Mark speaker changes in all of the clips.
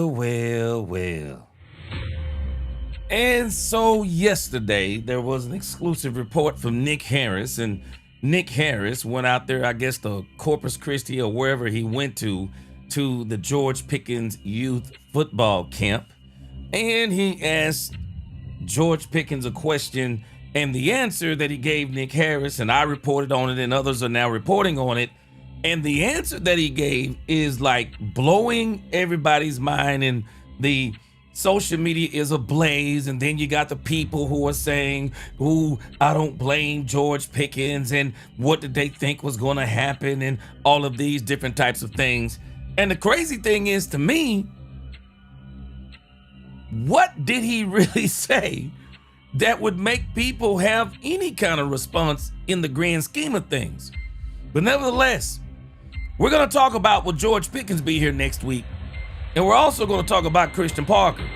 Speaker 1: Well. And so yesterday, there was an exclusive report from Nick Harris, and Nick Harris went out there, I guess, to Corpus Christi or wherever he went to the George Pickens youth football camp. And he asked George Pickens a question, and the answer that he gave Nick Harris, and I reported on it and others are now reporting on it, and the answer that he gave is like blowing everybody's mind, and the social media is ablaze. And then you got the people who are saying, I don't blame George Pickens, and what did they think was going to happen, and all of these different types of things. And the crazy thing is, to me, what did he really say that would make people have any kind of response in the grand scheme of things? But nevertheless, we're going to talk about, will George Pickens be here next week? And we're also going to talk about Christian Parker,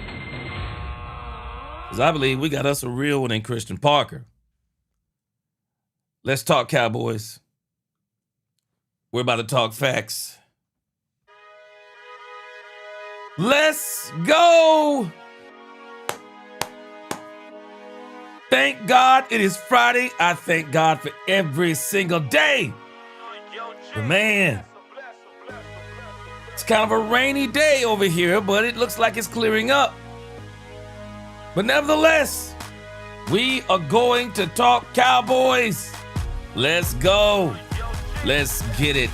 Speaker 1: because I believe we got us a real one in Christian Parker. Let's talk Cowboys. We're about to talk facts. Let's go. Thank God it is Friday. I thank God for every single day. But man, it's kind of a rainy day over here, but it looks like it's clearing up. But nevertheless, we are going to talk Cowboys. Let's go. Let's get it.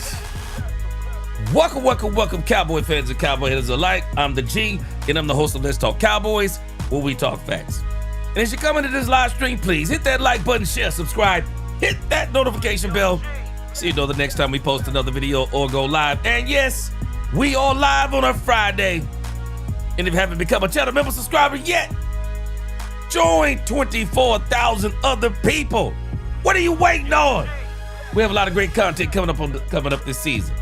Speaker 1: Welcome, Cowboy fans and Cowboy haters alike. I'm the G, and I'm the host of Let's Talk Cowboys, where we talk facts. And as you come into this live stream, please hit that like button, share, subscribe, hit that notification bell, so you know the next time we post another video or go live. And yes, we are live on a Friday. And if you haven't become a channel member subscriber yet, join 24,000 other people. What are you waiting on? We have a lot of great content coming up this season.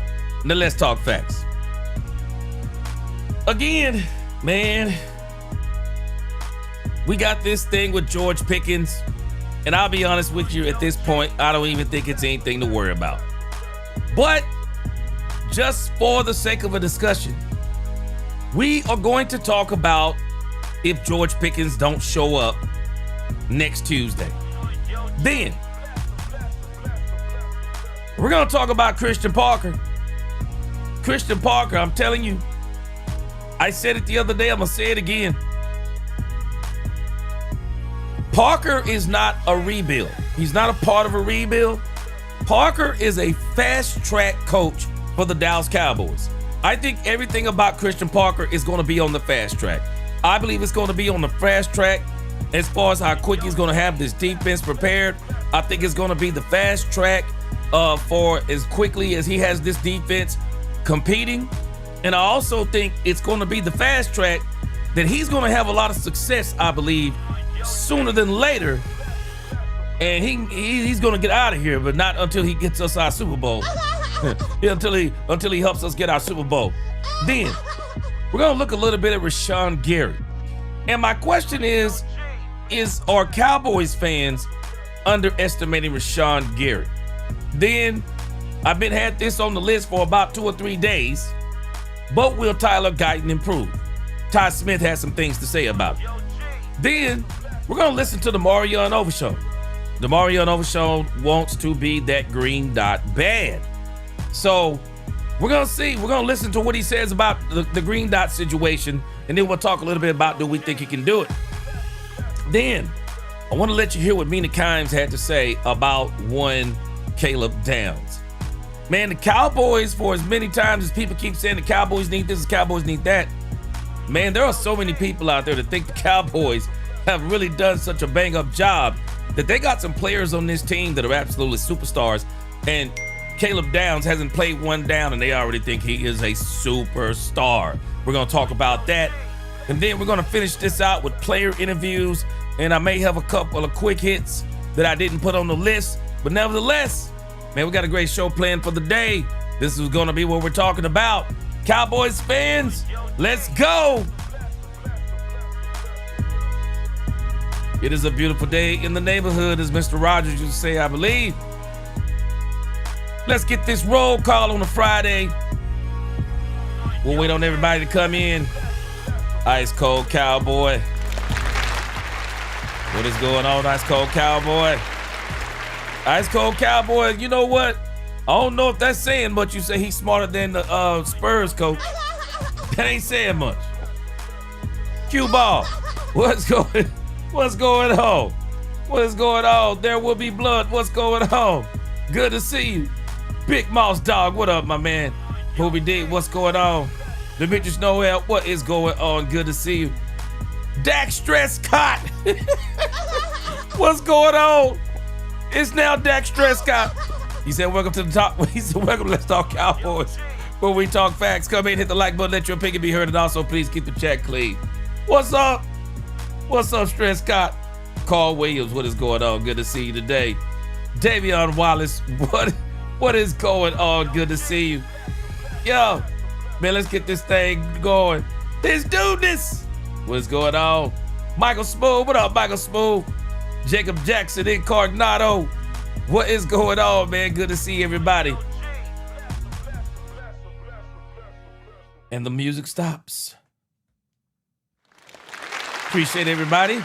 Speaker 1: Now let's talk facts. Again, man, we got this thing with George Pickens, and I'll be honest with you, at this point, I don't even think it's anything to worry about. But just for the sake of a discussion, we are going to talk about if George Pickens don't show up next Tuesday. Then we're going to talk about Christian Parker. Christian Parker, I'm telling you, I said it the other day, I'm going to say it again. Parker is not a rebuild. He's not a part of a rebuild. Parker is a fast-track coach for the Dallas Cowboys. I think everything about Christian Parker is going to be on the fast track. I believe it's going to be on the fast track as far as how quick he's going to have this defense prepared. I think it's going to be the fast track for as quickly as he has this defense competing. And I also think it's going to be the fast track that he's going to have a lot of success, I believe, sooner than later. And he's going to get out of here, but not until he gets us our Super Bowl. until he helps us get our Super Bowl. Then we're going to look a little bit at Rashan Gary. And my question is are Cowboys fans underestimating Rashan Gary? Then I've had this on the list for about 2 or 3 days. But will Tyler Guyton improve? Ty Smith has some things to say about it. Then we're going to listen to DeMarvion Overshown. DeMarvion Overshown wants to be that green dot bad. So we're going to see. We're going to listen to what he says about the green dot situation, and then we'll talk a little bit about do we think he can do it. Then I want to let you hear what Mina Khimes had to say about one Caleb Downs. Man, the Cowboys, for as many times as people keep saying the Cowboys need this, the Cowboys need that, man, there are so many people out there that think the Cowboys have really done such a bang-up job that they got some players on this team that are absolutely superstars, and Caleb Downs hasn't played one down and they already think he is a superstar. We're going to talk about that, and then we're going to finish this out with player interviews, and I may have a couple of quick hits that I didn't put on the list, but nevertheless, man, we got a great show planned for the day. This is going to be what we're talking about. Cowboys fans, let's go. It is a beautiful day in the neighborhood, as Mr. Rogers used to say, I believe. Let's get this roll call on a Friday. We'll wait on everybody to come in. Ice Cold Cowboy. What is going on, Ice Cold Cowboy? Ice Cold Cowboy, you know what? I don't know if that's saying much. You say he's smarter than the Spurs coach. That ain't saying much. Cue ball. What's going on? What is going on? There will be blood. What's going on? Good to see you. Big Mouse Dog, what up, my man? Booby D, what's going on? Demetrius Noel, what is going on? Good to see you. Dak Prescott. What's going on? It's now Dak Prescott. He said, welcome to the top. He said, welcome to Let's Talk Cowboys, where we talk facts. Come in, hit the like button, let your opinion be heard, and also please keep the chat clean. What's up? What's up, Stress Scott? Carl Williams, what is going on? Good to see you today. Davion Wallace, what is going on? Good to see you. Yo, man, let's get this thing going. Let's do this. What is going on? Michael Smooth, what up, Michael Smooth? Jacob Jackson, Incognito. What is going on, man? Good to see everybody. And the music stops. Appreciate everybody.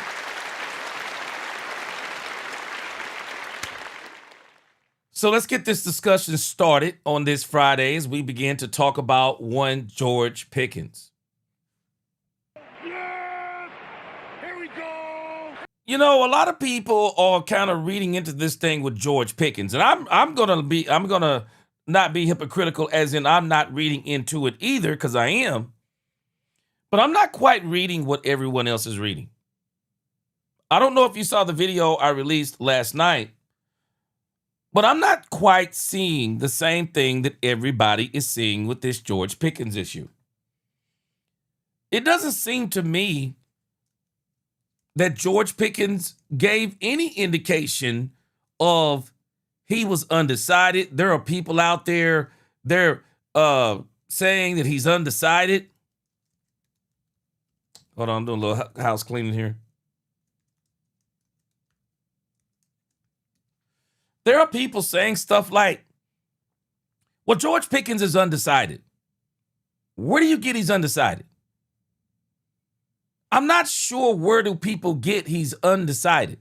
Speaker 1: So let's get this discussion started on this Friday as we begin to talk about one George Pickens. You know, a lot of people are kind of reading into this thing with George Pickens, and I'm gonna not be hypocritical, as in I'm not reading into it either, because I am, but I'm not quite reading what everyone else is reading. I don't know if you saw the video I released last night, but I'm not quite seeing the same thing that everybody is seeing with this George Pickens issue. It doesn't seem to me that George Pickens gave any indication of he was undecided. There are people out there, they're saying that he's undecided. Hold on, I'm doing a little house cleaning here. There are people saying stuff like, well, George Pickens is undecided. Where do you get he's undecided? I'm not sure where do people get he's undecided.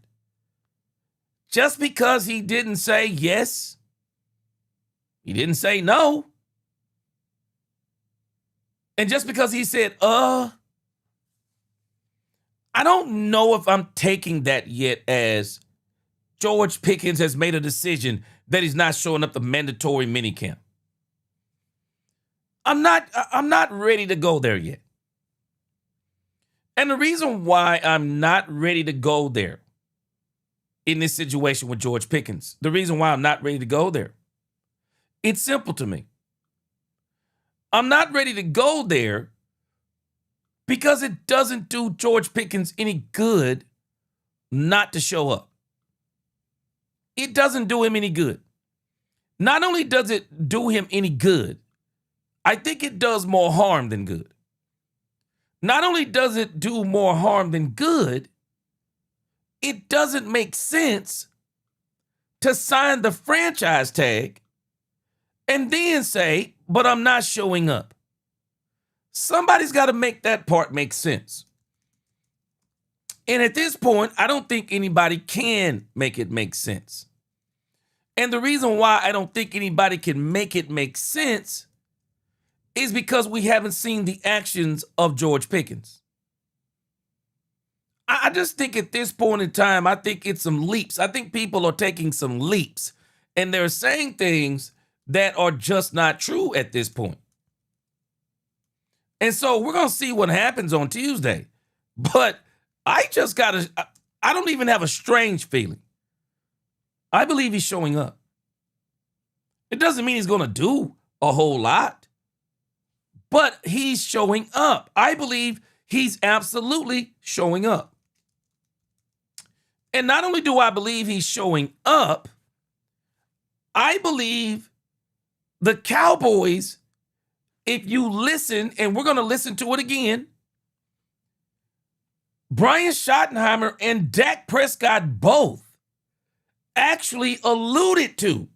Speaker 1: Just because he didn't say yes, he didn't say no, and just because he said, I don't know if I'm taking that yet as George Pickens has made a decision that he's not showing up the mandatory minicamp. I'm not ready to go there yet. And the reason why I'm not ready to go there in this situation with George Pickens, the reason why I'm not ready to go there, it's simple to me. I'm not ready to go there because it doesn't do George Pickens any good not to show up. It doesn't do him any good. Not only does it do him any good, I think it does more harm than good. Not only does it do more harm than good, it doesn't make sense to sign the franchise tag and then say, but I'm not showing up. Somebody's got to make that part make sense. And at this point, I don't think anybody can make it make sense. And the reason why I don't think anybody can make it make sense is because we haven't seen the actions of George Pickens. I just think at this point in time, I think it's some leaps. I think people are taking some leaps, and they're saying things that are just not true at this point. And so we're going to see what happens on Tuesday. But I don't even have a strange feeling. I believe he's showing up. It doesn't mean he's going to do a whole lot, but he's showing up. I believe he's absolutely showing up. And not only do I believe he's showing up, I believe the Cowboys, if you listen, and we're going to listen to it again, Brian Schottenheimer and Dak Prescott both actually alluded to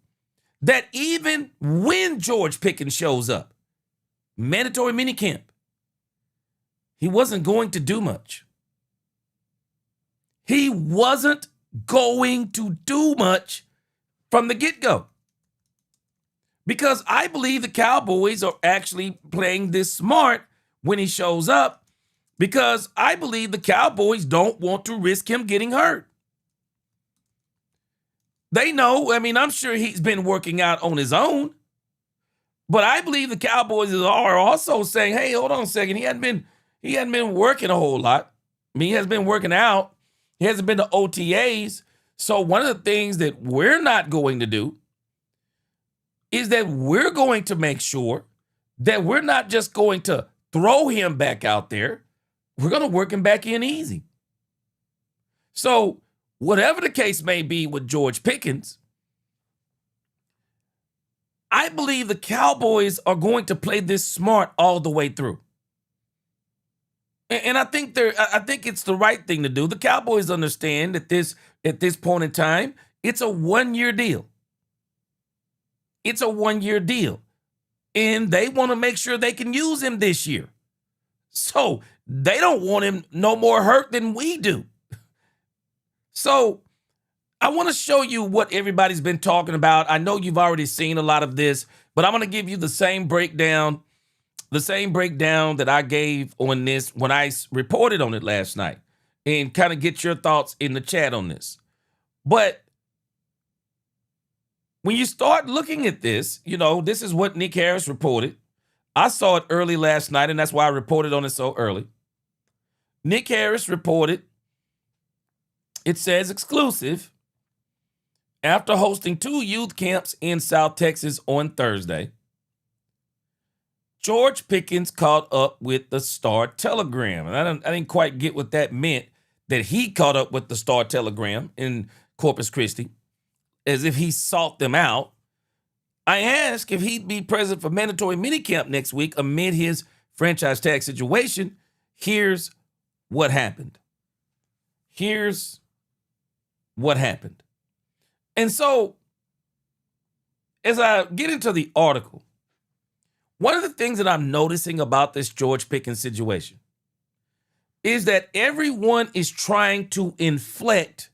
Speaker 1: that even when George Pickens shows up, mandatory minicamp, he wasn't going to do much. He wasn't going to do much from the get-go. Because I believe the Cowboys are actually playing this smart when he shows up, because I believe the Cowboys don't want to risk him getting hurt. They know, I'm sure he's been working out on his own, but I believe the Cowboys are also saying, hey, hold on a second. He hadn't been working a whole lot. He has been working out. He hasn't been to OTAs. So one of the things that we're not going to do is that we're going to make sure that we're not just going to throw him back out there. We're going to work him back in easy. So whatever the case may be with George Pickens, I believe the Cowboys are going to play this smart all the way through. And I think it's the right thing to do. The Cowboys understand that at this point in time, it's a 1-year deal. It's a 1-year deal. And they want to make sure they can use him this year. So they don't want him no more hurt than we do. So I want to show you what everybody's been talking about. I know you've already seen a lot of this, but I'm going to give you the same breakdown that I gave on this when I reported on it last night, and kind of get your thoughts in the chat on this. But when you start looking at this, this is what Nick Harris reported. I saw it early last night, and that's why I reported on it so early. Nick Harris reported, it says exclusive, after hosting 2 youth camps in South Texas on Thursday, George Pickens caught up with the Star Telegram. And I didn't quite get what that meant, that he caught up with the Star Telegram in Corpus Christi, as if he sought them out. I asked if he'd be present for mandatory minicamp next week amid his franchise tag situation. Here's what happened. And so, as I get into the article, one of the things that I'm noticing about this George Pickens situation is that everyone is trying to inflect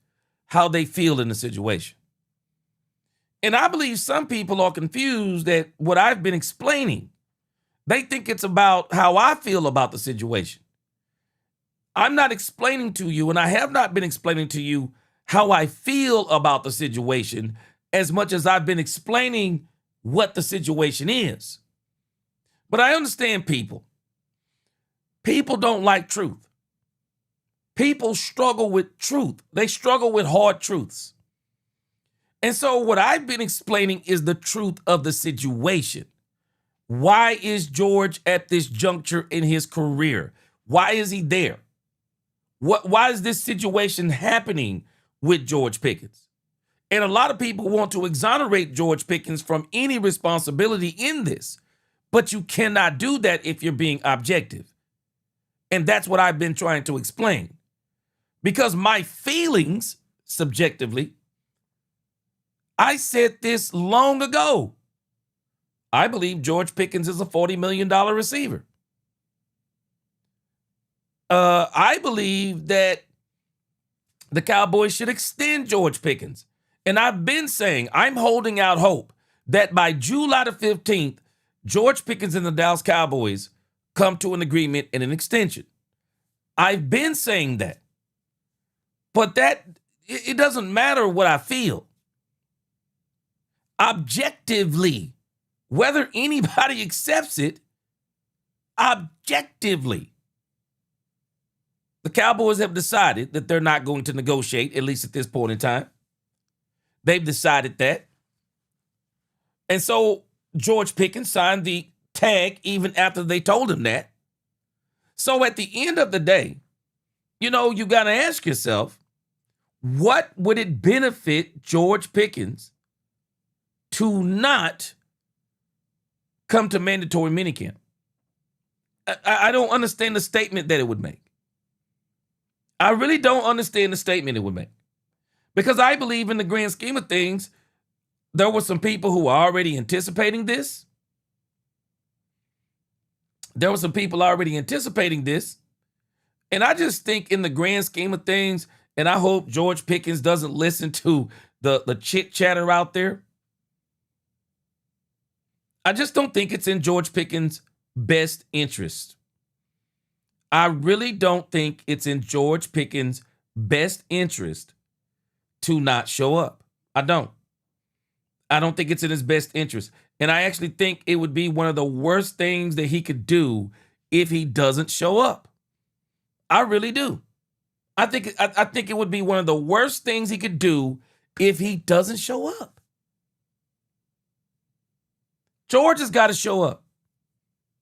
Speaker 1: how they feel in the situation. And I believe some people are confused at what I've been explaining. They think it's about how I feel about the situation. I'm not explaining to you, and I have not been explaining to you how I feel about the situation as much as I've been explaining what the situation is. But I understand people. People don't like truth. People struggle with truth. They struggle with hard truths. And so what I've been explaining is the truth of the situation. Why is George at this juncture in his career? Why is he there? Why is this situation happening with George Pickens? And a lot of people want to exonerate George Pickens from any responsibility in this. But you cannot do that if you're being objective. And that's what I've been trying to explain. Because my feelings, subjectively, I said this long ago. I believe George Pickens is a $40 million receiver. I believe that the Cowboys should extend George Pickens. And I've been saying, I'm holding out hope that by July the 15th, George Pickens and the Dallas Cowboys come to an agreement and an extension. I've been saying that. But it doesn't matter what I feel. Objectively, whether anybody accepts it, objectively, the Cowboys have decided that they're not going to negotiate, at least at this point in time. They've decided that. And so George Pickens signed the tag even after they told him that. So at the end of the day, you got to ask yourself, what would it benefit George Pickens to not come to mandatory minicamp? I don't understand the statement that it would make. I really don't understand the statement it would make. Because I believe in the grand scheme of things, there were some people who were already anticipating this. There were some people already anticipating this. And I just think in the grand scheme of things, and I hope George Pickens doesn't listen to the chit chatter out there. I just don't think it's in George Pickens' best interest. I really don't think it's in George Pickens' best interest to not show up. I don't. I don't think it's in his best interest. And I actually think it would be one of the worst things that he could do if he doesn't show up. I really do. I think it would be one of the worst things he could do if he doesn't show up. George has got to show up.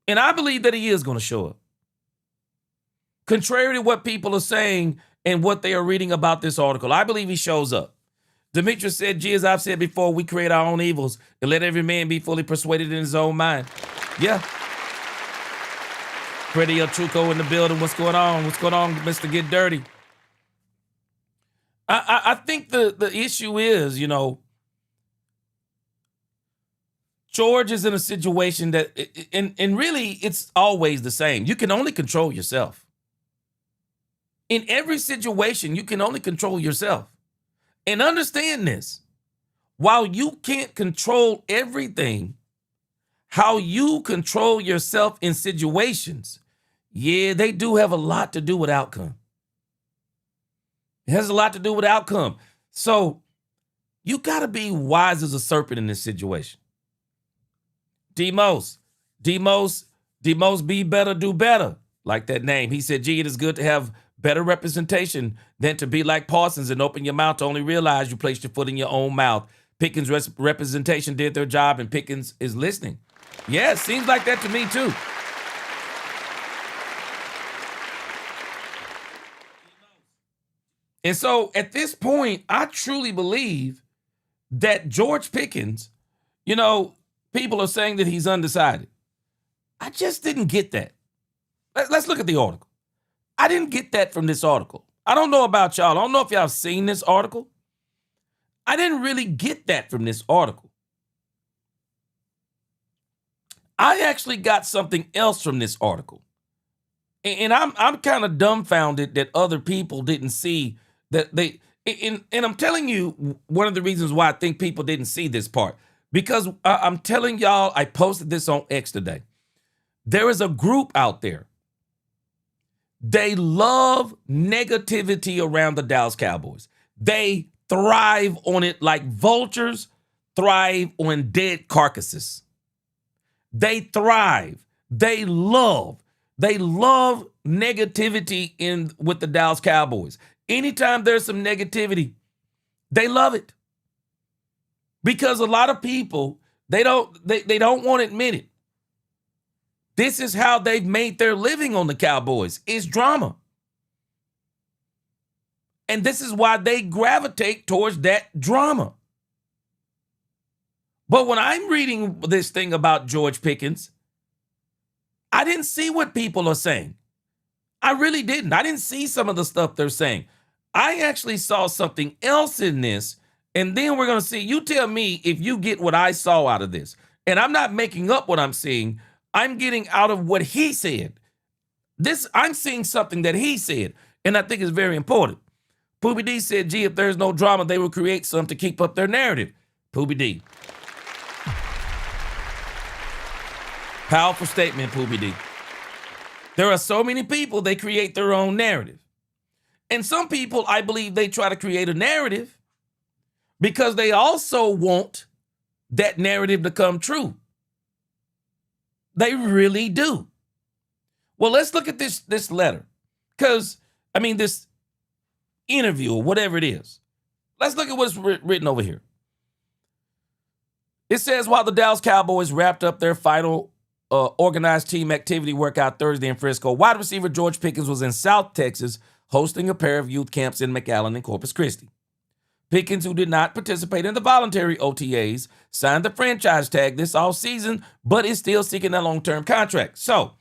Speaker 1: And I believe that he is going to show up. Contrary to what people are saying and what they are reading about this article, I believe he shows up. Demetrius said, "Gee, as I've said before, we create our own evils and let every man be fully persuaded in his own mind." Yeah. Freddie El Truco in the building. What's going on? What's going on, Mr. Get Dirty? I think the issue is, George is in a situation that, and really, it's always the same. You can only control yourself. In every situation, you can only control yourself. And understand this. While you can't control everything, how you control yourself in situations, yeah, they do have a lot to do with outcome. It has a lot to do with outcome. So you got to be wise as a serpent in this situation. Demos, be better, do better. Like that name. He said, "Gee, it is good to have better representation than to be like Parsons and open your mouth to only realize you placed your foot in your own mouth." Pickens' representation did their job, and Pickens is listening. Yeah, it seems like that to me too. And so at this point, I truly believe that George Pickens, people are saying that he's undecided. I just didn't get that. Let's look at the article. I didn't get that from this article. I don't know about y'all. I don't know if y'all have seen this article. I didn't really get that from this article. I actually got something else from this article. And I'm kind of dumbfounded that other people didn't see that and I'm telling you one of the reasons why I think people didn't see this part. Because I'm telling y'all, I posted this on X today. There is a group out there. They love negativity around the Dallas Cowboys. They thrive on it like vultures thrive on dead carcasses. They thrive. They love negativity with the Dallas Cowboys. Anytime there's some negativity, they love it. Because a lot of people, they don't want to admit it. This is how they've made their living on the Cowboys. It's drama. And this is why they gravitate towards that drama. But when I'm reading this thing about George Pickens, I didn't see what people are saying. I really didn't. I didn't see some of the stuff they're saying. I actually saw something else in this, and then we're going to see. You tell me if you get what I saw out of this. And I'm not making up what I'm seeing. I'm getting out of what he said. I'm seeing something that he said, and I think it's very important. Poobie D said, "Gee, if there's no drama, they will create some to keep up their narrative." Poobie D. Powerful statement, Poobie D. There are so many people, they create their own narrative. And some people, I believe, they try to create a narrative because they also want that narrative to come true. They really do. Well, let's look at this letter. Because, this interview or whatever it is. Let's look at what's written over here. It says, while the Dallas Cowboys wrapped up their final organized team activity workout Thursday in Frisco, wide receiver George Pickens was in South Texas hosting a pair of youth camps in McAllen and Corpus Christi. Pickens, who did not participate in the voluntary OTAs, signed the franchise tag this offseason, but is still seeking a long-term contract. So,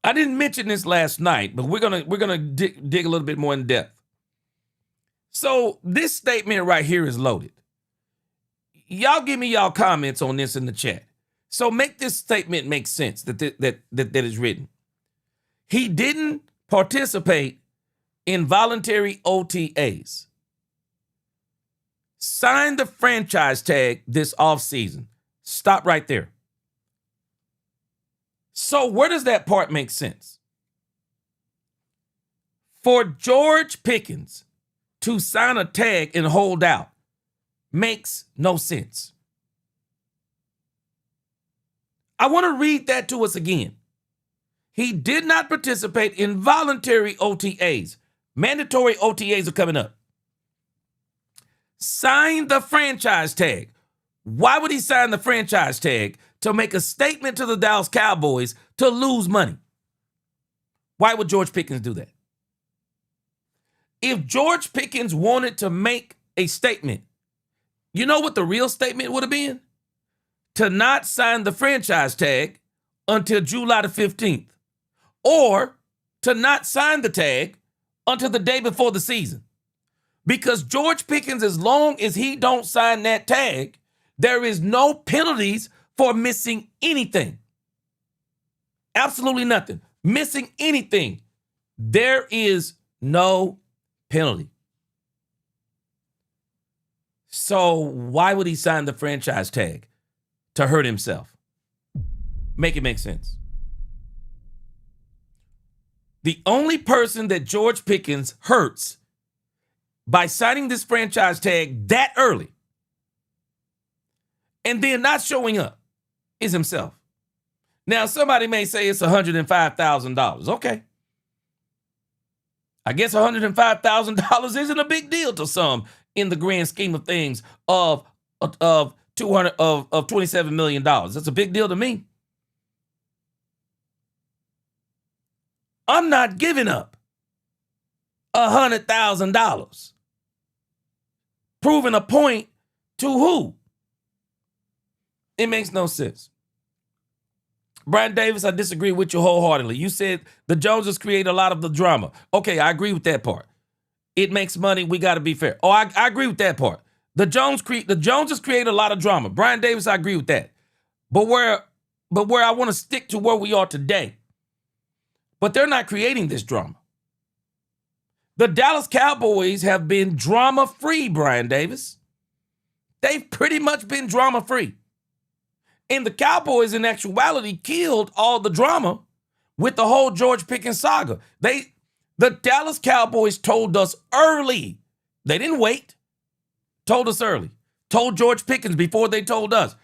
Speaker 1: I didn't mention this last night, but we're gonna dig a little bit more in depth. So, this statement right here is loaded. Y'all give me y'all comments on this in the chat. So make this statement make sense that is written. He didn't participate in voluntary OTAs. Signed the franchise tag this offseason. Stop right there. So where does that part make sense? For George Pickens to sign a tag and hold out makes no sense. I want to read that to us again. He did not participate in voluntary OTAs. Mandatory OTAs are coming up. Sign the franchise tag. Why would he sign the franchise tag? To make a statement to the Dallas Cowboys to lose money. Why would George Pickens do that? If George Pickens wanted to make a statement, you know what the real statement would have been? To not sign the franchise tag until July the 15th. Or to not sign the tag until the day before the season. Because George Pickens, as long as he don't sign that tag, there is no penalties for missing anything. Absolutely nothing. Missing anything. There is no penalty. So why would he sign the franchise tag? To hurt himself. Make it make sense. The only person that George Pickens hurts by signing this franchise tag that early and then not showing up is himself. Now, somebody may say it's $105,000. Okay. I guess $105,000 isn't a big deal to some in the grand scheme of things of $27 million. That's a big deal to me. I'm not giving up $100,000. Proving a point to who? It makes no sense. Brian Davis, I disagree with you wholeheartedly. You said the Joneses create a lot of the drama. Okay, I agree with that part. It makes money. We got to be fair. Oh, I agree with that part. The Joneses create a lot of drama. Brian Davis, I agree with that. But where I want to stick to where we are today. But they're not creating this drama. The Dallas Cowboys have been drama-free, Brian Davis. They've pretty much been drama-free. And the Cowboys, in actuality, killed all the drama with the whole George Pickens saga. The Dallas Cowboys told us early. They didn't wait. Told us early. Told George Pickens before they told us.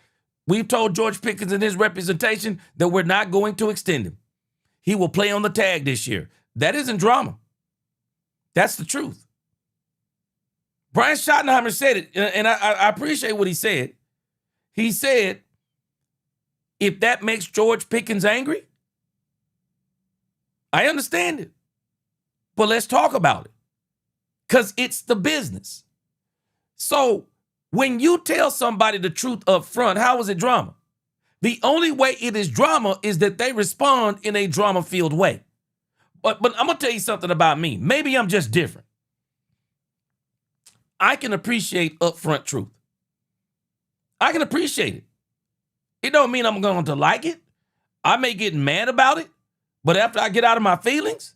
Speaker 1: We've told George Pickens in his representation that we're not going to extend him. He will play on the tag this year. That isn't drama. That's the truth. Brian Schottenheimer said it, and I appreciate what he said. He said, if that makes George Pickens angry, I understand it. But let's talk about it. Because it's the business. So when you tell somebody the truth up front, how is it drama? The only way it is drama is that they respond in a drama-filled way. But I'm going to tell you something about me. Maybe I'm just different. I can appreciate upfront truth. I can appreciate it. It don't mean I'm going to like it. I may get mad about it. But after I get out of my feelings,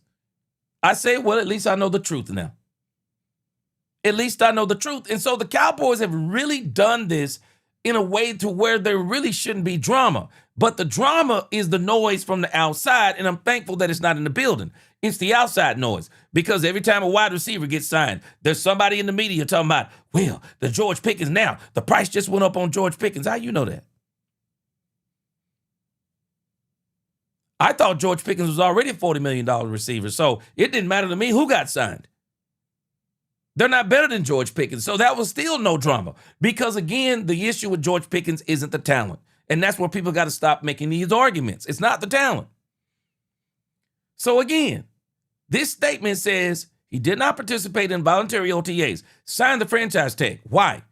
Speaker 1: I say, well, at least I know the truth now. At least I know the truth. And so the Cowboys have really done this in a way to where there really shouldn't be drama. But the drama is the noise from the outside, and I'm thankful that it's not in the building. It's the outside noise. Because every time a wide receiver gets signed, there's somebody in the media talking about, well, the George Pickens now. The price just went up on George Pickens. How you know that? I thought George Pickens was already a $40 million receiver, so it didn't matter to me who got signed. They're not better than George Pickens, so that was still no drama. Because, again, the issue with George Pickens isn't the talent. And that's where people got to stop making these arguments. It's not the talent. So, again, this statement says he did not participate in voluntary OTAs, signed the franchise tag. Why?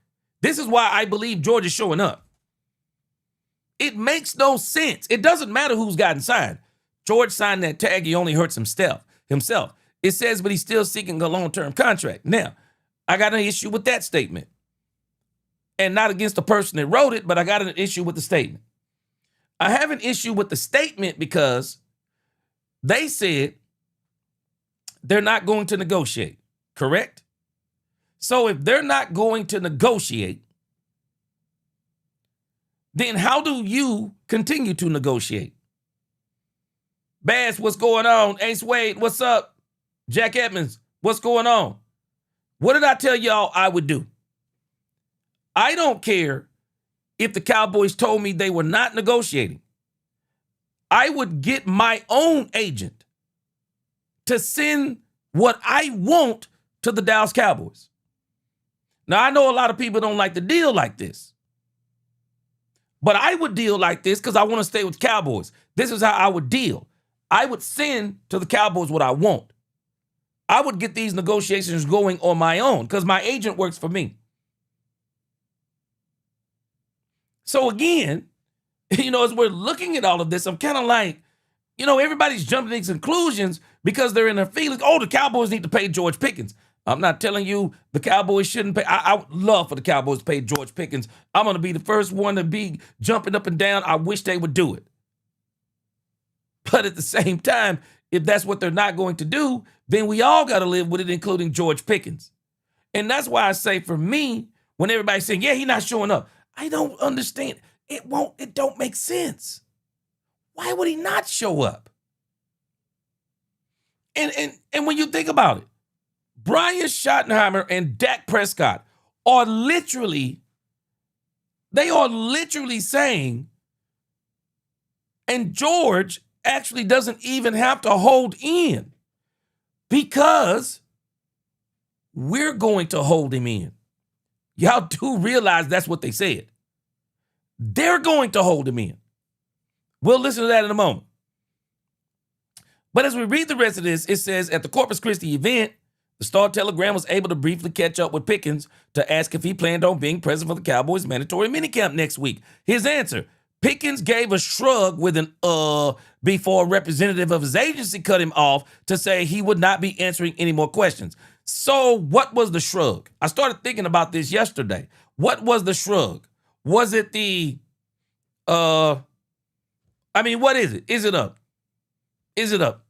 Speaker 1: This is why I believe George is showing up. It makes no sense. It doesn't matter who's gotten signed. George signed that tag. He only hurts himself. It says, but he's still seeking a long-term contract. Now, I got an issue with that statement. And not against the person that wrote it, but I got an issue with the statement. I have an issue with the statement because they said they're not going to negotiate, correct? So if they're not going to negotiate, then how do you continue to negotiate? Bass, what's going on? Ace Wade, what's up? Jack Edmonds, what's going on? What did I tell y'all I would do? I don't care if the Cowboys told me they were not negotiating. I would get my own agent to send what I want to the Dallas Cowboys. Now, I know a lot of people don't like to deal like this, but I would deal like this because I want to stay with the Cowboys. This is how I would deal. I would send to the Cowboys what I want. I would get these negotiations going on my own because my agent works for me. So again, as we're looking at all of this, I'm kind of like, everybody's jumping to these conclusions because they're in their feelings. Oh, the Cowboys need to pay George Pickens. I'm not telling you the Cowboys shouldn't pay. I would love for the Cowboys to pay George Pickens. I'm going to be the first one to be jumping up and down. I wish they would do it. But at the same time, if that's what they're not going to do, then we all got to live with it, including George Pickens. And that's why I say for me, when everybody's saying, yeah, he's not showing up, I don't understand. It don't make sense. Why would he not show up? And when you think about it, Brian Schottenheimer and Dak Prescott are literally saying, and George actually doesn't even have to hold in because we're going to hold him in. Y'all do realize that's what they said. They're going to hold him in. We'll listen to that in a moment. But as we read the rest of this, it says, at the Corpus Christi event, the Star-Telegram was able to briefly catch up with Pickens to ask if he planned on being present for the Cowboys' mandatory minicamp next week. His answer, Pickens gave a shrug with an before a representative of his agency cut him off to say he would not be answering any more questions. So what was the shrug? I started thinking about this yesterday. What was the shrug? Was it the, what is it? Is it up? Is it up?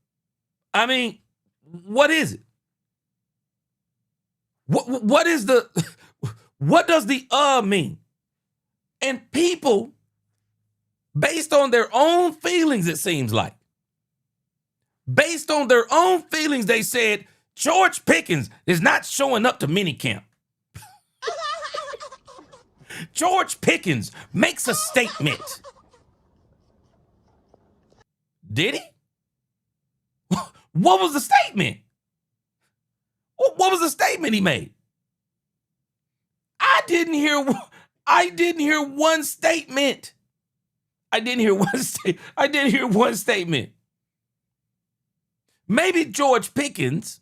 Speaker 1: What is it? What is the, what does the mean? And people, based on their own feelings, it seems like, based on their own feelings, they said, George Pickens is not showing up to minicamp. George Pickens makes a statement. Did he? What was the statement? What was the statement he made? I didn't hear one statement. I didn't hear one statement. Maybe George Pickens,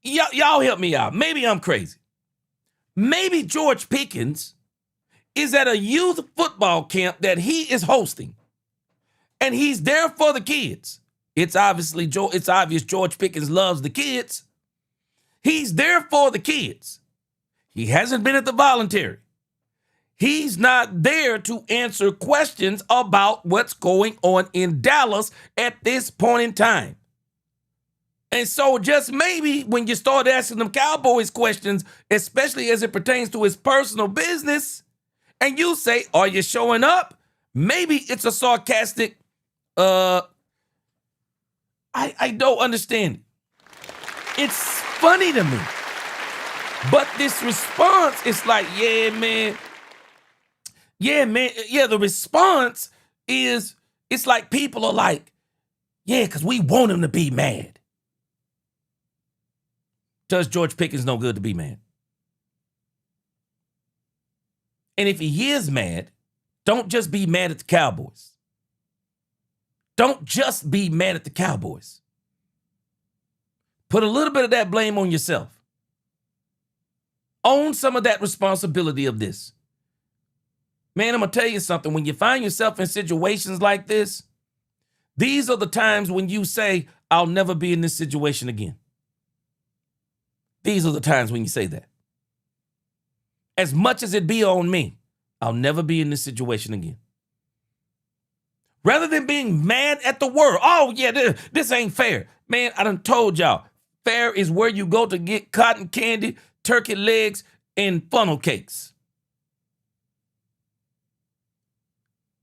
Speaker 1: y'all help me out. Maybe I'm crazy. Maybe George Pickens is at a youth football camp that he is hosting, and he's there for the kids. It's obvious George Pickens loves the kids. He's there for the kids. He hasn't been at the voluntary. He's not there to answer questions about what's going on in Dallas at this point in time. And so just maybe when you start asking them Cowboys questions, especially as it pertains to his personal business, and you say, are you showing up? Maybe it's a sarcastic, I don't understand it. It's funny to me. But this response is like, yeah, man. Yeah, the response is, it's like people are like, yeah, because we want him to be mad. Does George Pickens no good to be mad? And if he is mad, don't just be mad at the Cowboys. Don't just be mad at the Cowboys. Put a little bit of that blame on yourself. Own some of that responsibility of this. Man, I'm going to tell you something. When you find yourself in situations like this, these are the times when you say, I'll never be in this situation again. These are the times when you say that. As much as it be on me, I'll never be in this situation again. Rather than being mad at the world. Oh, yeah, this ain't fair. Man, I done told y'all. Fair is where you go to get cotton candy, turkey legs, and funnel cakes.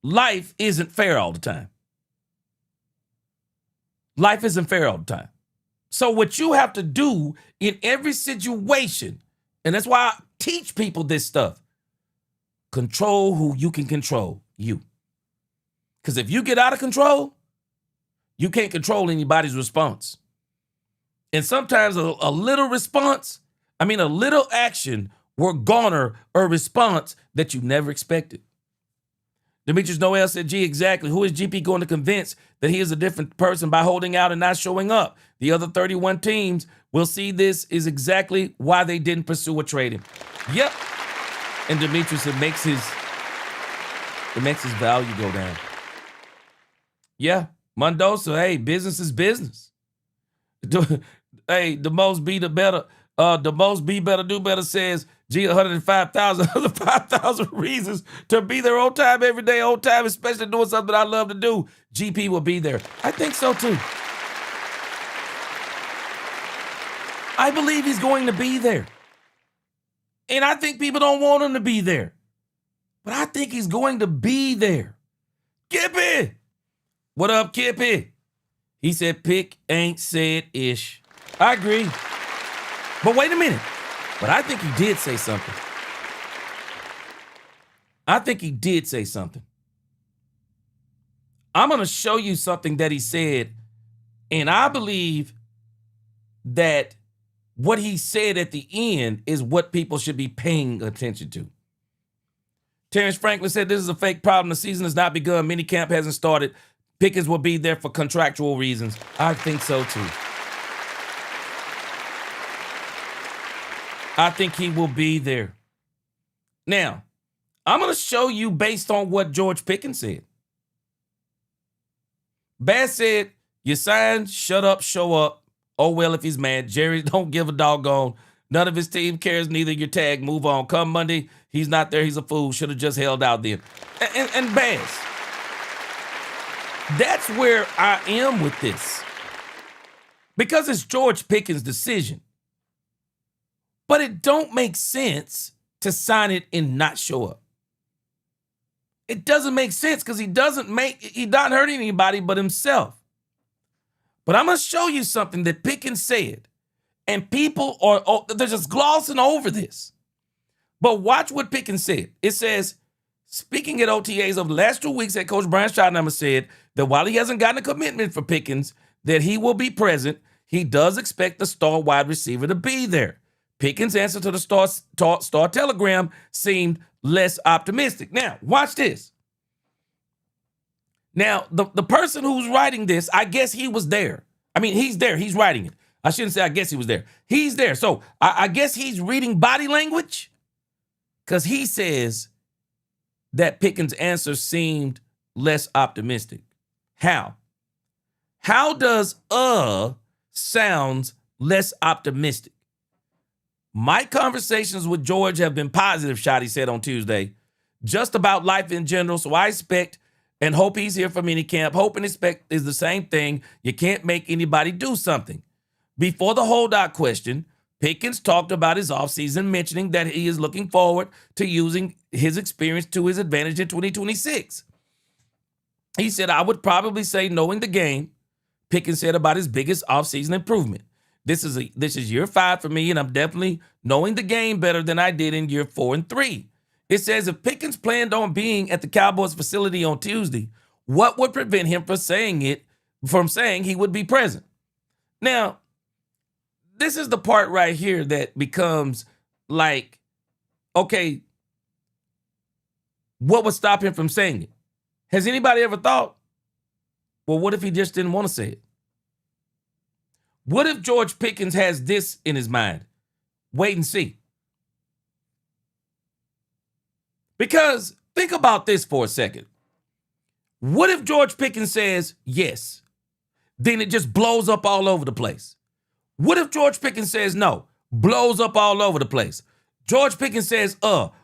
Speaker 1: Life isn't fair all the time. Life isn't fair all the time. So what you have to do in every situation, and that's why I teach people this stuff, control who you can control, you. Because if you get out of control, you can't control anybody's response. And sometimes a little response, a little action will garner a response that you never expected. Demetrius Noel said, gee, exactly. Who is GP going to convince that he is a different person by holding out and not showing up? The other 31 teams will see this is exactly why they didn't pursue a trade him. Yep. And Demetrius, it makes his value go down. Yeah. Mendoza, hey, business is business. Hey, the most be better, do better says, gee, 105,000, 5,000 reasons to be there on time every day, on time, especially doing something I love to do. GP will be there. I think so too. I believe he's going to be there. And I think people don't want him to be there. But I think he's going to be there. Kippy! What up, Kippy? He said, Pick ain't said ish. I agree. But wait a minute. But I think he did say something. I'm going to show you something that he said. And I believe that what he said at the end is what people should be paying attention to. Terrence Franklin said, this is a fake problem. The season has not begun. Minicamp hasn't started. Pickens will be there for contractual reasons. I think so too. I think he will be there. Now, I'm going to show you based on what George Pickens said. Bass said, you signed, shut up, show up. Oh, well, if he's mad. Jerry don't give a doggone. None of his team cares, neither your tag. Move on. Come Monday, he's not there. He's a fool. Should have just held out then. And Bass, that's where I am with this. Because it's George Pickens' decision. But it don't make sense to sign it and not show up. It doesn't make sense because he's not hurting anybody but himself. But I'm going to show you something that Pickens said. And people they're just glossing over this. But watch what Pickens said. It says, speaking at OTAs over the last 2 weeks, head coach Brian Schottenheimer said that while he hasn't gotten a commitment for Pickens, that he will be present, he does expect the star wide receiver to be there. Pickens' answer to the Star Telegram seemed less optimistic. Now, watch this. Now, the person who's writing this, I guess he was there. He's there. He's writing it. I shouldn't say I guess he was there. He's there. So I guess he's reading body language because he says that Pickens' answer seemed less optimistic. How? How does sounds less optimistic? My conversations with George have been positive, Shotty said on Tuesday, just about life in general. So I expect and hope he's here for minicamp. Hope and expect is the same thing. You can't make anybody do something. Before the holdout question, Pickens talked about his offseason, mentioning that he is looking forward to using his experience to his advantage in 2026. He said, I would probably say knowing the game, Pickens said about his biggest offseason improvement. This is year 5 for me, and I'm definitely knowing the game better than I did in year 4 and 3. It says if Pickens planned on being at the Cowboys facility on Tuesday, what would prevent him from saying he would be present? Now, this is the part right here that becomes like, okay, what would stop him from saying it? Has anybody ever thought, well, what if he just didn't want to say it? What if George Pickens has this in his mind? Wait and see. Because think about this for a second. What if George Pickens says yes? Then it just blows up all over the place. What if George Pickens says no? Blows up all over the place. George Pickens says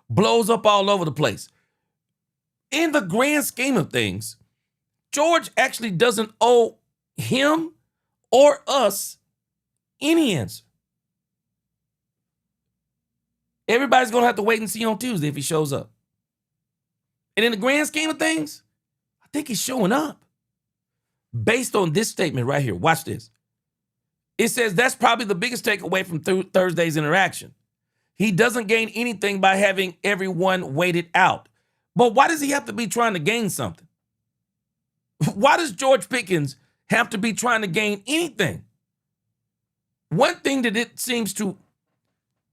Speaker 1: blows up all over the place. In the grand scheme of things, George actually doesn't owe him or us any answer. Everybody's going to have to wait and see on Tuesday if he shows up. And in the grand scheme of things, I think he's showing up. Based on this statement right here, watch this. It says that's probably the biggest takeaway from Thursday's interaction. He doesn't gain anything by having everyone waited out. But why does he have to be trying to gain something? Why does George Pickens have to be trying to gain anything? One thing that it seems to,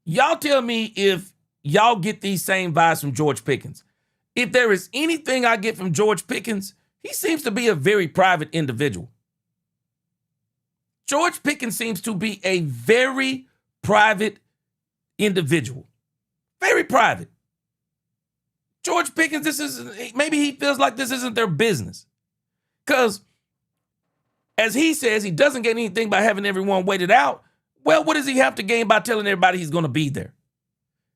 Speaker 1: y'all tell me if y'all get these same vibes from George Pickens. If there is anything I get from George Pickens, he seems to be a very private individual. George Pickens seems to be a very private individual. Very private. George Pickens, maybe he feels like this isn't their business. Because, as he says, he doesn't get anything by having everyone waited out. Well, what does he have to gain by telling everybody he's going to be there?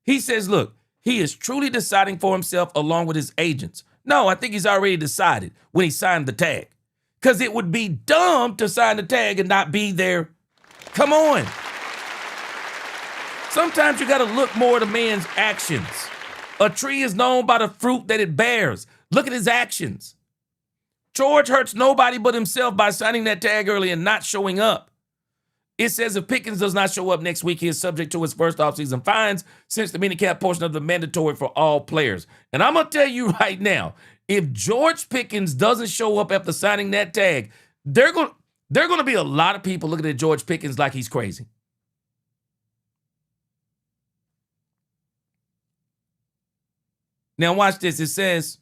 Speaker 1: He says, look, he is truly deciding for himself along with his agents. No, I think he's already decided when he signed the tag. Because it would be dumb to sign the tag and not be there. Come on. Sometimes you got to look more at a man's actions. A tree is known by the fruit that it bears. Look at his actions. George hurts nobody but himself by signing that tag early and not showing up. It says if Pickens does not show up next week, he is subject to his first offseason fines since the minicamp portion of the mandatory for all players. And I'm going to tell you right now, if George Pickens doesn't show up after signing that tag, there are going to be a lot of people looking at George Pickens like he's crazy. Now watch this. It says,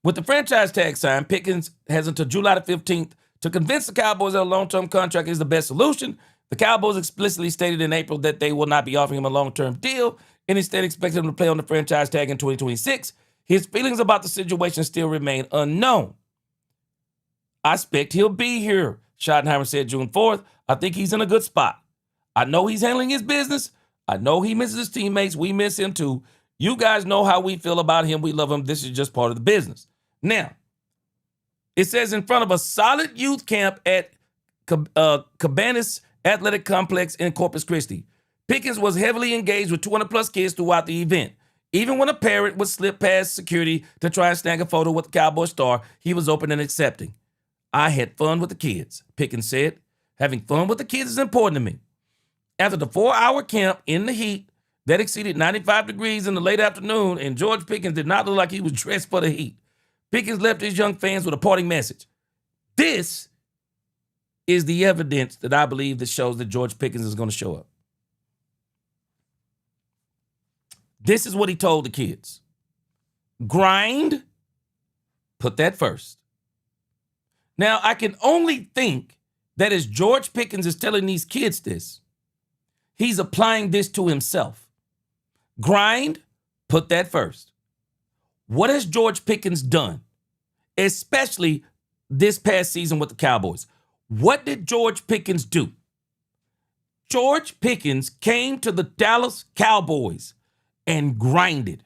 Speaker 1: with the franchise tag signed, Pickens has until July the 15th to convince the Cowboys that a long-term contract is the best solution. The Cowboys explicitly stated in April that they will not be offering him a long-term deal and instead expect him to play on the franchise tag in 2026. His feelings about the situation still remain unknown. I expect he'll be here, Schottenheimer said June 4th. I think he's in a good spot. I know he's handling his business. I know he misses his teammates. We miss him too. You guys know how we feel about him. We love him. This is just part of the business. Now, it says in front of a solid youth camp at Cabanas Athletic Complex in Corpus Christi, Pickens was heavily engaged with 200-plus kids throughout the event. Even when a parent would slip past security to try and snag a photo with the Cowboy star, he was open and accepting. I had fun with the kids, Pickens said. Having fun with the kids is important to me. After the 4-hour camp in the heat that exceeded 95 degrees in the late afternoon, and George Pickens did not look like he was dressed for the heat, Pickens left his young fans with a parting message. This is the evidence that I believe that shows that George Pickens is going to show up. This is what he told the kids. Grind, put that first. Now, I can only think that as George Pickens is telling these kids this, he's applying this to himself. Grind, put that first. What has George Pickens done, especially this past season with the Cowboys? What did George Pickens do? George Pickens came to the Dallas Cowboys and grinded.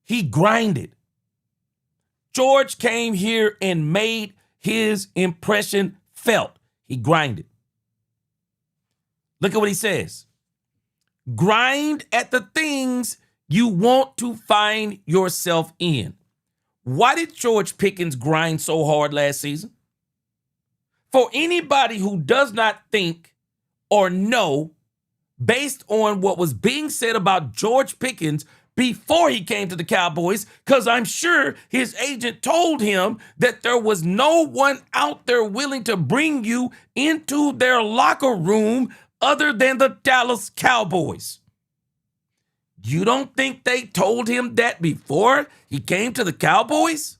Speaker 1: He grinded. George came here and made his impression felt. He grinded. Look at what he says. Grind at the things you want to find yourself in. Why did George Pickens grind so hard last season? For anybody who does not think or know, based on what was being said about George Pickens before he came to the Cowboys, because I'm sure his agent told him that there was no one out there willing to bring you into their locker room other than the Dallas Cowboys. You don't think they told him that before he came to the Cowboys?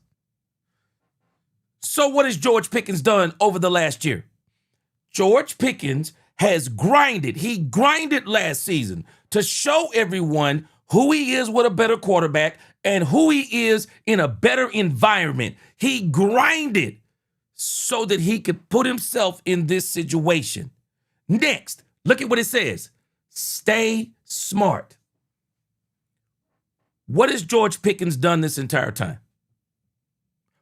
Speaker 1: So what has George Pickens done over the last year? George Pickens has grinded. He grinded last season to show everyone who he is with a better quarterback and who he is in a better environment. He grinded so that he could put himself in this situation. Next, look at what it says. Stay smart. What has George Pickens done this entire time?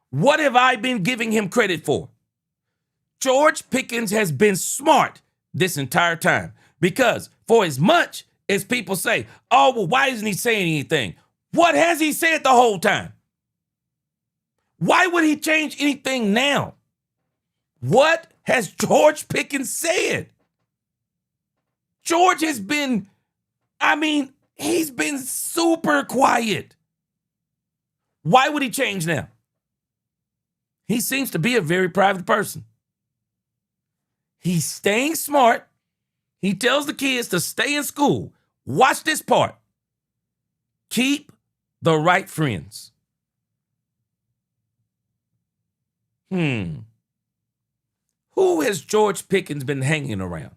Speaker 1: What have I been giving him credit for? George Pickens has been smart this entire time, because for as much as people say, oh, well, why isn't he saying anything? What has he said the whole time? Why would he change anything now? What has George Pickens said? George has been, he's been super quiet. Why would he change now? He seems to be a very private person. He's staying smart. He tells the kids to stay in school. Watch this part. Keep the right friends. Who has George Pickens been hanging around?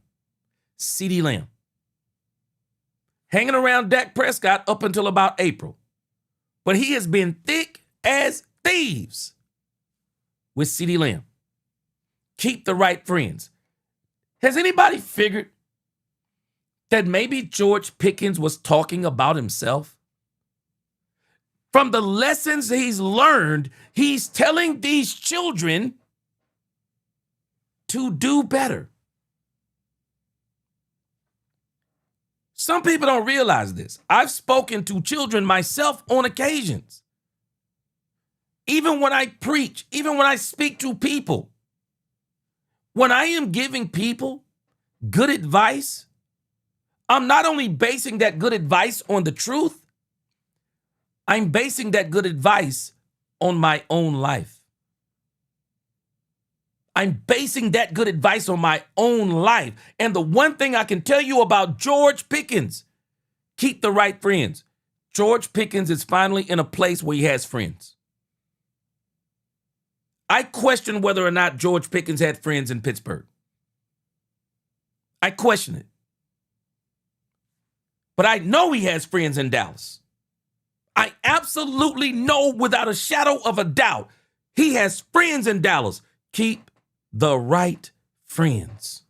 Speaker 1: CeeDee Lamb. Hanging around Dak Prescott up until about April. But he has been thick as thieves with CeeDee Lamb. Keep the right friends. Has anybody figured that maybe George Pickens was talking about himself? From the lessons he's learned, he's telling these children to do better. Some people don't realize this. I've spoken to children myself on occasions. Even when I preach, even when I speak to people, when I am giving people good advice, I'm not only basing that good advice on the truth, I'm basing that good advice on my own life. I'm basing that good advice on my own life. And the one thing I can tell you about George Pickens, keep the right friends. George Pickens is finally in a place where he has friends. I question whether or not George Pickens had friends in Pittsburgh. I question it. But I know he has friends in Dallas. I absolutely know without a shadow of a doubt he has friends in Dallas. Keep the right friends.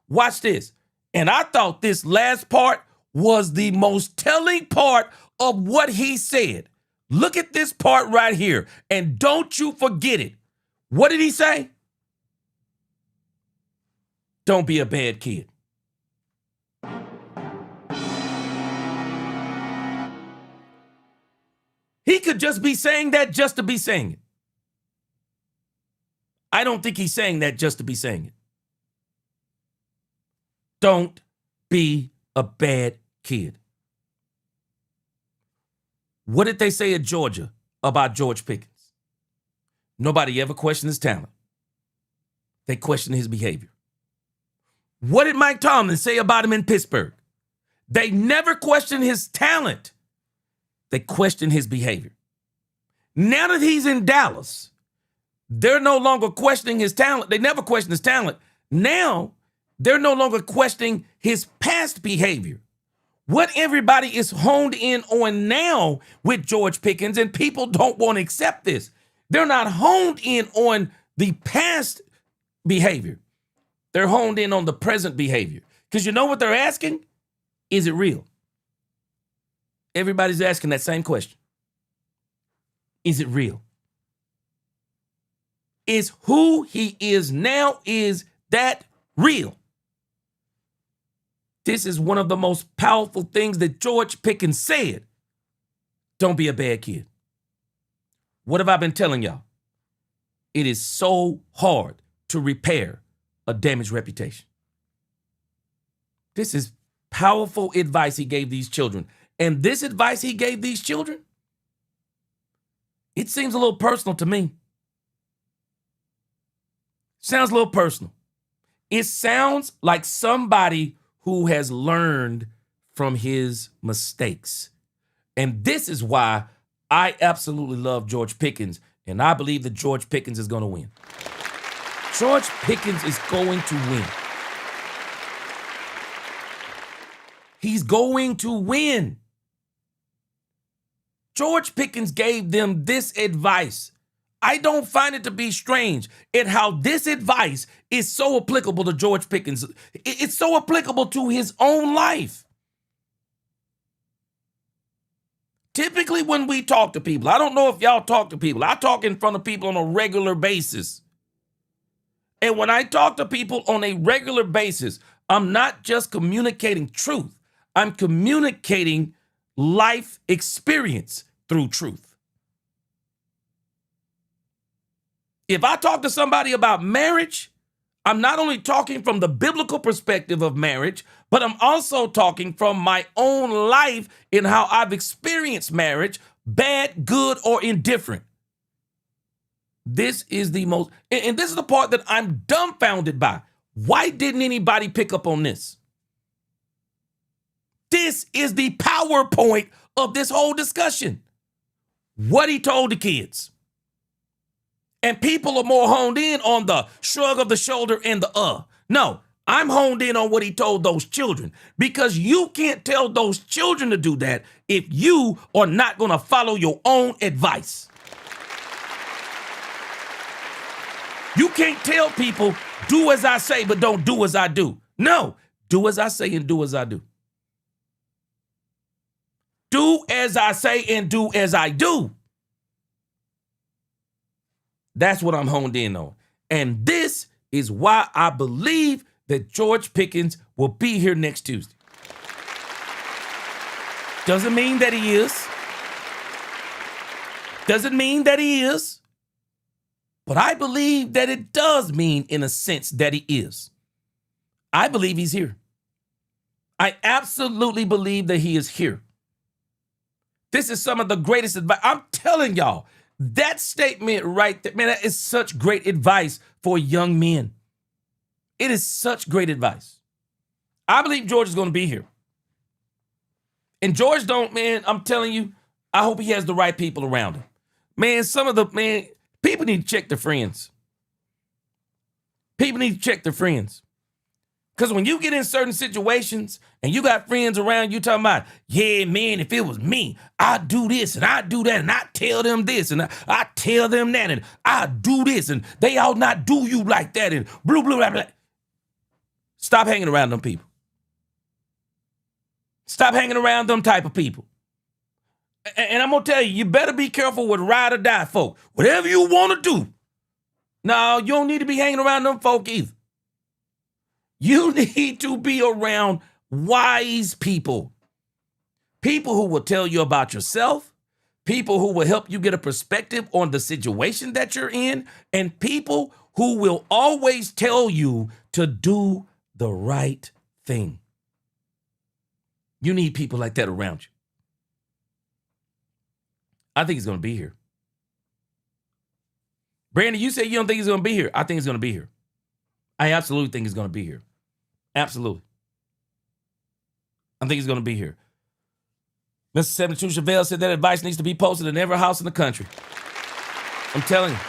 Speaker 1: Watch this. And I thought this last part was the most telling part of what he said. Look at this part right here. And don't you forget it. What did he say? Don't be a bad kid. He could just be saying that just to be saying it. I don't think he's saying that just to be saying it. Don't be a bad kid. What did they say at Georgia about George Pickens? Nobody ever questioned his talent. They questioned his behavior. What did Mike Tomlin say about him in Pittsburgh? They never questioned his talent. They questioned his behavior. Now that he's in Dallas, they're no longer questioning his talent. They never questioned his talent. Now, they're no longer questioning his past behavior. What everybody is honed in on now with George Pickens, and people don't want to accept this, they're not honed in on the past behavior. They're honed in on the present behavior. Because you know what they're asking? Is it real? Everybody's asking that same question. Is it real? Is who he is now, is that real? This is one of the most powerful things that George Pickens said. Don't be a bad kid. What have I been telling y'all? It is so hard to repair a damaged reputation. This is powerful advice he gave these children. And this advice he gave these children, it seems a little personal to me. Sounds a little personal. It sounds like somebody who has learned from his mistakes. And this is why I absolutely love George Pickens, and I believe that George Pickens is going to win. George Pickens is going to win. He's going to win. George Pickens gave them this advice. I don't find it to be strange at how this advice is so applicable to George Pickens. It's so applicable to his own life. typically when we talk to people, I don't know if y'all talk to people. I talk in front of people on a regular basis. And when I talk to people on a regular basis, I'm not just communicating truth. I'm communicating life experience through truth. If I talk to somebody about marriage, I'm not only talking from the biblical perspective of marriage, but I'm also talking from my own life in how I've experienced marriage, bad, good, or indifferent. This is the most, and this is the part that I'm dumbfounded by. Why didn't anybody pick up on this? This is the PowerPoint of this whole discussion. What he told the kids. And people are more honed in on the shrug of the shoulder and the No, I'm honed in on what he told those children, because you can't tell those children to do that if you are not going to follow your own advice. You can't tell people, do as I say, but don't do as I do. No, do as I say and do as I do. Do as I say and do as I do. That's what I'm honed in on. And this is why I believe that George Pickens will be here next Tuesday. Doesn't mean that he is. Doesn't mean that he is. But I believe that it does mean, in a sense, that he is. I believe he's here. I absolutely believe that he is here. This is some of the greatest advice. I'm telling y'all, that statement right there, man, that is such great advice for young men. It is such great advice. I believe George is going to be here. And George don't, man, I'm telling you, I hope he has the right people around him. Man, people need to check their friends. People need to check their friends. Because when you get in certain situations and you got friends around you talking about, yeah, man, if it was me, I'd do this and I'd do that and I'd tell them this and I'd tell them that and I'd do this and they ought not do you like that and blah, blah, blah, blah. Stop hanging around them people. Stop hanging around them type of people. And I'm going to tell you, you better be careful with ride or die folk. Whatever you want to do. No, you don't need to be hanging around them folk either. You need to be around wise people. People who will tell you about yourself. People who will help you get a perspective on the situation that you're in. And people who will always tell you to do the right thing. You need people like that around you. I think he's going to be here. Brandon, you say you don't think he's going to be here. I think he's going to be here. I absolutely think he's going to be here. Absolutely. I think he's going to be here. Mr. 72 Chevelle said that advice needs to be posted in every house in the country. I'm telling you.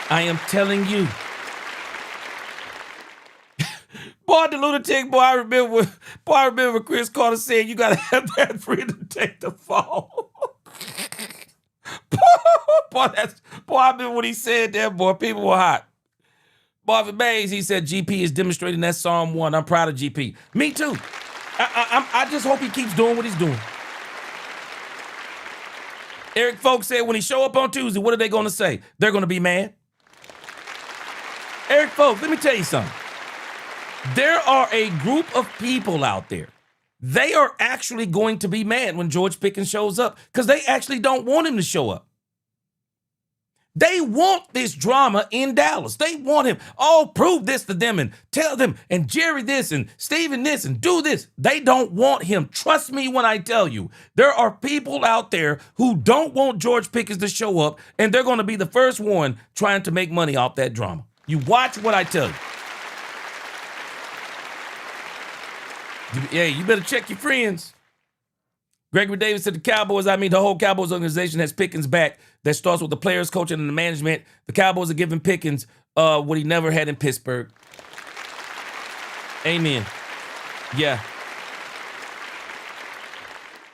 Speaker 1: I am telling you. Boy, the lunatic, boy, I remember Chris Carter said you got to have that freedom to take the fall. Boy, I remember when he said that, boy, people were hot. Marvin Mays, he said, GP is demonstrating that Psalm 1. I'm proud of GP. Me too. I just hope he keeps doing what he's doing. Eric Folks said when he show up on Tuesday, what are they going to say? They're going to be mad. Eric Folks, let me tell you something. There are a group of people out there. They are actually going to be mad when George Pickens shows up because they actually don't want him to show up. They want this drama in Dallas. They want him. Oh, prove this to them and tell them and Jerry this and Steven this and do this. They don't want him. Trust me when I tell you, there are people out there who don't want George Pickens to show up, and they're going to be the first one trying to make money off that drama. You watch what I tell you. Yeah, you better check your friends. Gregory Davis said the whole Cowboys organization has Pickens back. That starts with the players, coaching, and the management. The Cowboys are giving Pickens what he never had in Pittsburgh. Amen. Yeah.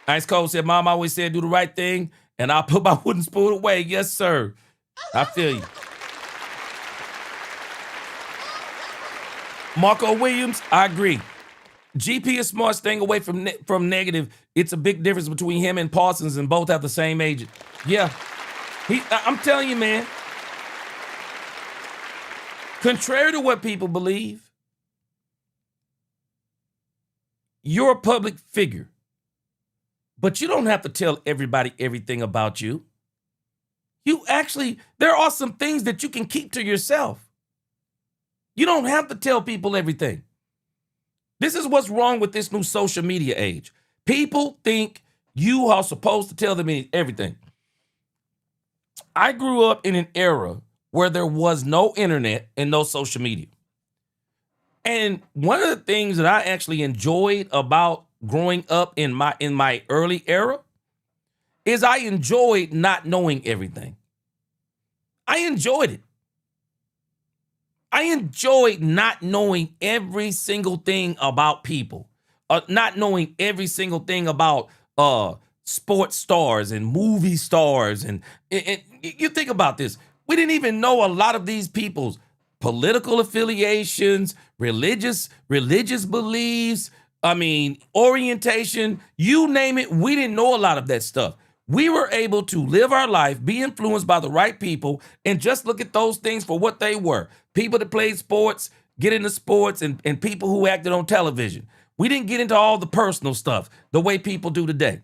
Speaker 1: Ice Cold said, Mom always said do the right thing, and I'll put my wooden spoon away. Yes, sir. I feel you. Marco Williams, I agree. GP is smart, staying away from negative it's a big difference between him and Parsons, and both have the same agent. Yeah. I'm telling you, man, contrary to what people believe, you're a public figure, but you don't have to tell everybody everything about you. There are some things that you can keep to yourself. You don't have to tell people everything. This is what's wrong with this new social media age. People think you are supposed to tell them everything. I grew up in an era where there was no internet and no social media. And one of the things that I actually enjoyed about growing up in my early era is I enjoyed not knowing everything. I enjoyed it. I enjoyed not knowing every single thing about people, not knowing every single thing about sports stars and movie stars. And you think about this. We didn't even know a lot of these people's political affiliations, religious beliefs, orientation, you name it. We didn't know a lot of that stuff. We were able to live our life, be influenced by the right people, and just look at those things for what they were. People that played sports, get into sports, and people who acted on television. We didn't get into all the personal stuff the way people do today.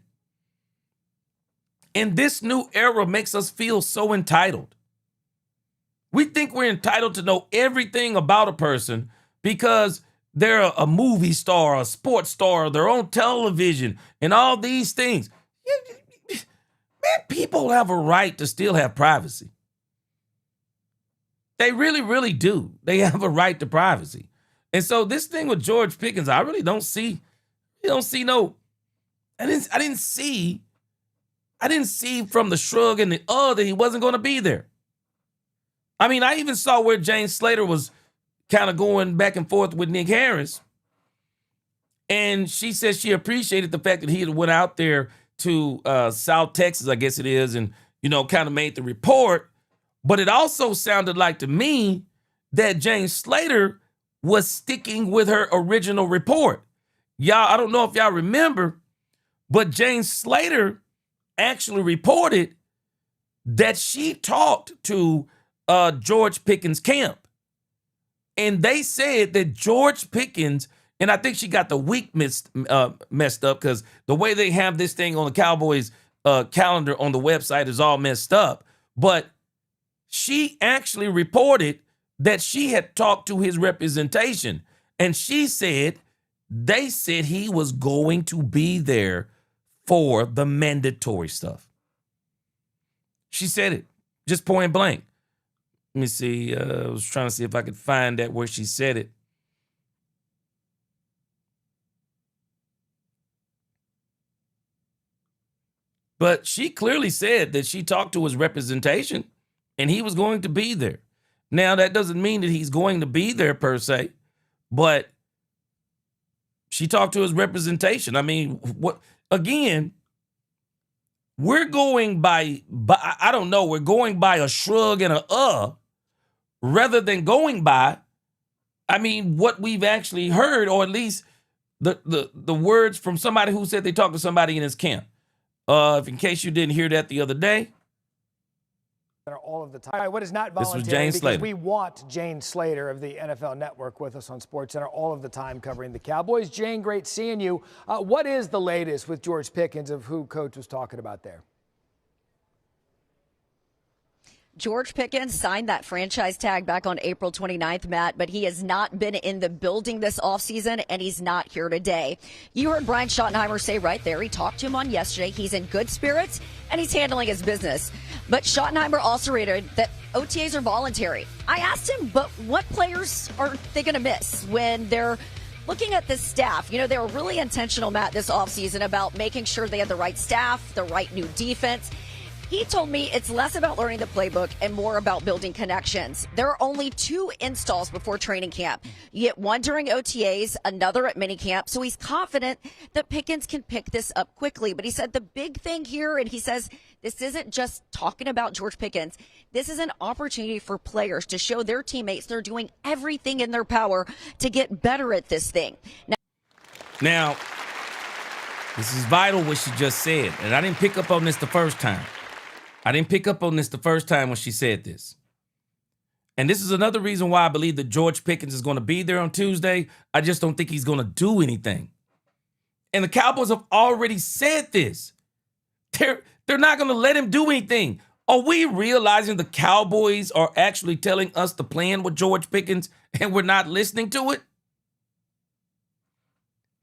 Speaker 1: And this new era makes us feel so entitled. We think we're entitled to know everything about a person because they're a movie star, a sports star, they're on television, and all these things. Man, people have a right to still have privacy. They really, really do. They have a right to privacy. And so this thing with George Pickens, I really don't see. I didn't see from the shrug and the that he wasn't going to be there. I mean, I even saw where Jane Slater was kind of going back and forth with Nick Harris. And she said she appreciated the fact that he had went out there to South Texas, I guess it is, and, kind of made the report. But it also sounded like to me that Jane Slater was sticking with her original report. Y'all, I don't know if y'all remember, but Jane Slater actually reported that she talked to George Pickens' camp. And they said that George Pickens, and I think she got the week messed up because the way they have this thing on the Cowboys calendar on the website is all messed up. But she actually reported that she had talked to his representation. And she said, they said he was going to be there for the mandatory stuff. She said it, just point blank. Let me see. I was trying to see if I could find that where she said it. But she clearly said that she talked to his representation and he was going to be there. Now, that doesn't mean that he's going to be there per se, but she talked to his representation. I mean, what again? We're going by I don't know, we're going by a shrug and a rather than going by, what we've actually heard, or at least the words from somebody who said they talked to somebody in his camp. If in case you didn't hear that the other day.
Speaker 2: All of the time. What is not voluntary?
Speaker 1: This was Jane Slater.
Speaker 2: We want Jane Slater of the NFL Network with us on SportsCenter all of the time covering the Cowboys. Jane, great seeing you. What is the latest with George Pickens of who Coach was talking about there?
Speaker 3: George Pickens signed that franchise tag back on April 29th, Matt, but he has not been in the building this offseason, and he's not here today. You heard Brian Schottenheimer say right there, he talked to him on yesterday. He's in good spirits, and he's handling his business. But Schottenheimer also reiterated that OTAs are voluntary. I asked him, but what players are they going to miss when they're looking at this staff? They were really intentional, Matt, this offseason about making sure they had the right staff, the right new defense. He told me it's less about learning the playbook and more about building connections. There are only 2 installs before training camp. You get one during OTAs, another at minicamp. So he's confident that Pickens can pick this up quickly. But he said the big thing here, and he says this isn't just talking about George Pickens. This is an opportunity for players to show their teammates they're doing everything in their power to get better at this thing.
Speaker 1: Now, This is vital what she just said. And I didn't pick up on this the first time. When she said this. And this is another reason why I believe that George Pickens is going to be there on Tuesday. I just don't think he's going to do anything. And the Cowboys have already said this. They're not going to let him do anything. Are we realizing the Cowboys are actually telling us the plan with George Pickens and we're not listening to it?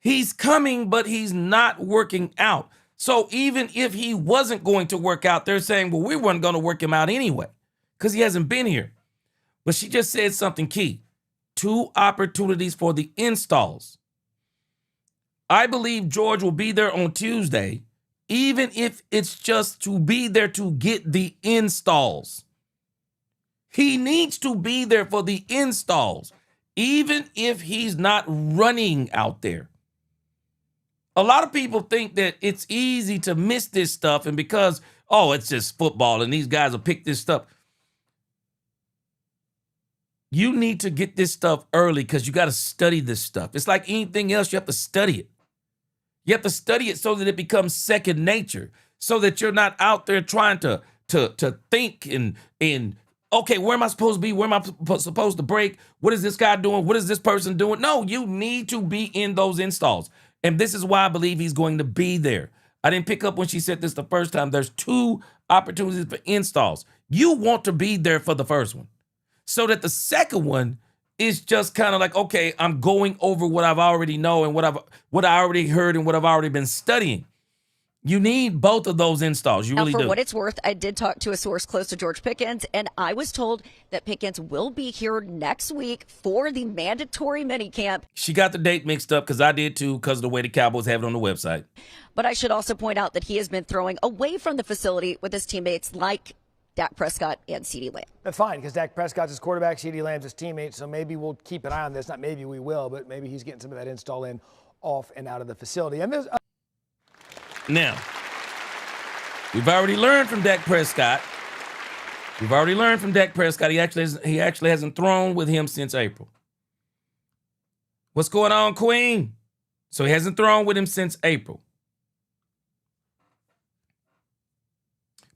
Speaker 1: He's coming, but he's not working out. So even if he wasn't going to work out, they're saying, well, we weren't going to work him out anyway because he hasn't been here. But she just said something key. 2 opportunities for the installs. I believe George will be there on Tuesday, even if it's just to be there to get the installs. He needs to be there for the installs, even if he's not running out there. A lot of people think that it's easy to miss this stuff, and because, it's just football and these guys will pick this stuff. You need to get this stuff early because you got to study this stuff. It's like anything else, you have to study it. You have to study it so that it becomes second nature, so that you're not out there trying to think and okay, where am I supposed to be? Where am I supposed to break? What is this guy doing? What is this person doing? No, you need to be in those installs. And this is why I believe he's going to be there. I didn't pick up when she said this the first time. There's 2 opportunities for installs. You want to be there for the first one so that the second one is just kind of like, okay, I'm going over what I've already know and what I already heard and what I've already been studying. You need both of those installs. You really do.
Speaker 3: For what it's worth, I did talk to a source close to George Pickens, and I was told that Pickens will be here next week for the mandatory minicamp.
Speaker 1: She got the date mixed up because I did too, because of the way the Cowboys have it on the website.
Speaker 3: But I should also point out that he has been throwing away from the facility with his teammates like Dak Prescott and CeeDee Lamb.
Speaker 2: That's fine, because Dak Prescott's his quarterback, CeeDee Lamb's his teammate, so maybe we'll keep an eye on this. Not maybe we will, but maybe he's getting some of that install in off and out of the facility. And there's
Speaker 1: Now, we've already learned from Dak Prescott. He actually hasn't thrown with him since April. What's going on, Queen? So he hasn't thrown with him since April.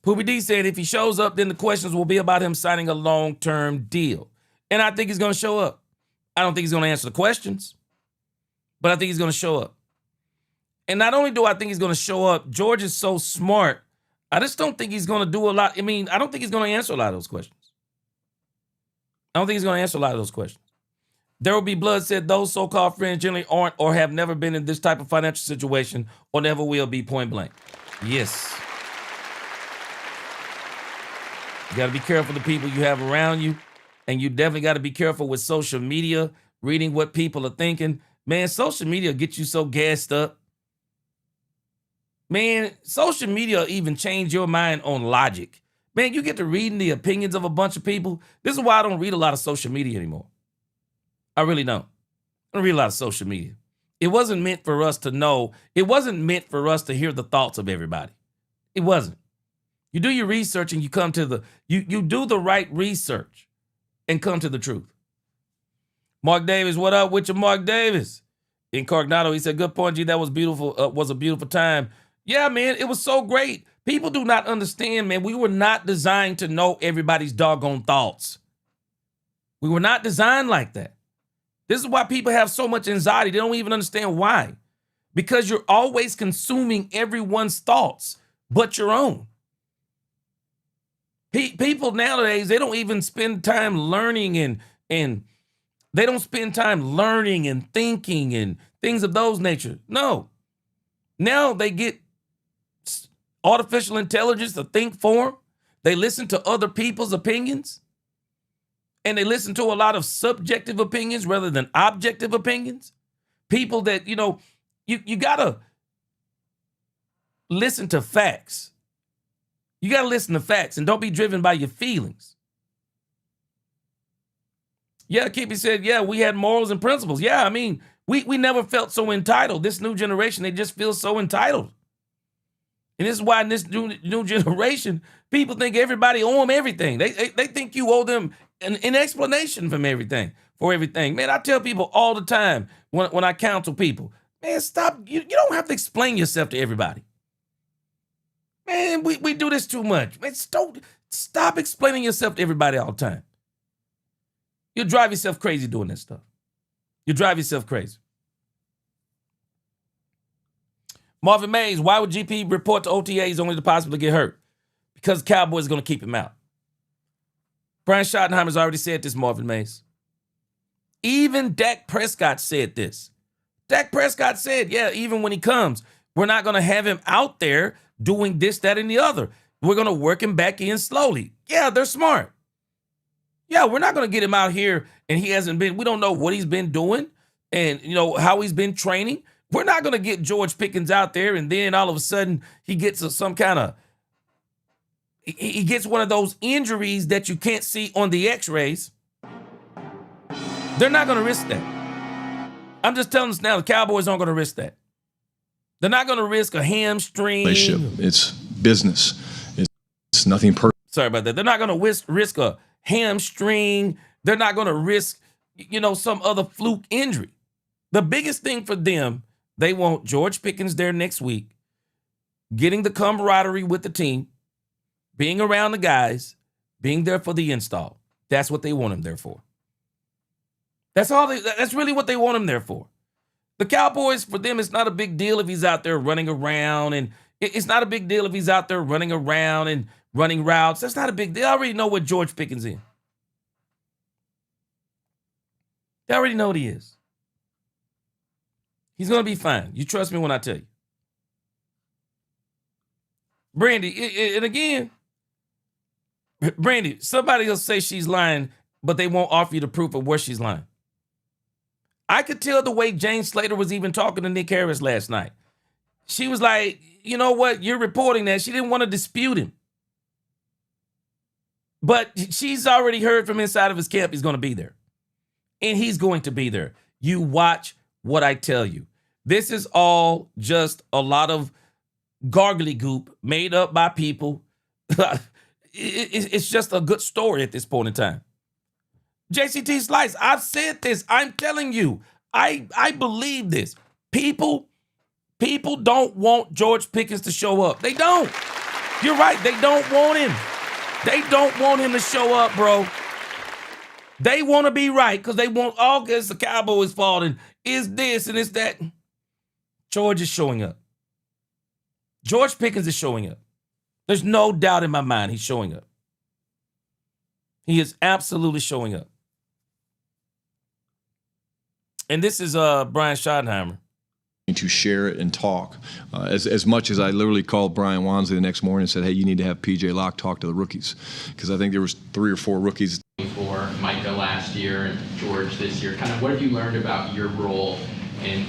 Speaker 1: Poopy D said if he shows up, then the questions will be about him signing a long-term deal. And I think he's going to show up. I don't think he's going to answer the questions, but I think he's going to show up. And not only do I think he's going to show up, George is so smart. I just don't think he's going to do a lot. I don't think he's going to answer a lot of those questions. There will be blood said those so-called friends generally aren't or have never been in this type of financial situation or never will be, point blank. Yes. You got to be careful the people you have around you. And you definitely got to be careful with social media, reading what people are thinking. Man, social media gets you so gassed up. Man, social media even change your mind on logic. Man, you get to reading the opinions of a bunch of people. This is why I don't read a lot of social media anymore. I really don't. I don't read a lot of social media. It wasn't meant for us to know. It wasn't meant for us to hear the thoughts of everybody. It wasn't. You do your research and you come to you do the right research and come to the truth. Mark Davis, what up with you, Mark Davis? In Cognado, he said, good point, G. That was beautiful. Was a beautiful time. Yeah, man, it was so great. People do not understand, man. We were not designed to know everybody's doggone thoughts. We were not designed like that. This is why people have so much anxiety. They don't even understand why. Because you're always consuming everyone's thoughts but your own. People nowadays, they don't even spend time learning and they don't spend time learning and thinking and things of those nature. No. Now they get artificial intelligence to think for them. They listen to other people's opinions. And they listen to a lot of subjective opinions rather than objective opinions. People that, you got to listen to facts. You got to listen to facts and don't be driven by your feelings. Yeah, Kippy said, yeah, we had morals and principles. Yeah, I mean, we never felt so entitled. This new generation, they just feel so entitled. And this is why in this new generation, people think everybody owe them everything. They think you owe them an explanation for everything. Man, I tell people all the time when I counsel people, Man, stop. You don't have to explain yourself to everybody. Man, we do this too much. Man, stop explaining yourself to everybody all the time. You'll drive yourself crazy doing that stuff. You drive yourself crazy. Marvin Mays, why would GP report to OTAs only to possibly get hurt? Because the Cowboys are going to keep him out. Brian Schottenheimer's already said this, Marvin Mays. Even Dak Prescott said this. Dak Prescott said, yeah, even when he comes, we're not going to have him out there doing this, that, and the other. We're going to work him back in slowly. Yeah, they're smart. Yeah, we're not going to get him out here and he hasn't been, we don't know what he's been doing and, how he's been training. We're not going to get George Pickens out there and then all of a sudden he gets he gets one of those injuries that you can't see on the x-rays. They're not going to risk that. I'm just telling us now, the Cowboys aren't going to risk that. They're not going to risk a hamstring.
Speaker 4: It's business. It's nothing personal.
Speaker 1: Sorry about that. They're not going to risk a hamstring. They're not going to risk, some other fluke injury. The biggest thing for them, they want George Pickens there next week, getting the camaraderie with the team, being around the guys, being there for the install. That's what they want him there for. That's really what they want him there for. The Cowboys, for them, it's not a big deal if he's out there running around, and it's not a big deal if he's out there running around and running routes. That's not a big deal. They already know what George Pickens is. They already know what he is. He's going to be fine. You trust me when I tell you. Brandy, and again, Brandy, somebody will say she's lying, but they won't offer you the proof of where she's lying. I could tell the way Jane Slater was even talking to Nick Harris last night. She was like, you know what? You're reporting that. She didn't want to dispute him. But she's already heard from inside of his camp he's going to be there. And he's going to be there. You watch what I tell you. This is all just a lot of gargly goop made up by people. It's just a good story at this point in time. JCT Slice, I've said this. I'm telling you, I believe this. People don't want George Pickens to show up. They don't. You're right. They don't want him. They don't want him to show up, bro. They want to be right because they want, it's the Cowboys' fault and it's this and it's that. George is showing up. George Pickens is showing up. There's no doubt in my mind he's showing up. He is absolutely showing up. And this is Brian Schottenheimer.
Speaker 4: To share it and talk. As much as I literally called Brian Wansley the next morning and said, hey, you need to have P.J. Locke talk to the rookies. Because I think there was 3 or 4 rookies.
Speaker 5: For Micah last year and George this year, kind of what have you learned about your role in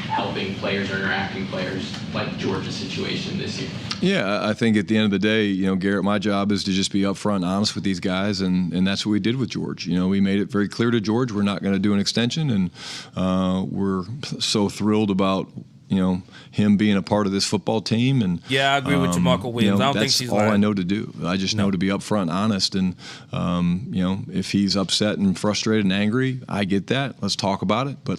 Speaker 5: helping players or interacting players like George's situation this year?
Speaker 4: Yeah, I think at the end of the day, Garrett, my job is to just be upfront and honest with these guys, and that's what we did with George. We made it very clear to George we're not going to do an extension, and we're so thrilled about him being a part of this football team. And
Speaker 1: yeah, I agree with Jamarco Williams. I don't think she's
Speaker 4: all lying. I know to do. I just know to be upfront, honest, and if he's upset and frustrated and angry, I get that. Let's talk about it. But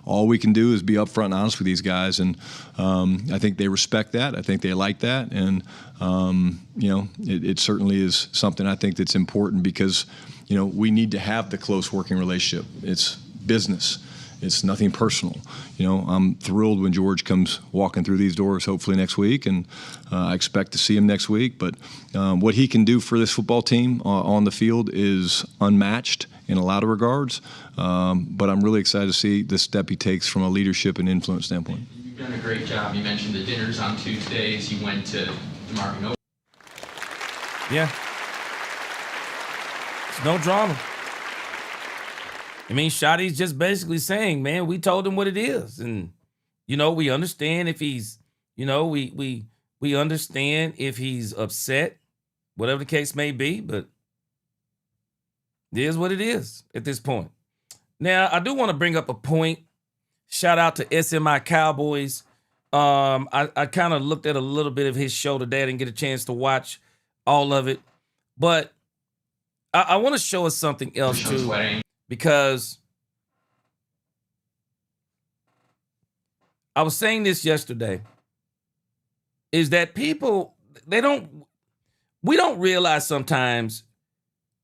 Speaker 4: all we can do is be upfront and honest with these guys, and I think they respect that. I think they like that, and it certainly is something I think that's important because we need to have the close working relationship. It's business. It's nothing personal. I'm thrilled when George comes walking through these doors, hopefully next week, and I expect to see him next week. But what he can do for this football team on the field is unmatched in a lot of regards. But I'm really excited to see the step he takes from a leadership and influence standpoint.
Speaker 5: You've done a great job. You mentioned the dinners on Tuesdays. You went to DeMarvion.
Speaker 1: Yeah. It's no drama. I mean, Shotty's just basically saying, man, we told him what it is. And, we understand if he's, we understand if he's upset, whatever the case may be, but it is what it is at this point. Now, I do want to bring up a point. Shout out to SMI Cowboys. I kind of looked at a little bit of his show today. I didn't get a chance to watch all of it. But I want to show us something else, too. Because I was saying this yesterday, is that people, we don't realize sometimes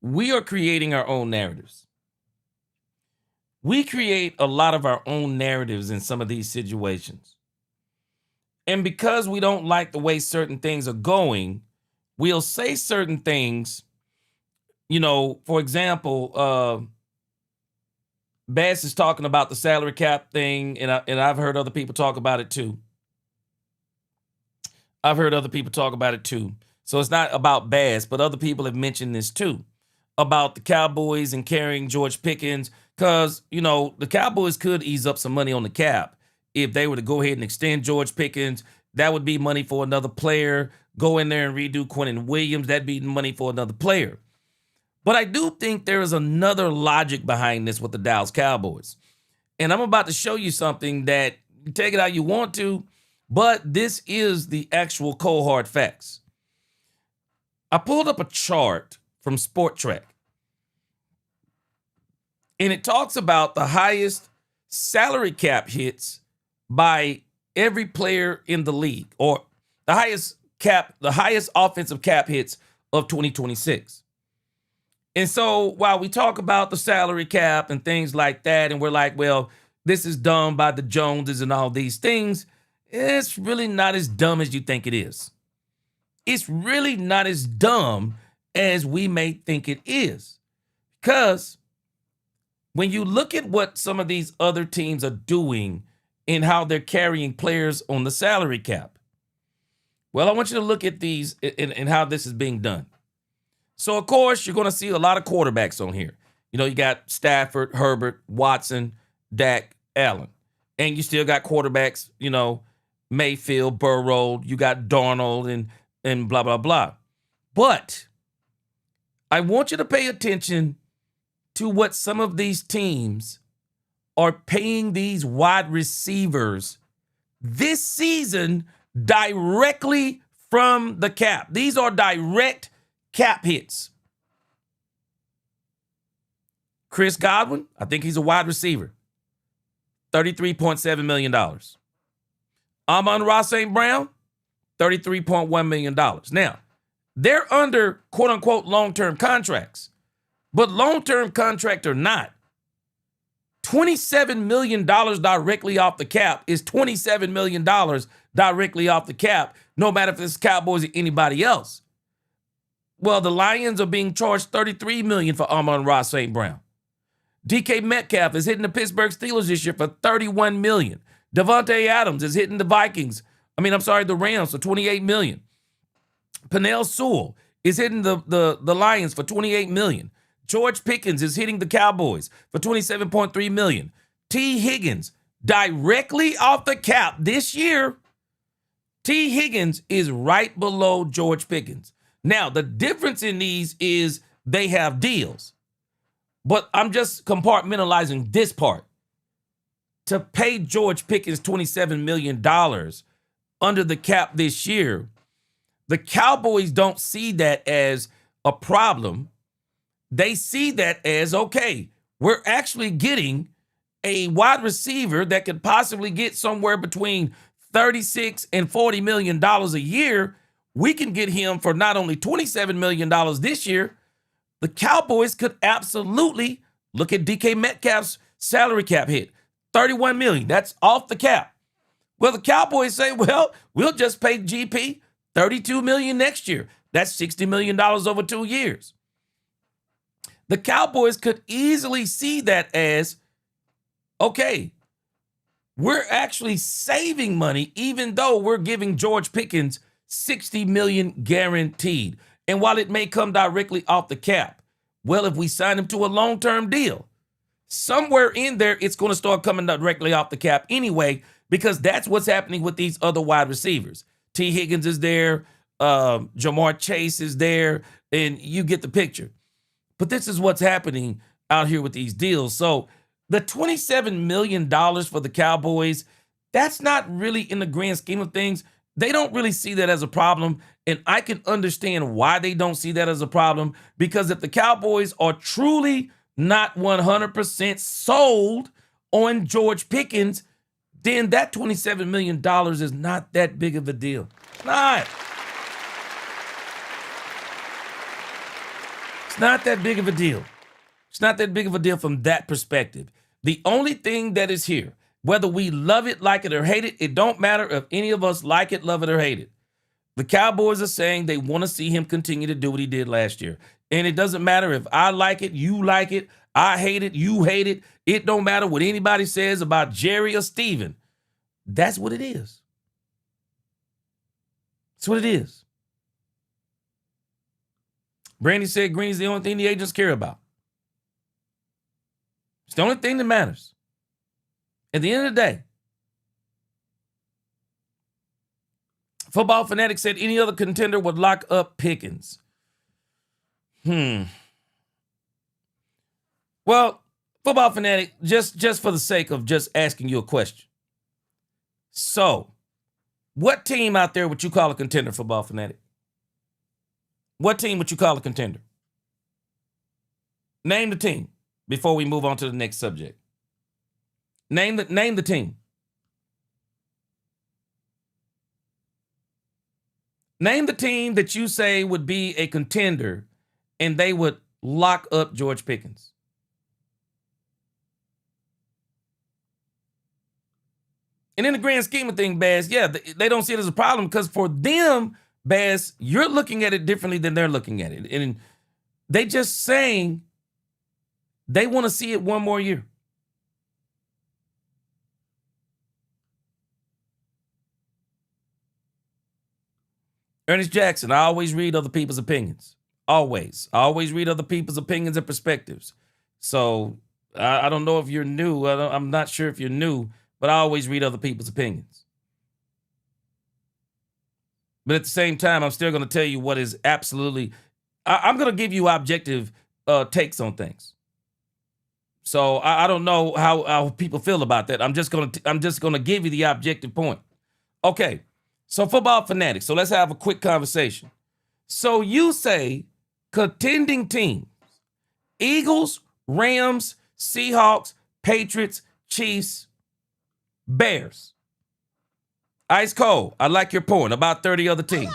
Speaker 1: we are creating our own narratives. We create a lot of our own narratives in some of these situations. And because we don't like the way certain things are going, we'll say certain things. You know, for example, Bass is talking about the salary cap thing, and I've heard other people talk about it too. So it's not about Bass, but other people have mentioned this too, about the Cowboys and carrying George Pickens, because, you know, the Cowboys could ease up some money on the cap if they were to go ahead and extend George Pickens. That would be money for another player. Go in there and redo Quinnen Williams. That'd be money for another player. But I do think there is another logic behind this with the Dallas Cowboys. And I'm about to show you something that you take it how you want to, but this is the actual cold hard facts. I pulled up a chart from Sport Track, and it talks about the highest salary cap hits by every player in the league, or the highest offensive cap hits of 2026. And so while we talk about the salary cap and things like that, and we're like, well, this is done by the Joneses and all these things, it's really not as dumb as you think it is. It's really not as dumb as we may think it is. Because when you look at what some of these other teams are doing and how they're carrying players on the salary cap, well, I want you to look at these and how this is being done. So, of course, you're going to see a lot of quarterbacks on here. You know, you got Stafford, Herbert, Watson, Dak, Allen. And you still got quarterbacks, you know, Mayfield, Burrow, you got Darnold and blah, blah, blah. But I want you to pay attention to what some of these teams are paying these wide receivers this season directly from the cap. These are direct cap hits. Chris Godwin, I think he's a wide receiver, $33.7 million. Amon-Ra St. Brown, $33.1 million. Now, they're under quote-unquote long-term contracts, but long-term contract or not, $27 million directly off the cap is $27 million directly off the cap, no matter if it's Cowboys or anybody else. Well, the Lions are being charged $33 million for Amon-Ra St. Brown. DK Metcalf is hitting the Pittsburgh Steelers this year for $31 million. Devontae Adams is hitting the the Rams for $28 million. Penei Sewell is hitting the Lions for $28 million. George Pickens is hitting the Cowboys for $27.3 million. T. Higgins, directly off the cap this year, T. Higgins is right below George Pickens. Now, the difference in these is they have deals. But I'm just compartmentalizing this part. To pay George Pickens $27 million under the cap this year, the Cowboys don't see that as a problem. They see that as, okay, we're actually getting a wide receiver that could possibly get somewhere between $36 and $40 million a year. We can get him for not only $27 million this year. The Cowboys could absolutely look at DK Metcalf's salary cap hit, $31 million. That's off the cap. Well, the Cowboys say, well, we'll just pay GP $32 million next year. That's $60 million over 2 years. The Cowboys could easily see that as, okay, we're actually saving money even though we're giving George Pickens $60 million guaranteed. And while it may come directly off the cap, well, if we sign him to a long-term deal, somewhere in there, it's going to start coming directly off the cap anyway, because that's what's happening with these other wide receivers. T. Higgins is there, Jamar Chase is there, and you get the picture. But this is what's happening out here with these deals. So the $27 million for the Cowboys, that's not really in the grand scheme of things. They don't really see that as a problem, and I can understand why they don't see that as a problem, because if the Cowboys are truly not 100% sold on George Pickens, then that $27 million is not that big of a deal. It's not. It's not that big of a deal. It's not that big of a deal from that perspective. The only thing that is here, whether we love it, like it, or hate it, it don't matter if any of us like it, love it, or hate it. The Cowboys are saying they want to see him continue to do what he did last year. And it doesn't matter if I like it, you like it, I hate it, you hate it. It don't matter what anybody says about Jerry or Steven. That's what it is. That's what it is. Brandy said Green's the only thing the agents care about. It's the only thing that matters. At the end of the day, Football Fanatic said any other contender would lock up Pickens. Well, Football Fanatic, just for the sake of just asking you a question. So, what team out there would you call a contender, Football Fanatic? What team would you call a contender? Name the team before we move on to the next subject. Name the team. Name the team that you say would be a contender and they would lock up George Pickens. And in the grand scheme of things, Baz, yeah, they don't see it as a problem because for them, Baz, you're looking at it differently than they're looking at it. And they just saying they want to see it one more year. Ernest Jackson, I always read other people's opinions. Always. I always read other people's opinions and perspectives. So I don't know if you're new. I'm not sure if you're new, but I always read other people's opinions. But at the same time, I'm still going to tell you what is absolutely, I'm going to give you objective takes on things. So I don't know how people feel about that. I'm just going to give you the objective point. Okay. So Football Fanatics. So let's have a quick conversation. So you say contending teams, Eagles, Rams, Seahawks, Patriots, Chiefs, Bears. Ice cold. I like your point. About 30 other teams.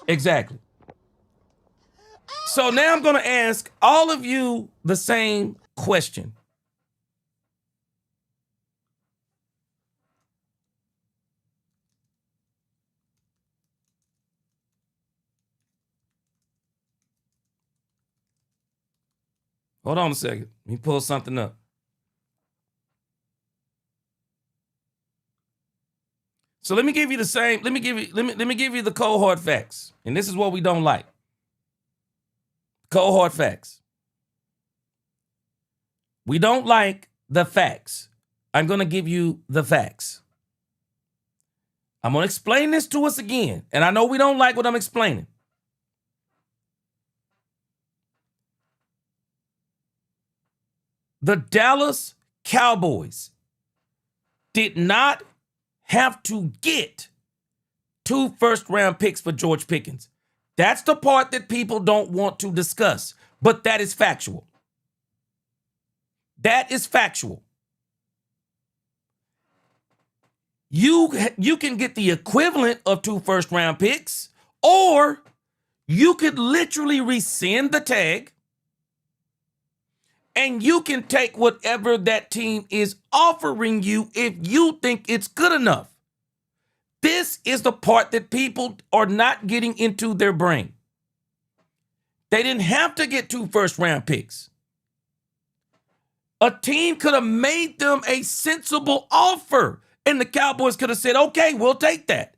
Speaker 1: Exactly. So now I'm going to ask all of you the same question. Hold on a second. Let me pull something up. So let me give you the same. Let me give you the cold hard facts. And this is what we don't like. Cold hard facts. We don't like the facts. I'm going to give you the facts. I'm going to explain this to us again. And I know we don't like what I'm explaining. The Dallas Cowboys did not have to get 2 first-round picks for George Pickens. That's the part that people don't want to discuss, but that is factual. That is factual. You can get the equivalent of 2 first-round picks, or you could literally rescind the tag, and you can take whatever that team is offering you if you think it's good enough. This is the part that people are not getting into their brain. They didn't have to get 2 first-round picks. A team could have made them a sensible offer, and the Cowboys could have said, okay, we'll take that.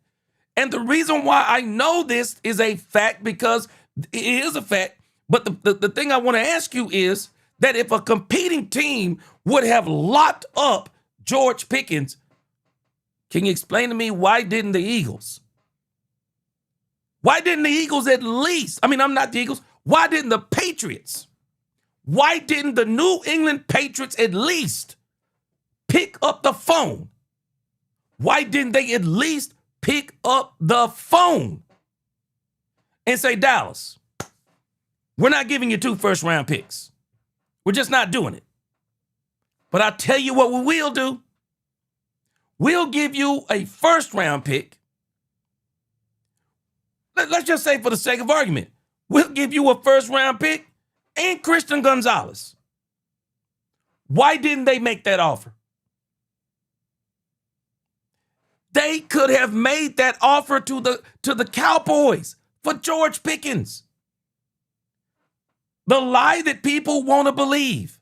Speaker 1: And the reason why I know this is a fact, because it is a fact, but the thing I want to ask you is, that if a competing team would have locked up George Pickens, can you explain to me why didn't the Eagles? Why didn't the Eagles at least? I'm not the Eagles. Why didn't the Patriots? Why didn't the New England Patriots at least pick up the phone? Why didn't they at least pick up the phone and say, Dallas, we're not giving you 2 first-round picks. We're just not doing it. But I'll tell you what we will do. we'll give you a first-round pick. Let's just say for the sake of argument, we'll give you a first-round pick and Christian Gonzalez. Why didn't they make that offer? They could have made that offer to the Cowboys for George Pickens. The lie that people want to believe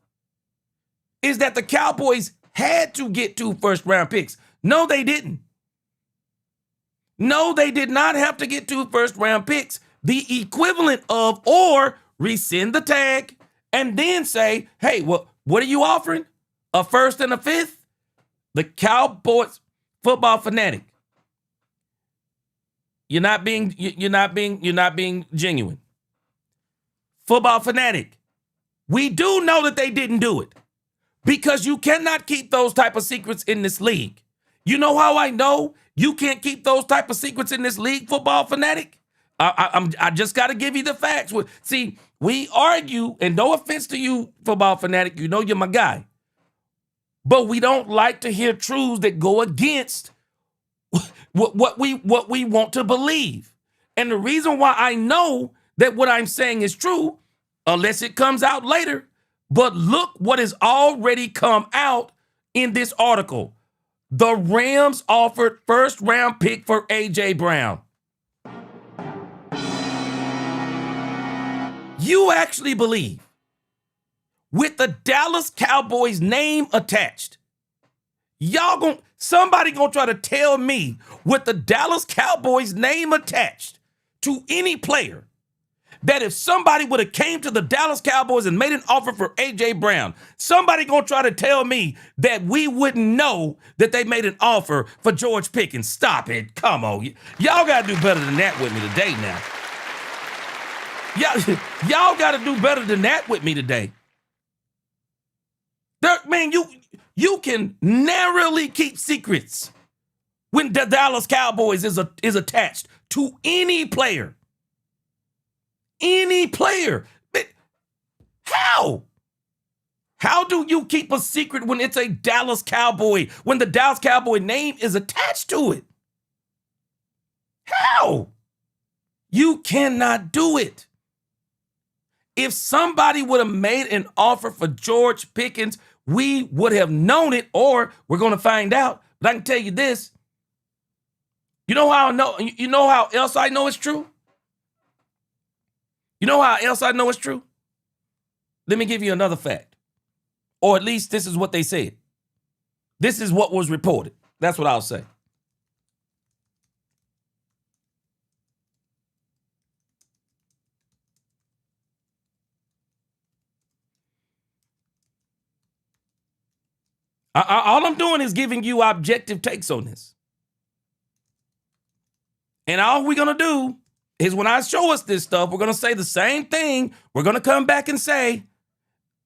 Speaker 1: is that the Cowboys had to get 2 first-round picks. No, they didn't. No, they did not have to get 2 first-round picks. The equivalent of, or rescind the tag and then say, hey, what are you offering? A first and a fifth? The Cowboys football fanatic. You're not being genuine. Football fanatic. We do know that they didn't do it because you cannot keep those type of secrets in this league. You know how I know you can't keep those type of secrets in this league, football fanatic? I just got to give you the facts. See, we argue, and no offense to you, football fanatic, you know you're my guy. But we don't like to hear truths that go against what we want to believe. And the reason why I know that what I'm saying is true, unless it comes out later, but look what has already come out in this article. The Rams offered first-round pick for A.J. Brown. You actually believe, with the Dallas Cowboys name attached, somebody gonna try to tell me with the Dallas Cowboys name attached to any player that if somebody would have came to the Dallas Cowboys and made an offer for A.J. Brown, somebody gonna try to tell me that we wouldn't know that they made an offer for George Pickens. Stop it. Come on. Y'all gotta do better than that with me today now. Y'all got to do better than that with me today. Man, you can narrowly keep secrets when the Dallas Cowboys is attached to any player. Any player. How? How do you keep a secret when it's a Dallas Cowboy, when the Dallas Cowboy name is attached to it? How? You cannot do it. If somebody would have made an offer for George Pickens, we would have known it, or we're going to find out. But I can tell you this. You know how I know? You know how else I know it's true? You know how else I know it's true? Let me give you another fact. Or at least this is what they said. This is what was reported. That's what I'll say. All I'm doing is giving you objective takes on this. And all we're going to do is when I show us this stuff, we're going to say the same thing. We're going to come back and say,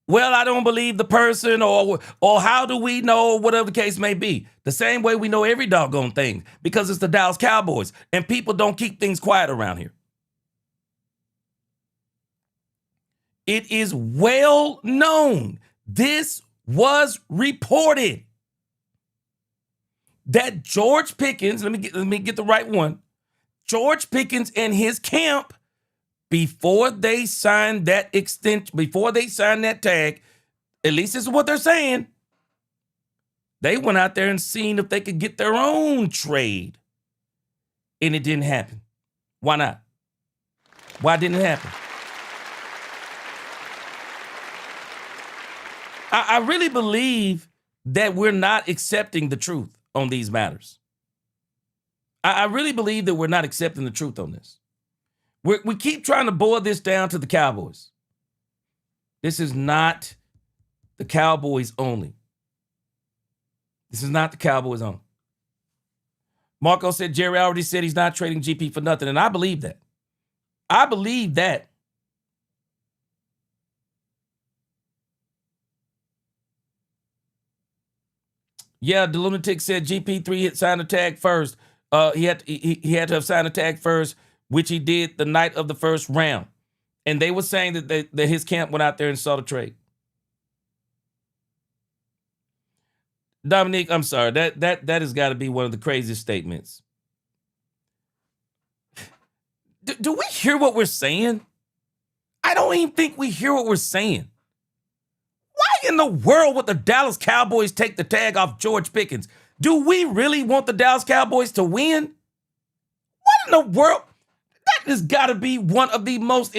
Speaker 1: well, I don't believe the person, or how do we know, whatever the case may be. The same way we know every doggone thing, because it's the Dallas Cowboys, and people don't keep things quiet around here. It is well known. This was reported that George Pickens, let me get the right one. George Pickens and his camp, before they signed that extension, before they signed that tag, at least this is what they're saying, they went out there and seen if they could get their own trade. And it didn't happen. Why not? Why didn't it happen? I really believe that we're not accepting the truth on these matters. I really believe that we're not accepting the truth on this. We keep trying to boil this down to the Cowboys. This is not the Cowboys only. This is not the Cowboys only. Marco said Jerry already said he's not trading GP for nothing, and I believe that. I believe that. Yeah, the lunatic said GP3 had signed a tag first. He had to have signed a tag first, which he did the night of the first round. And they were saying that his camp went out there and saw the trade. Dominique, I'm sorry. That has got to be one of the craziest statements. Do we hear what we're saying? I don't even think we hear what we're saying. Why in the world would the Dallas Cowboys take the tag off George Pickens? Do we really want the Dallas Cowboys to win? What in the world? That has got to be one of the most...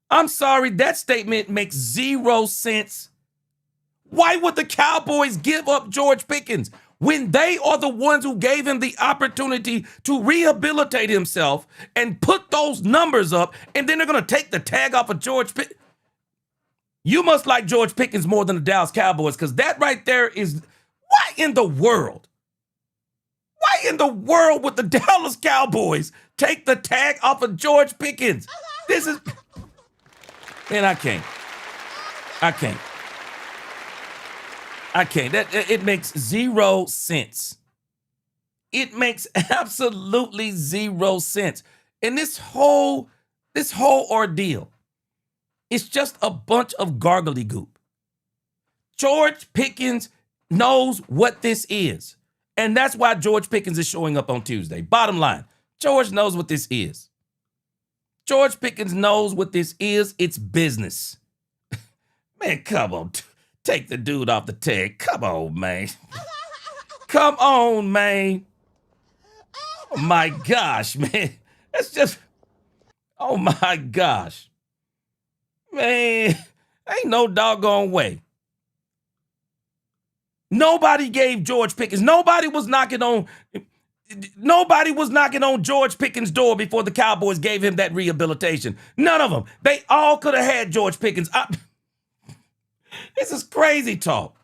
Speaker 1: I'm sorry, that statement makes zero sense. Why would the Cowboys give up George Pickens when they are the ones who gave him the opportunity to rehabilitate himself and put those numbers up, and then they're going to take the tag off of George Pickens? You must like George Pickens more than the Dallas Cowboys, because that right there is... Why in the world? Why in the world would the Dallas Cowboys take the tag off of George Pickens? This is... Man, I can't. It makes zero sense. It makes absolutely zero sense. And this whole ordeal, it's just a bunch of gargly goop. George Pickens knows what this is. And that's why George Pickens is showing up on Tuesday. Bottom line, George knows what this is. George Pickens knows what this is. It's business. Man, come on. Take the dude off the tag. Come on, man. Come on, man. Oh, my gosh, man. That's just... Oh, my gosh. Man, ain't no doggone way. Nobody gave George Pickens. Nobody was knocking on George Pickens' door before the Cowboys gave him that rehabilitation. None of them. They all could have had George Pickens. This is crazy talk.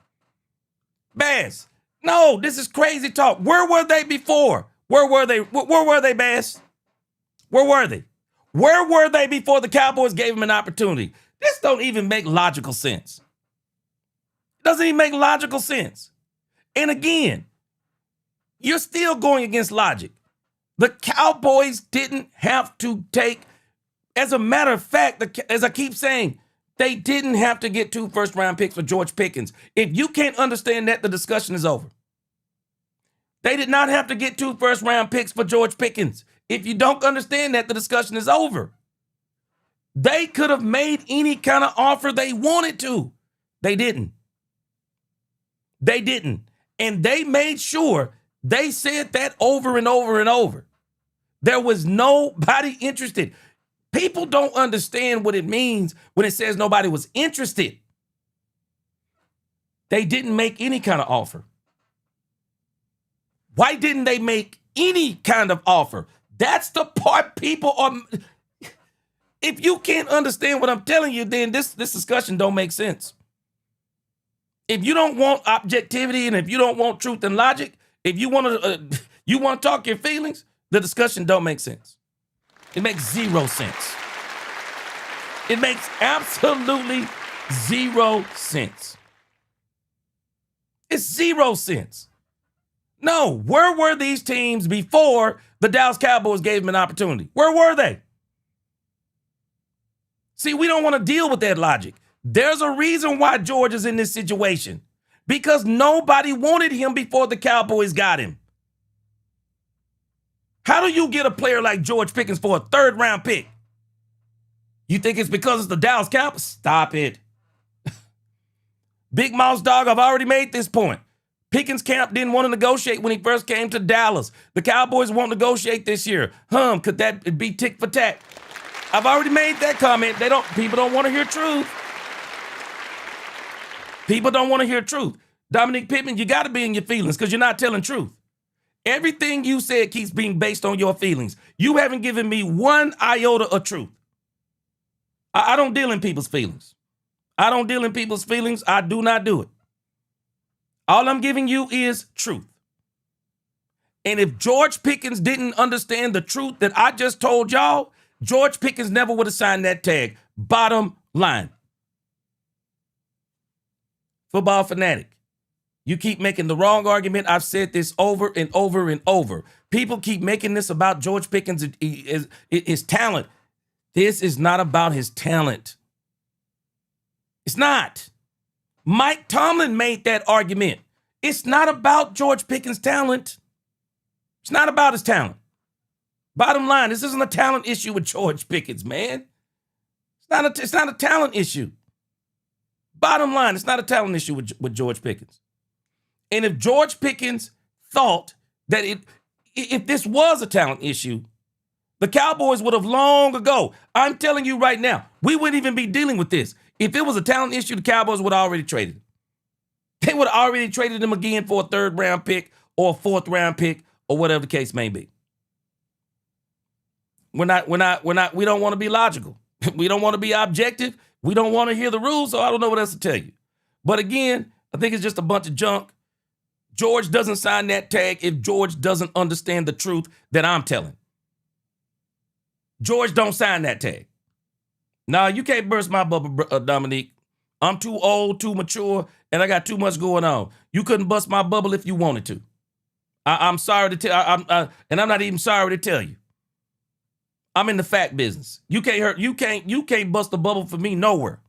Speaker 1: Bass. No, this is crazy talk. Where were they before? Where were they, Bass? Where were they? Where were they before the Cowboys gave him an opportunity? This don't even make logical sense. It doesn't even make logical sense. And again, you're still going against logic. The Cowboys didn't have to take, as a matter of fact, as I keep saying, they didn't have to get 2 first-round picks for George Pickens. If you can't understand that, the discussion is over. They did not have to get 2 first-round picks for George Pickens. If you don't understand that, the discussion is over. They could have made any kind of offer they wanted to. They didn't. They didn't. And they made sure they said that over and over and over. There was nobody interested. People don't understand what it means when it says nobody was interested. They didn't make any kind of offer. Why didn't they make any kind of offer? That's the part people are... If you can't understand what I'm telling you, then this discussion don't make sense. If you don't want objectivity and if you don't want truth and logic, if you want to talk your feelings, the discussion don't make sense. It makes zero sense. It makes absolutely zero sense. It's zero sense. No, where were these teams before the Dallas Cowboys gave them an opportunity? Where were they? See, we don't want to deal with that logic. There's a reason why George is in this situation. Because nobody wanted him before the Cowboys got him. How do you get a player like George Pickens for a 3rd-round pick? You think it's because it's the Dallas Cowboys? Stop it. Big Mouse Dog, I've already made this point. Pickens camp didn't want to negotiate when he first came to Dallas. The Cowboys won't negotiate this year. Could that be tick for tack? I've already made that comment. People don't want to hear truth. People don't want to hear truth. Dominique Pittman, you got to be in your feelings because you're not telling truth. Everything you said keeps being based on your feelings. You haven't given me one iota of truth. I don't deal in people's feelings. I don't deal in people's feelings. I do not do it. All I'm giving you is truth. And if George Pickens didn't understand the truth that I just told y'all, George Pickens never would have signed that tag. Bottom line. Football fanatic. You keep making the wrong argument. I've said this over and over and over. People keep making this about George Pickens' his talent. This is not about his talent. It's not. Mike Tomlin made that argument. It's not about George Pickens' talent. It's not about his talent. Bottom line, this isn't a talent issue with George Pickens, man. It's not a talent issue. Bottom line, it's not a talent issue with George Pickens. And if George Pickens thought that if this was a talent issue, the Cowboys would have long ago. I'm telling you right now, we wouldn't even be dealing with this. If it was a talent issue, the Cowboys would have already traded him. They would have already traded him again for a 3rd round pick or a 4th round pick or whatever the case may be. We don't want to be logical. We don't want to be objective. We don't want to hear the rules, so I don't know what else to tell you. But again, I think it's just a bunch of junk. George doesn't sign that tag if George doesn't understand the truth that I'm telling. George don't sign that tag. Nah, you can't burst my bubble, Dominique. I'm too old, too mature, and I got too much going on. You couldn't bust my bubble if you wanted to. I'm sorry to tell, and I'm not even sorry to tell you. I'm in the fact business. You can't bust the bubble for me nowhere.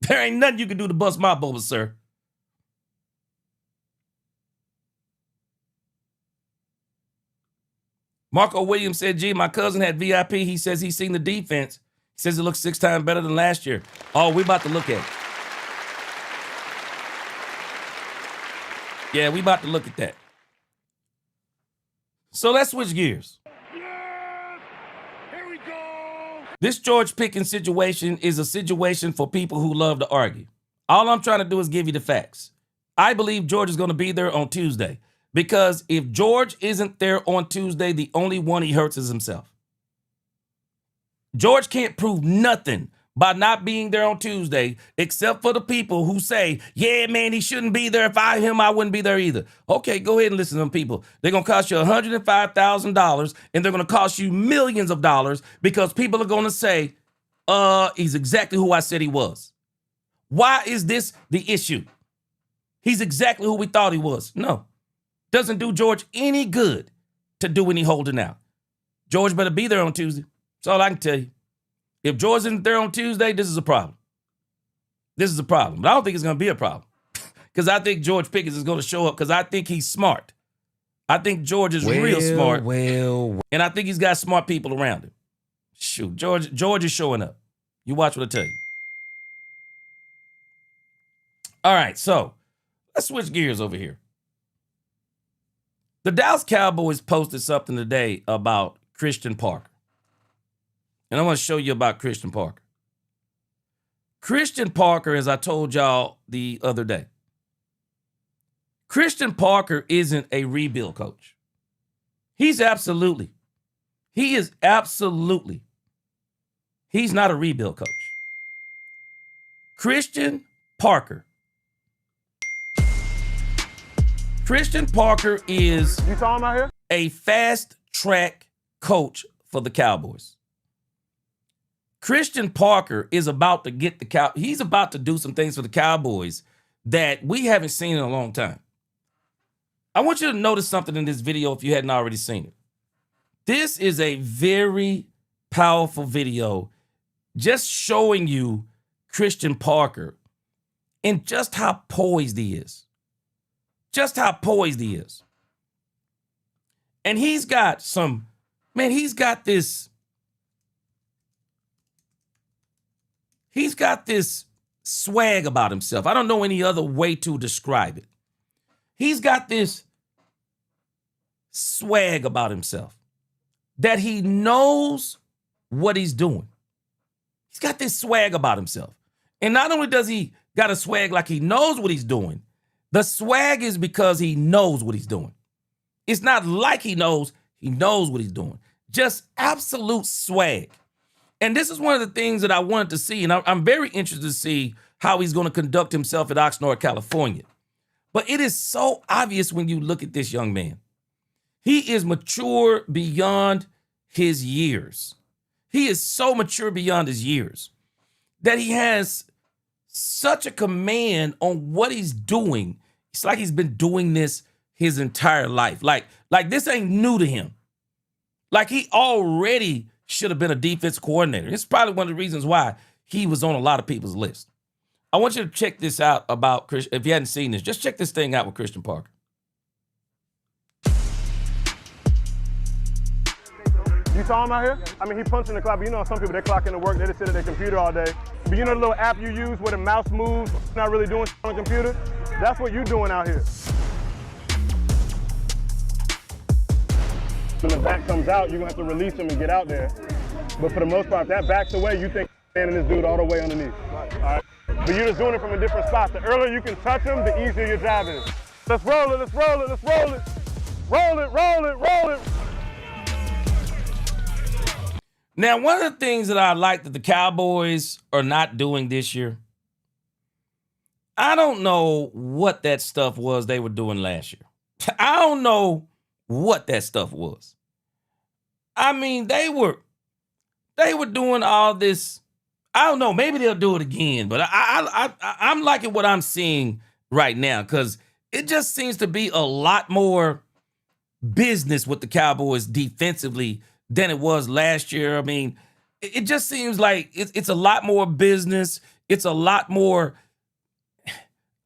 Speaker 1: There ain't nothing you can do to bust my bubble, sir. Marco Williams said, gee, my cousin had VIP. He says he's seen the defense. He says it looks 6 times better than last year. Oh, we about to look at it. Yeah, we about to look at that. So let's switch gears. Here we go. This George Pickens situation is a situation for people who love to argue. All I'm trying to do is give you the facts. I believe George is going to be there on Tuesday because if George isn't there on Tuesday, the only one he hurts is himself. George can't prove nothing by not being there on Tuesday, except for the people who say, yeah, man, he shouldn't be there. If I him, I wouldn't be there either. Okay, go ahead and listen to them people. They're going to cost you $105,000 and they're going to cost you millions of dollars because people are going to say, he's exactly who I said he was. Why is this the issue? He's exactly who we thought he was. No, doesn't do George any good to do any holding out. George better be there on Tuesday. That's all I can tell you. If George isn't there on Tuesday, this is a problem. This is a problem. But I don't think it's going to be a problem because I think George Pickens is going to show up because I think he's smart. I think George is real smart. And I think he's got smart people around him. Shoot, George is showing up. You watch what I tell you. All right, so let's switch gears over here. The Dallas Cowboys posted something today about Christian Parker. And I want to show you about Christian Parker. Christian Parker, as I told y'all the other day, Christian Parker isn't a rebuild coach. He's not a rebuild coach. Christian Parker is a fast track coach for the Cowboys. Christian Parker is about to get he's about to do some things for the Cowboys that we haven't seen in a long time. I want you to notice something in this video if you hadn't already seen it. This is a very powerful video just showing you Christian Parker and just how poised he is. And he's got this swag about himself. I don't know any other way to describe it. He's got this swag about himself that he knows what he's doing. He's got this swag about himself. And not only does he got a swag like he knows what he's doing, the swag is because he knows what he's doing. It's not like he knows what he's doing. Just absolute swag. And this is one of the things that I wanted to see, and I'm very interested to see how he's going to conduct himself at Oxnard, California. But it is so obvious when you look at this young man. He is mature beyond his years. He is so mature beyond his years that he has such a command on what he's doing. It's like he's been doing this his entire life. Like this ain't new to him. Like he already should have been a defense coordinator. It's probably one of the reasons why he was on a lot of people's list. I want you to check this out about Christian. If you hadn't seen this, just check this thing out with Christian Parker.
Speaker 6: You saw him out here? I mean, he punching the clock, but you know some people, they clock into work, they just sit at their computer all day. But you know the little app you use where the mouse moves, not really doing on the computer? That's what you're doing out here. When the back comes out, you're gonna have to release him and get out there. But for the most part, if that back's away, you think standing this dude all the way underneath. All right? But you're just doing it from a different spot. The earlier you can touch him, the easier your job is. Let's roll it, let's roll it, let's roll it. Roll it, roll it, roll it.
Speaker 1: Now, one of the things that I like that the Cowboys are not doing this year, I don't know what that stuff was they were doing last year. I don't know what that stuff was. I mean, they were doing all this. I don't know. Maybe they'll do it again, but I'm liking what I'm seeing right now because it just seems to be a lot more business with the Cowboys defensively than it was last year. I mean, it just seems like it's a lot more business. It's a lot more.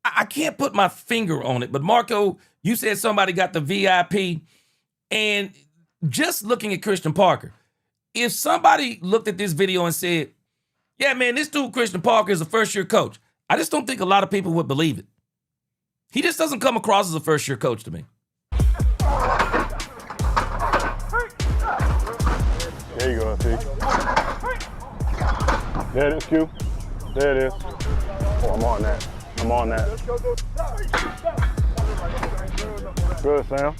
Speaker 1: I can't put my finger on it, but Marco, you said somebody got the VIP, and just looking at Christian Parker, if somebody looked at this video and said, yeah, man, this dude Christian Parker is a first-year coach, I just don't think a lot of people would believe it. He just doesn't come across as a first-year coach to me.
Speaker 6: There you go, see? There it is, Q. There it is. Oh, I'm on that. I'm on that. Good, Sam.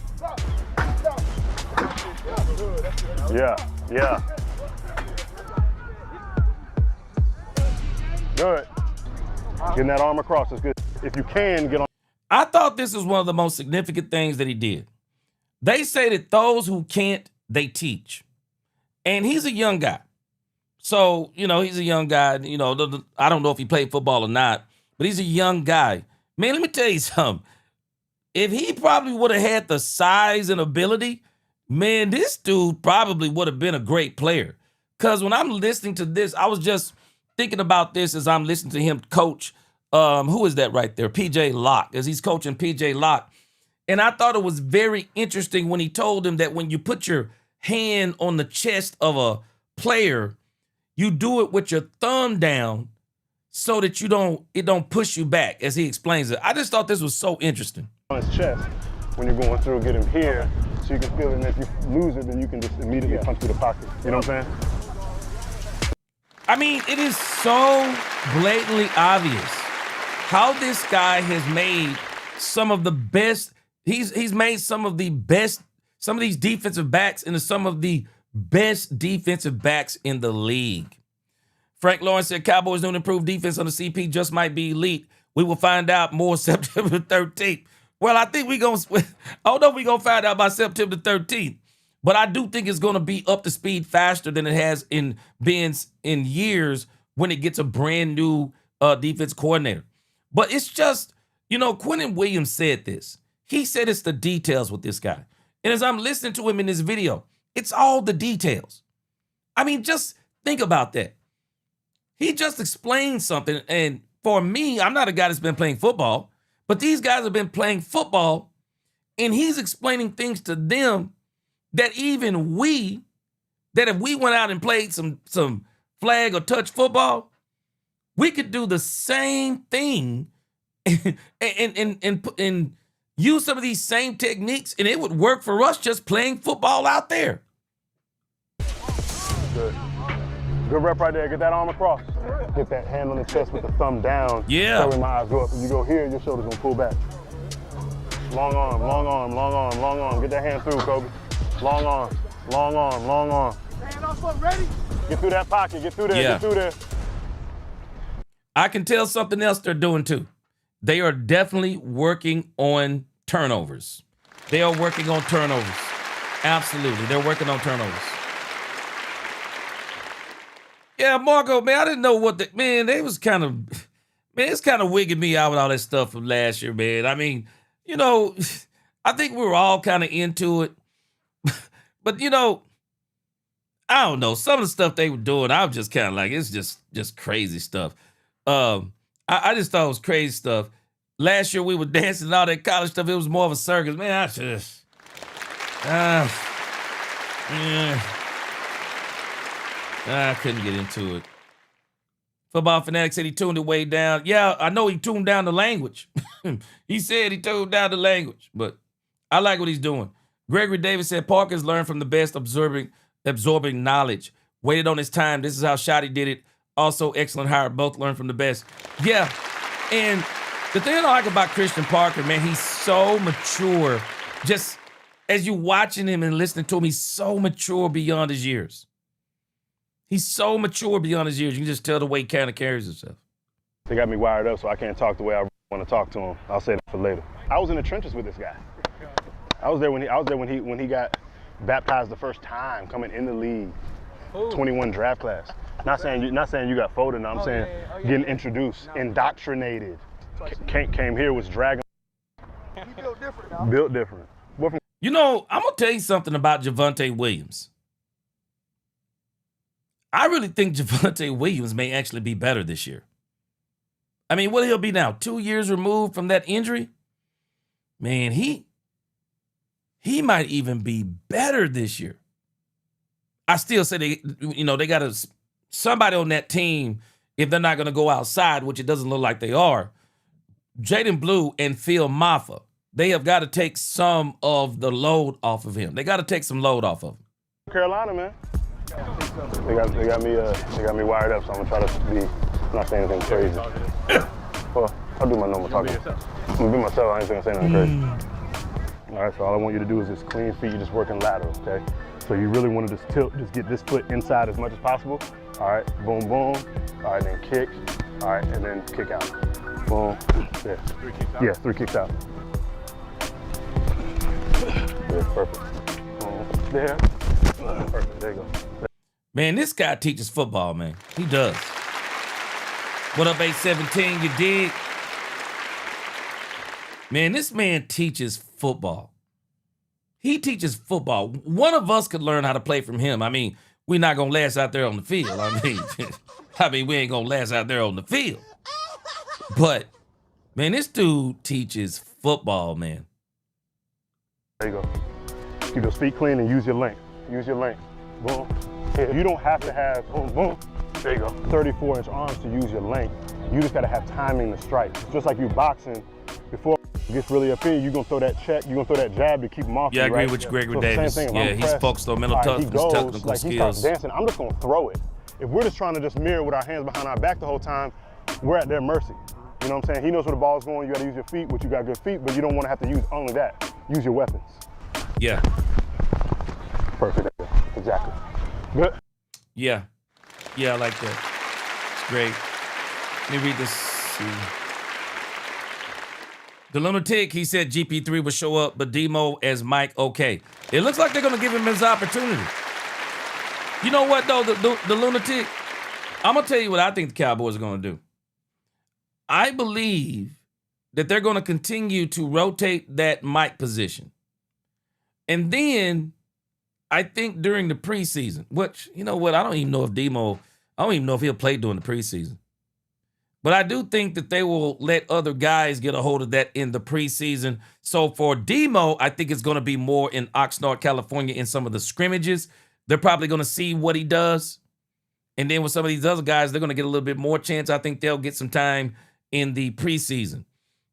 Speaker 6: Yeah. Good. Getting that arm across is good. If you can, get on.
Speaker 1: I thought this was one of the most significant things that he did. They say that those who can't, they teach. And he's a young guy. So, he's a young guy. I don't know if he played football or not, but he's a young guy. Man, let me tell you something. If he probably would have had the size and ability, man, this dude probably would have been a great player. Because when I'm listening to this, I was just thinking about this as I'm listening to him coach. Who is that right there? PJ Locke, as he's coaching PJ Locke. And I thought it was very interesting when he told him that when you put your hand on the chest of a player, you do it with your thumb down so that it don't push you back, as he explains it. I just thought this was so interesting.
Speaker 6: On his chest, when you're going through, get him here, so you can feel it, and if you lose it, then you can just immediately punch through the pocket. You know what I'm saying?
Speaker 1: I mean, it is so blatantly obvious how this guy has made some of the best, he's made some of these defensive backs into some of the best defensive backs in the league. Frank Lawrence said Cowboys don't improve defense on the CP, just might be elite. We will find out more September 13th. Well, I think I don't know if we're going to find out by September 13th, but I do think it's going to be up to speed faster than it has been in years when it gets a brand new defense coordinator. But it's just, Quentin Williams said this. He said it's the details with this guy. And as I'm listening to him in this video, it's all the details. I mean, just think about that. He just explained something. And for me, I'm not a guy that's been playing football, but these guys have been playing football, and he's explaining things to them that even that if we went out and played some flag or touch football, we could do the same thing and use some of these same techniques, and it would work for us just playing football out there.
Speaker 6: Good. Good rep right there. Get that arm across. Get that hand on the chest with the thumb down.
Speaker 1: Yeah.
Speaker 6: So when my eyes go up, and you go here, your shoulder's gonna pull back. Long arm, long arm, long arm, long arm. Get that hand through, Kobe. Long arm, long arm, long arm. Hand off, ready? Get through that pocket. Get through there.
Speaker 1: Yeah.
Speaker 6: Get through there.
Speaker 1: I can tell something else they're doing too. They are definitely working on turnovers. They are working on turnovers. Absolutely. They're working on turnovers. Yeah, Marco, man, I didn't know it's kind of wigging me out with all that stuff from last year, man. I mean, I think we were all kind of into it. But, I don't know. Some of the stuff they were doing, I was just kind of like, it's just crazy stuff. I I just thought it was crazy stuff. Last year we were dancing and all that college stuff. It was more of a circus. Man, I just, I couldn't get into it. Football Fanatic said he tuned it way down. Yeah, I know he tuned down the language. He said he tuned down the language, but I like what he's doing. Gregory Davis said Parker's learned from the best, absorbing knowledge. Waited on his time. This is how Shotty did it. Also, excellent hire. Both learned from the best. Yeah, and the thing I like about Christian Parker, man, he's so mature. Just as you watching him and listening to him, he's so mature beyond his years. He's so mature beyond his years. You can just tell the way he kind of carries himself.
Speaker 6: They got me wired up so I can't talk the way I want to talk to him. I'll say that for later. I was in the trenches with this guy. I was there when he got baptized the first time coming in the league. 21 draft class. Not saying you got folded. No, I'm saying getting introduced, indoctrinated. Came here, was dragging. You built different now. Built different.
Speaker 1: You know, I'm gonna tell you something about Javonte Williams. I really think Javonte Williams may actually be better this year. I mean, what he'll be now, 2 years removed from that injury? Man, he might even be better this year. I still say they got somebody on that team, if they're not going to go outside, which it doesn't look like they are, Jaden Blue and Phil Maffa, they have got to take some of the load off of him. They got to take some load off of him.
Speaker 6: Carolina, man. They got me wired up, so I'm gonna try to be not saying anything crazy. Well, I'll do my normal talking. I'm gonna be myself. I ain't gonna say nothing crazy. All right, so all I want you to do is just clean feet. You're just working lateral, okay? So you really want to just tilt, just get this foot inside as much as possible. All right, boom, boom. All right, then kick. All right, and then kick out. Boom. Yeah. 3 kicks out? Yeah, 3 kicks out. Yeah, perfect. Boom. There. Perfect. There you go.
Speaker 1: Man, this guy teaches football, man. He does. What up, 817? You dig? Man, this man teaches football. He teaches football. One of us could learn how to play from him. I mean, we're not going to last out there on the field. I mean, we ain't going to last out there on the field. But, man, this dude teaches football, man.
Speaker 6: There you go. Keep those feet clean and use your length. Use your length. Boom. You don't have to have, boom, boom. There you go. 34-inch arms to use your length. You just got to have timing to strike. It's just like you boxing. Before it gets really up here, you're going to throw that check, you're going to throw that jab to keep him off.
Speaker 1: Yeah, I agree
Speaker 6: right?
Speaker 1: with you, Gregory
Speaker 6: so
Speaker 1: Davis. Yeah, he's focused on mental toughness, technical
Speaker 6: like
Speaker 1: skills.
Speaker 6: He starts dancing, I'm just going to throw it. If we're just trying to just mirror with our hands behind our back the whole time, we're at their mercy. You know what I'm saying? He knows where the ball's going. You got to use your feet, which you got good feet, but you don't want to have to use only that. Use your weapons.
Speaker 1: Yeah.
Speaker 6: Perfect. Exactly. Good.
Speaker 1: Yeah. Yeah, I like that. It's great. Let me read this. The Lunatic, he said GP3 will show up, but Demo as Mike, okay. It looks like they're going to give him his opportunity. You know what, though, the Lunatic? I'm going to tell you what I think the Cowboys are going to do. I believe that they're going to continue to rotate that Mike position. And then I think during the preseason, which, you know what, I don't even know if he'll play during the preseason. But I do think that they will let other guys get a hold of that in the preseason. So for Demo, I think it's going to be more in Oxnard, California in some of the scrimmages. They're probably going to see what he does. And then with some of these other guys, they're going to get a little bit more chance. I think they'll get some time in the preseason.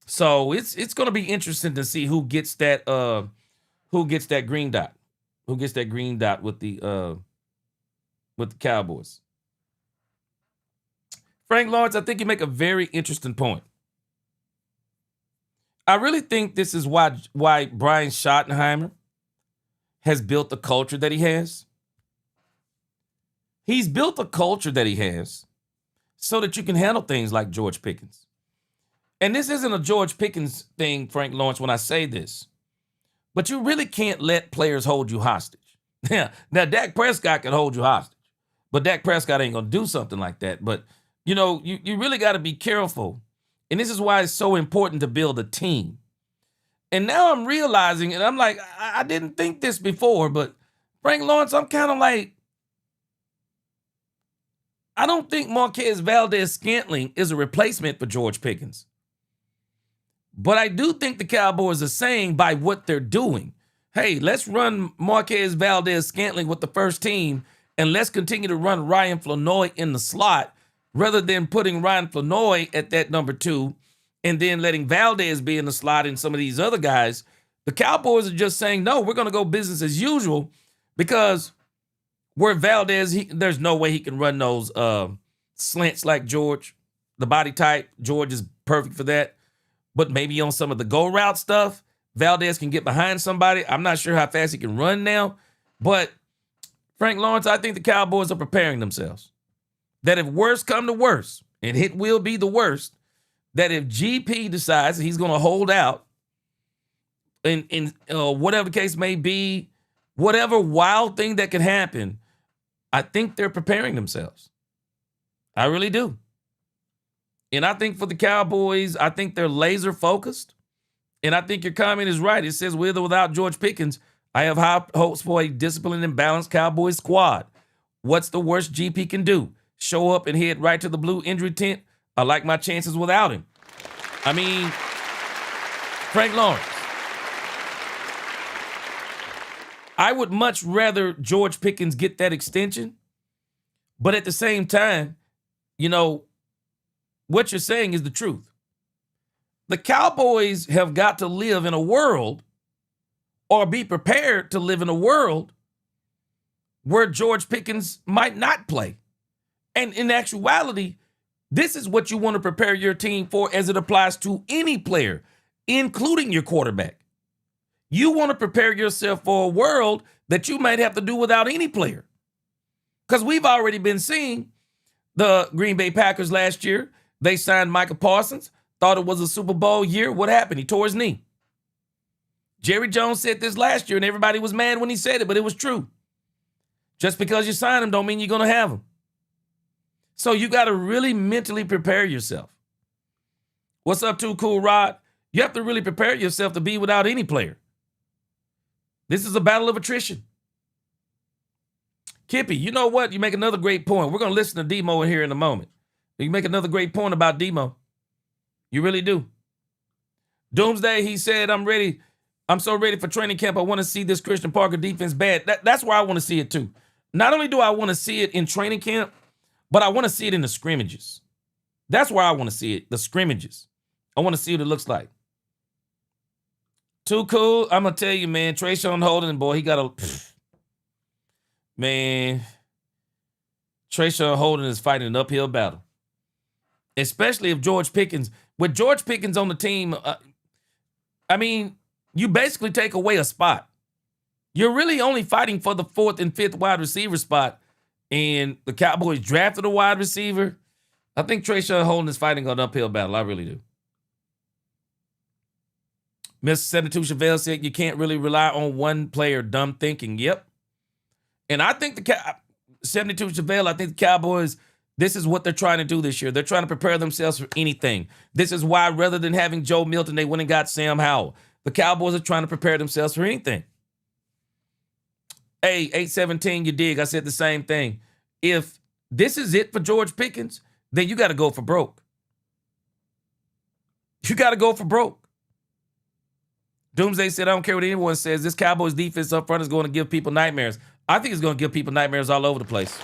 Speaker 1: So it's going to be interesting to see who gets that green dot. Who gets that green dot with the Cowboys. Frank Lawrence, I think you make a very interesting point. I really think this is why Brian Schottenheimer has built the culture that he has. He's built a culture that he has so that you can handle things like George Pickens. And this isn't a George Pickens thing, Frank Lawrence, when I say this. But you really can't let players hold you hostage. Now, Dak Prescott can hold you hostage. But Dak Prescott ain't going to do something like that. But you know, you really got to be careful. And this is why it's so important to build a team. And now I'm realizing, and I'm like, I didn't think this before, but Frank Lawrence, I'm kind of like, I don't think Marquez Valdes-Scantling is a replacement for George Pickens. But I do think the Cowboys are saying by what they're doing, hey, let's run Marquez Valdes-Scantling with the first team, and let's continue to run Ryan Flanoy in the slot rather than putting Ryan Flanoy at that number 2 and then letting Valdez be in the slot and some of these other guys. The Cowboys are just saying, no, we're going to go business as usual because where Valdez, there's no way he can run those slants like George. The body type, George is perfect for that. But maybe on some of the go route stuff, Valdez can get behind somebody. I'm not sure how fast he can run now. But Frank Lawrence, I think the Cowboys are preparing themselves. That if worst come to worst, and it will be the worst, that if GP decides that he's going to hold out, in whatever the case may be, whatever wild thing that could happen, I think they're preparing themselves. I really do. And I think for the Cowboys, I think they're laser focused. And I think your comment is right. It says with or without George Pickens, I have high hopes for a disciplined and balanced Cowboys squad. What's the worst GP can do? Show up and head right to the blue injury tent? I like my chances without him. I mean, Frank Lawrence. I would much rather George Pickens get that extension. But at the same time, you know, what you're saying is the truth. The Cowboys have got to live in a world or be prepared to live in a world where George Pickens might not play. And in actuality, this is what you want to prepare your team for as it applies to any player, including your quarterback. You want to prepare yourself for a world that you might have to do without any player. Because we've already been seeing the Green Bay Packers last year. They signed Micah Parsons, thought it was a Super Bowl year. What happened? He tore his knee. Jerry Jones said this last year, and everybody was mad when he said it, but it was true. Just because you sign him don't mean you're going to have him. So you got to really mentally prepare yourself. What's up, Too Cool Rod? You have to really prepare yourself to be without any player. This is a battle of attrition. Kippy, you know what? You make another great point. We're going to listen to Demo in here in a moment. You make another great point about Demo. You really do. Doomsday, he said, I'm ready. I'm so ready for training camp. I want to see this Christian Parker defense bad. That's where I want to see it too. Not only do I want to see it in training camp, but I want to see it in the scrimmages. That's where I want to see it, the scrimmages. I want to see what it looks like. Too cool. I'm going to tell you, man, Trayshawn Holden, boy, he got a... Man, Trayshawn Holden is fighting an uphill battle. Especially if George Pickens, with George Pickens on the team, I mean, you basically take away a spot. You're really only fighting for the 4th and 5th wide receiver spot, and the Cowboys drafted a wide receiver. I think Trayshawn Holden is fighting an uphill battle. I really do. Mr. Senator Chevelle said you can't really rely on one player. Dumb thinking. Yep. And I think 72 Chevelle, I think the Cowboys, this is what they're trying to do this year. They're trying to prepare themselves for anything. This is why rather than having Joe Milton, they went and got Sam Howell. The Cowboys are trying to prepare themselves for anything. Hey, 817, you dig. I said the same thing. If this is it for George Pickens, then you got to go for broke. You got to go for broke. Doomsday said, I don't care what anyone says. This Cowboys defense up front is going to give people nightmares. I think it's going to give people nightmares all over the place.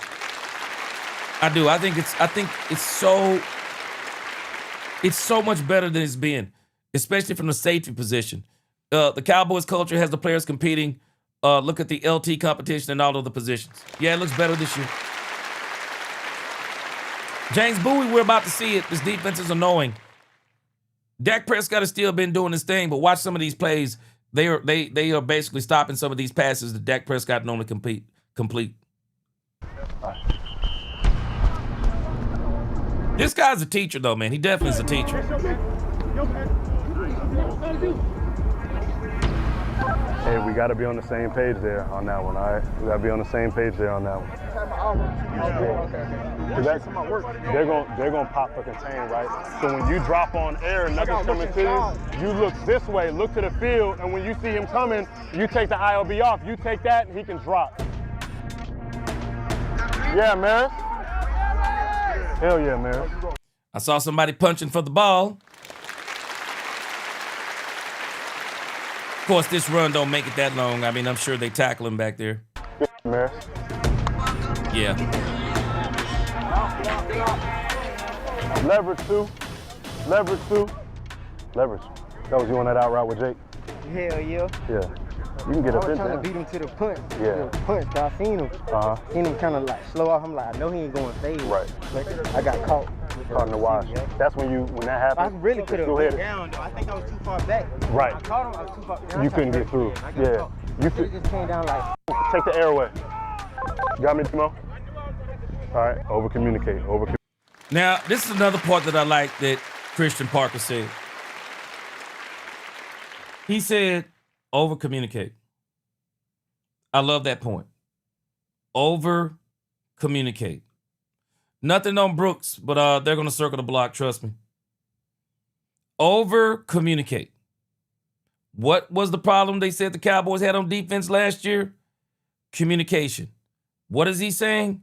Speaker 1: I do. I think it's so much better than it's been, especially from the safety position. The Cowboys culture has the players competing. Look at the LT competition and all of the positions. Yeah, it looks better this year. James Bowie, we're about to see it. This defense is annoying. Dak Prescott has still been doing his thing, but watch some of these plays. They are basically stopping some of these passes that Dak Prescott normally complete. This guy's a teacher, though, man. He definitely is a teacher.
Speaker 6: Hey, we got to be on the same page there on that one, all right? We got to be on the same page there on that one. They're going to pop for contain, right? So when you drop on air and nothing's coming to you, you look this way, look to the field, and when you see him coming, you take the ILB off. You take that, and he can drop. Yeah, Maris. Hell yeah, man.
Speaker 1: I saw somebody punching for the ball. Of course, this run don't make it that long. I mean, I'm sure they tackle him back there.
Speaker 6: Man.
Speaker 1: Yeah.
Speaker 6: Leverage two. Leverage two. Leverage. That was you on that out route with Jake?
Speaker 7: Hell yeah.
Speaker 6: Yeah. You can get
Speaker 7: I
Speaker 6: up
Speaker 7: was
Speaker 6: in
Speaker 7: trying
Speaker 6: there.
Speaker 7: to beat him to the punch.
Speaker 6: Yeah.
Speaker 7: The punch, cause I seen him. Seen him kind of like slow off. I'm like, I know he ain't going fade.
Speaker 6: Right.
Speaker 7: But I got caught.
Speaker 6: Caught in the wire. That's when that
Speaker 7: I
Speaker 6: happened.
Speaker 7: really could have
Speaker 6: Go
Speaker 7: went
Speaker 6: ahead.
Speaker 7: down though. I think I was too far back.
Speaker 6: Right.
Speaker 7: I caught him. I was too far. Then I
Speaker 6: You
Speaker 7: tried
Speaker 6: couldn't
Speaker 7: to
Speaker 6: get through.
Speaker 7: break it. I got
Speaker 6: Yeah.
Speaker 7: caught.
Speaker 6: You
Speaker 7: It just came down like.
Speaker 6: take the airway. Got me, Timo? All right. Over communicate.
Speaker 1: Now, this is another part that I like that Christian Parker said. He said, over communicate. I love that point. Over communicate. Nothing on Brooks, but they're going to circle the block, trust me. Over communicate. What was the problem they said the Cowboys had on defense last year? Communication. What is he saying?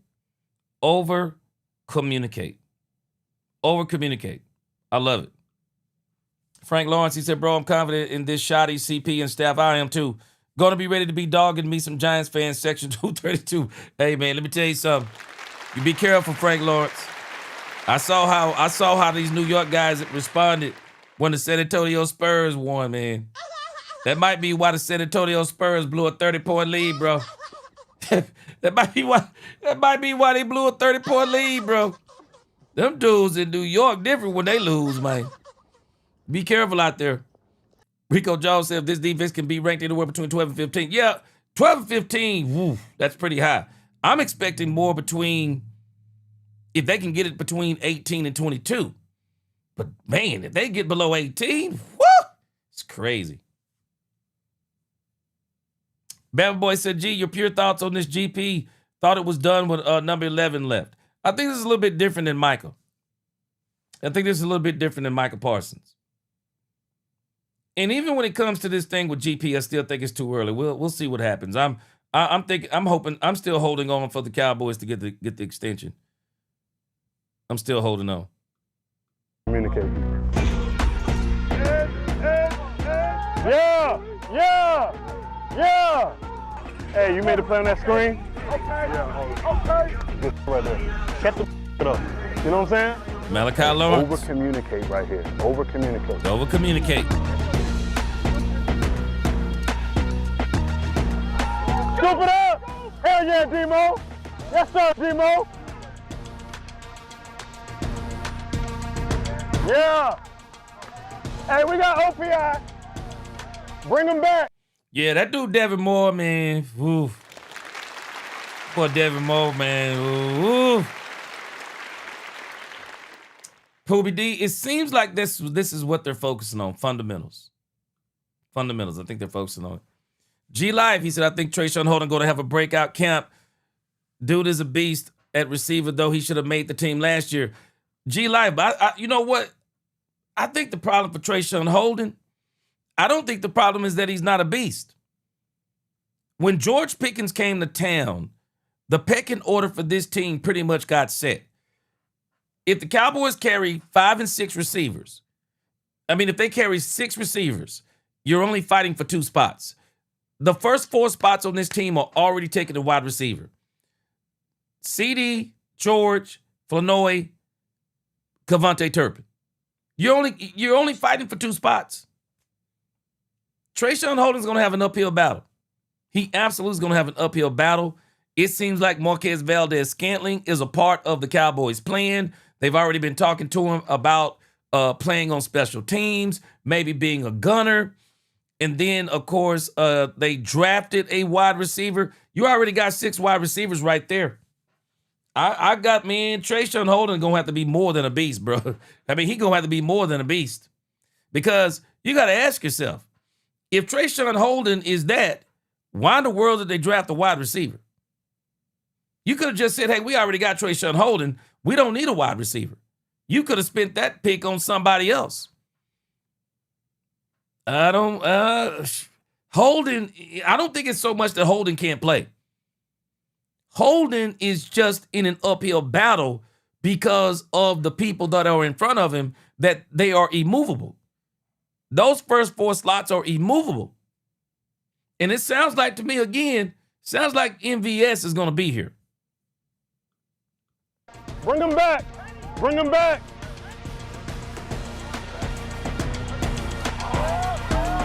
Speaker 1: Over communicate. Over communicate. I love it. Frank Lawrence, he said, bro, I'm confident in this shoddy CP and staff. I am too. Going to be ready to be dogging me some Giants fans, section 232. Hey, man, let me tell you something. You be careful, Frank Lawrence. I saw how these New York guys responded when the San Antonio Spurs won, man. That might be why the San Antonio Spurs blew a 30-point lead, bro. That might be why they blew a 30-point lead, bro. Them dudes in New York different when they lose, man. Be careful out there. Rico Jones said if this defense can be ranked anywhere between 12 and 15. Yeah, 12 and 15, woo, that's pretty high. I'm expecting more between, if they can get it between 18 and 22. But, man, if they get below 18, woo, it's crazy. Bama Boy said, G, your pure thoughts on this GP. Thought it was done with number 11 left. I think this is a little bit different than Micah. I think this is a little bit different than Micah Parsons. And even when it comes to this thing with GP, I still think it's too early. We'll see what happens. I'm still holding on for the Cowboys to get the extension. I'm still holding on.
Speaker 6: Communicate. Yeah. Hey, you made a play on that screen? Okay. Yeah. Good right there. Kept the up. You know what I'm saying?
Speaker 1: Malachi Lawrence.
Speaker 6: Over communicate right here. Over communicate.
Speaker 1: Over communicate.
Speaker 6: Scoop it up! Hell yeah, Demo! Yes, sir, Demo! Yeah! Hey, we got OPI. Bring them back.
Speaker 1: Yeah, that dude Devin Moore, man. Woo. Poor Devin Moore, man. Woo. Poobie D, it seems like this is what they're focusing on, fundamentals. Fundamentals, I think they're focusing on it. G Live, he said, I think Trayshawn Holden going to have a breakout camp. Dude is a beast at receiver, though he should have made the team last year. G Live, you know what? I think the problem for Trayshawn Holden, I don't think the problem is that he's not a beast. When George Pickens came to town, the pecking order for this team pretty much got set. If the Cowboys carry 5 and 6 receivers, if they carry 6 receivers, you're only fighting for 2 spots. The first 4 spots on this team are already taken to wide receiver. CD, George, Flanoy, Cavante Turpin. You're only fighting for 2 spots. Trayshawn Holden's going to have an uphill battle. He absolutely is going to have an uphill battle. It seems like Marquez Valdez-Scantling is a part of the Cowboys' plan. They've already been talking to him about playing on special teams, maybe being a gunner. And then, of course, they drafted a wide receiver. You already got 6 wide receivers right there. I got, man, Trayshawn Holden going to have to be more than a beast, bro. He going to have to be more than a beast. Because you got to ask yourself, if Trayshawn Holden is that, why in the world did they draft a wide receiver? You could have just said, hey, we already got Trayshawn Holden. We don't need a wide receiver. You could have spent that pick on somebody else. Holden, I don't think it's so much that Holden can't play. Holden is just in an uphill battle because of the people that are in front of him, that they are immovable. Those first 4 slots are immovable. And it sounds like to me, again, sounds like MVS is going to be here.
Speaker 6: Bring him back. Bring him back.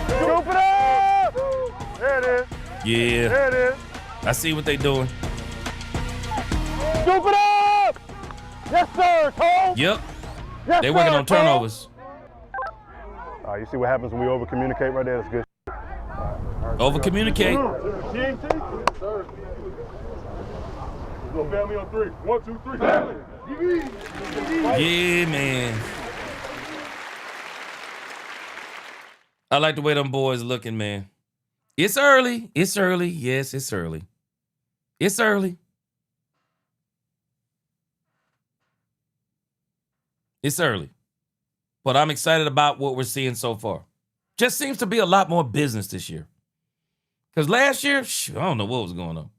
Speaker 6: Scoop it up. There it is.
Speaker 1: Yeah.
Speaker 6: There it is.
Speaker 1: I see what they're doing.
Speaker 6: Scoop it up. Yes, sir, Cole.
Speaker 1: Yep.
Speaker 6: Yes,
Speaker 1: They're working
Speaker 6: sir,
Speaker 1: on turnovers.
Speaker 6: You see what happens when we over-communicate right there? That's good.
Speaker 1: Over-communicate.
Speaker 6: TNT? Sir. Let's go family on 3. 1, 2, 3. Family.
Speaker 1: Yeah, man. I like the way them boys looking, man. It's early. It's early. Yes, it's early. It's early. It's early. But I'm excited about what we're seeing so far. Just seems to be a lot more business this year. Because last year, I don't know what was going on.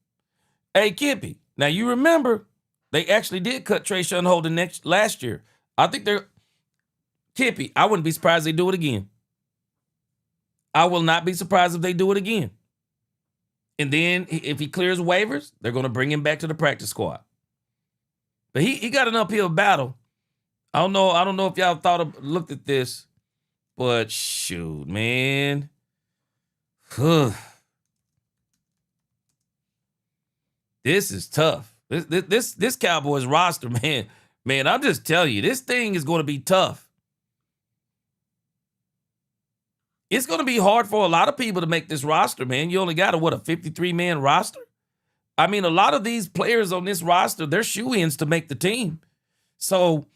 Speaker 1: Hey, Kippy, now you remember they actually did cut Trayshawn Holden last year. I think Kippy, I wouldn't be surprised if they do it again. I will not be surprised if they do it again. And then if he clears waivers, they're going to bring him back to the practice squad. But he got an uphill battle. I don't know if y'all looked at this, but shoot, man. This is tough. This Cowboys roster, man, I'm just telling you, this thing is going to be tough. It's going to be hard for a lot of people to make this roster, man. You only got a 53-man roster? I mean, a lot of these players on this roster, they're shoo-ins to make the team. So,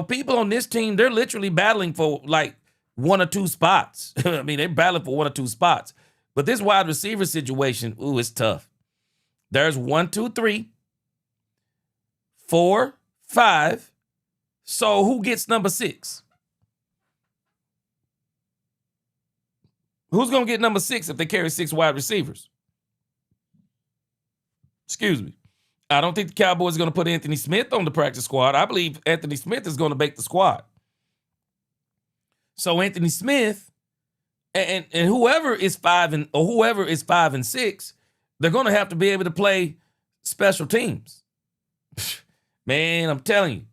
Speaker 1: people on this team, they're literally battling for like 1 or 2 spots. I mean, they're battling for 1 or 2 spots. But this wide receiver situation, it's tough. There's 1, 2, 3, 4, 5. So who gets number 6? Who's going to get number 6 if they carry 6 wide receivers? Excuse me. I don't think the Cowboys are going to put Anthony Smith on the practice squad. I believe Anthony Smith is going to make the squad. So Anthony Smith and whoever is 5 and 6, they're going to have to be able to play special teams. Man, I'm telling you,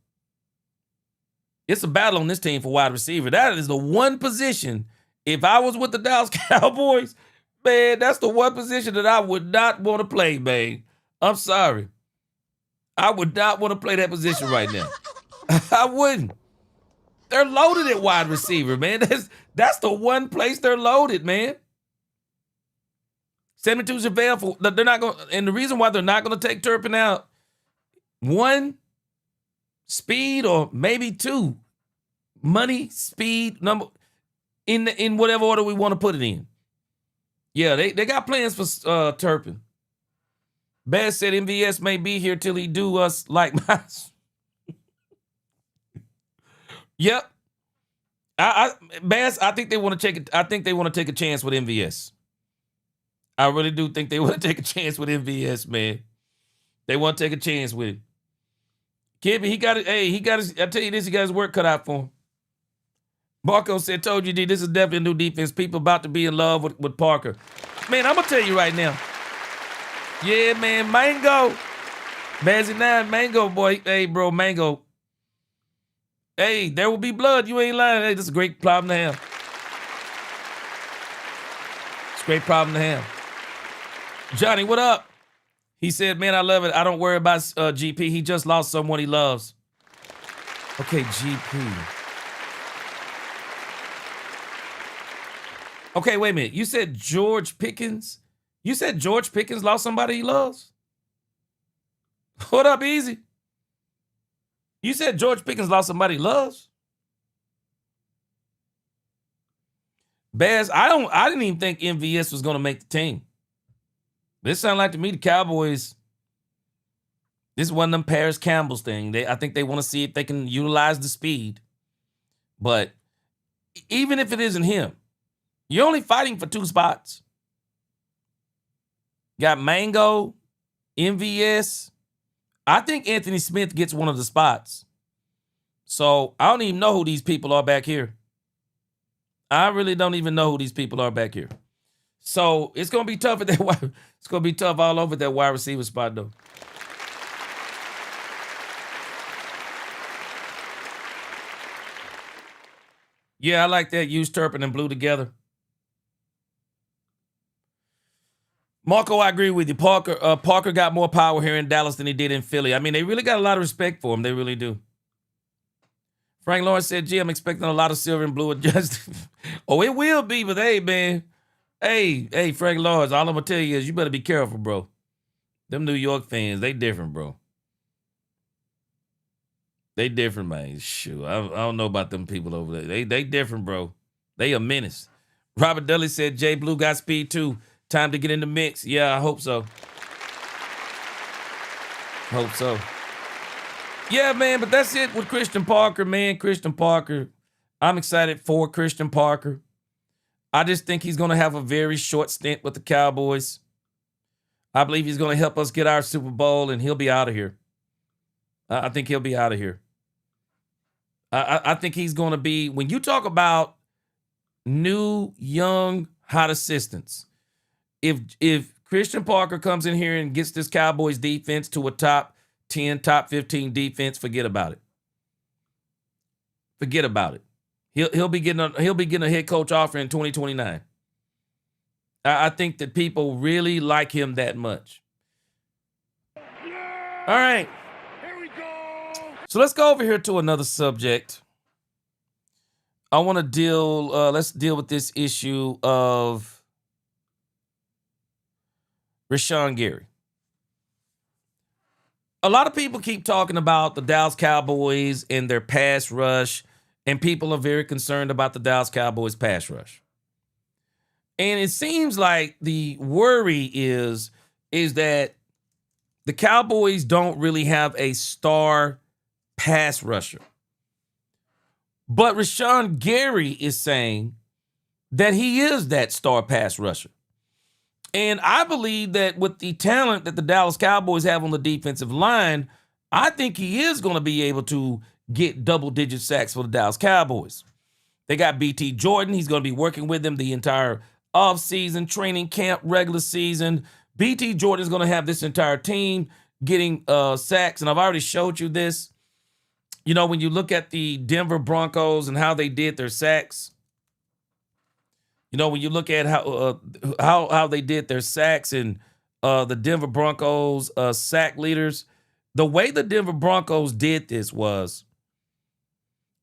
Speaker 1: it's a battle on this team for wide receiver. That is the one position. If I was with the Dallas Cowboys, man, that's the one position that I would not want to play, man. I'm sorry. I would not want to play that position right now. I wouldn't. They're loaded at wide receiver, man. That's the one place they're loaded, man. 72 JaVale, they're not going, and the reason why they're not going to take Turpin out, 1, speed, or maybe 2, money, speed, number, in whatever order we want to put it in. Yeah, they got plans for Turpin. Bass said MVS may be here till he do us like mice. Yep. Bass, I think they want to take it. I think they want to take a chance with MVS. I really do think they want to take a chance with MVS, man. They want to take a chance with him. Kibby, he got it. Hey, he got his. I tell you this, he got his work cut out for him. Marco said, "Told you, D, this is definitely a new defense. People about to be in love with Parker." Man, I'm gonna tell you right now. Yeah, man, Mango. Bazzy 9, Mango, boy. Hey, bro, Mango. Hey, there will be blood. You ain't lying. Hey, this is a great problem to have. It's a great problem to have. Johnny, what up? He said, man, I love it. I don't worry about GP. He just lost someone he loves. Okay, GP. Okay, wait a minute. You said George Pickens? You said George Pickens lost somebody he loves? What up, Easy? You said George Pickens lost somebody he loves? Baz, I didn't even think MVS was going to make the team. This sounded like to me the Cowboys, this is one of them Paris Campbell's thing. I think they want to see if they can utilize the speed. But even if it isn't him, you're only fighting for 2 spots. Got Mango, MVS. I think Anthony Smith gets one of the spots. So I don't even know who these people are back here. I really don't even know who these people are back here. So it's gonna be tough at that wide. It's gonna be tough all over that wide receiver spot, though. Yeah, I like that. Use Turpin and Blue together. Marco, I agree with you. Parker got more power here in Dallas than he did in Philly. I mean, they really got a lot of respect for him. They really do. Frank Lawrence said, gee, I'm expecting a lot of silver and blue adjusted. Oh, it will be, but hey, man. Hey, Frank Lawrence, all I'm going to tell you is you better be careful, bro. Them New York fans, they different, bro. They different, man. Shoot, I don't know about them people over there. They different, bro. They a menace. Robert Dudley said, Jay Blue got speed too. Time to get in the mix. Yeah, I hope so. Hope so. Yeah, man, but that's it with Christian Parker, man. Christian Parker. I'm excited for Christian Parker. I just think he's going to have a very short stint with the Cowboys. I believe he's going to help us get our Super Bowl, and he'll be out of here. I think he'll be out of here. I think he's going to be, when you talk about new, young, hot assistants, if Christian Parker comes in here and gets this Cowboys defense to a top 10, top 15 defense, forget about it. Forget about it. He'll be getting a head coach offer in 2029. I think that people really like him that much. All right.
Speaker 8: Here we go.
Speaker 1: So let's go over here to another subject. I want to let's deal with this issue of Rashan Gary. A lot of people keep talking about the Dallas Cowboys and their pass rush, and people are very concerned about the Dallas Cowboys pass rush. And it seems like the worry is that the Cowboys don't really have a star pass rusher. But Rashan Gary is saying that he is that star pass rusher. And I believe that with the talent that the Dallas Cowboys have on the defensive line, I think he is going to be able to get double-digit sacks for the Dallas Cowboys. They got BT Jordan. He's going to be working with them the entire offseason, training camp, regular season. BT Jordan is going to have this entire team getting sacks, and I've already showed you this. You know, when you look at the Denver Broncos and how they did their sacks, you know, when you look at how they did their sacks and the Denver Broncos sack leaders, the way the Denver Broncos did this was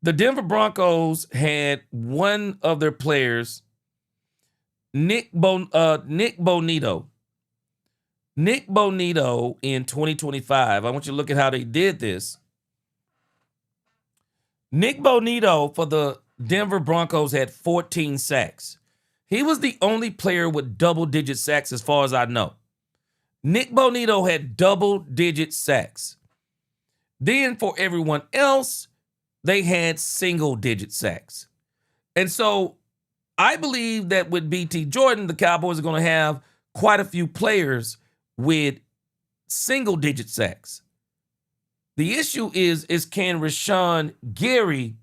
Speaker 1: the Denver Broncos had one of their players, Nick Bonito. Nick Bonito in 2025. I want you to look at how they did this. Nick Bonito for the Denver Broncos had 14 sacks. He was the only player with double-digit sacks as far as I know. Nick Bonito had double-digit sacks. Then for everyone else, they had single-digit sacks. And so I believe that with BT Jordan, the Cowboys are going to have quite a few players with single-digit sacks. The issue is can Rashan Gary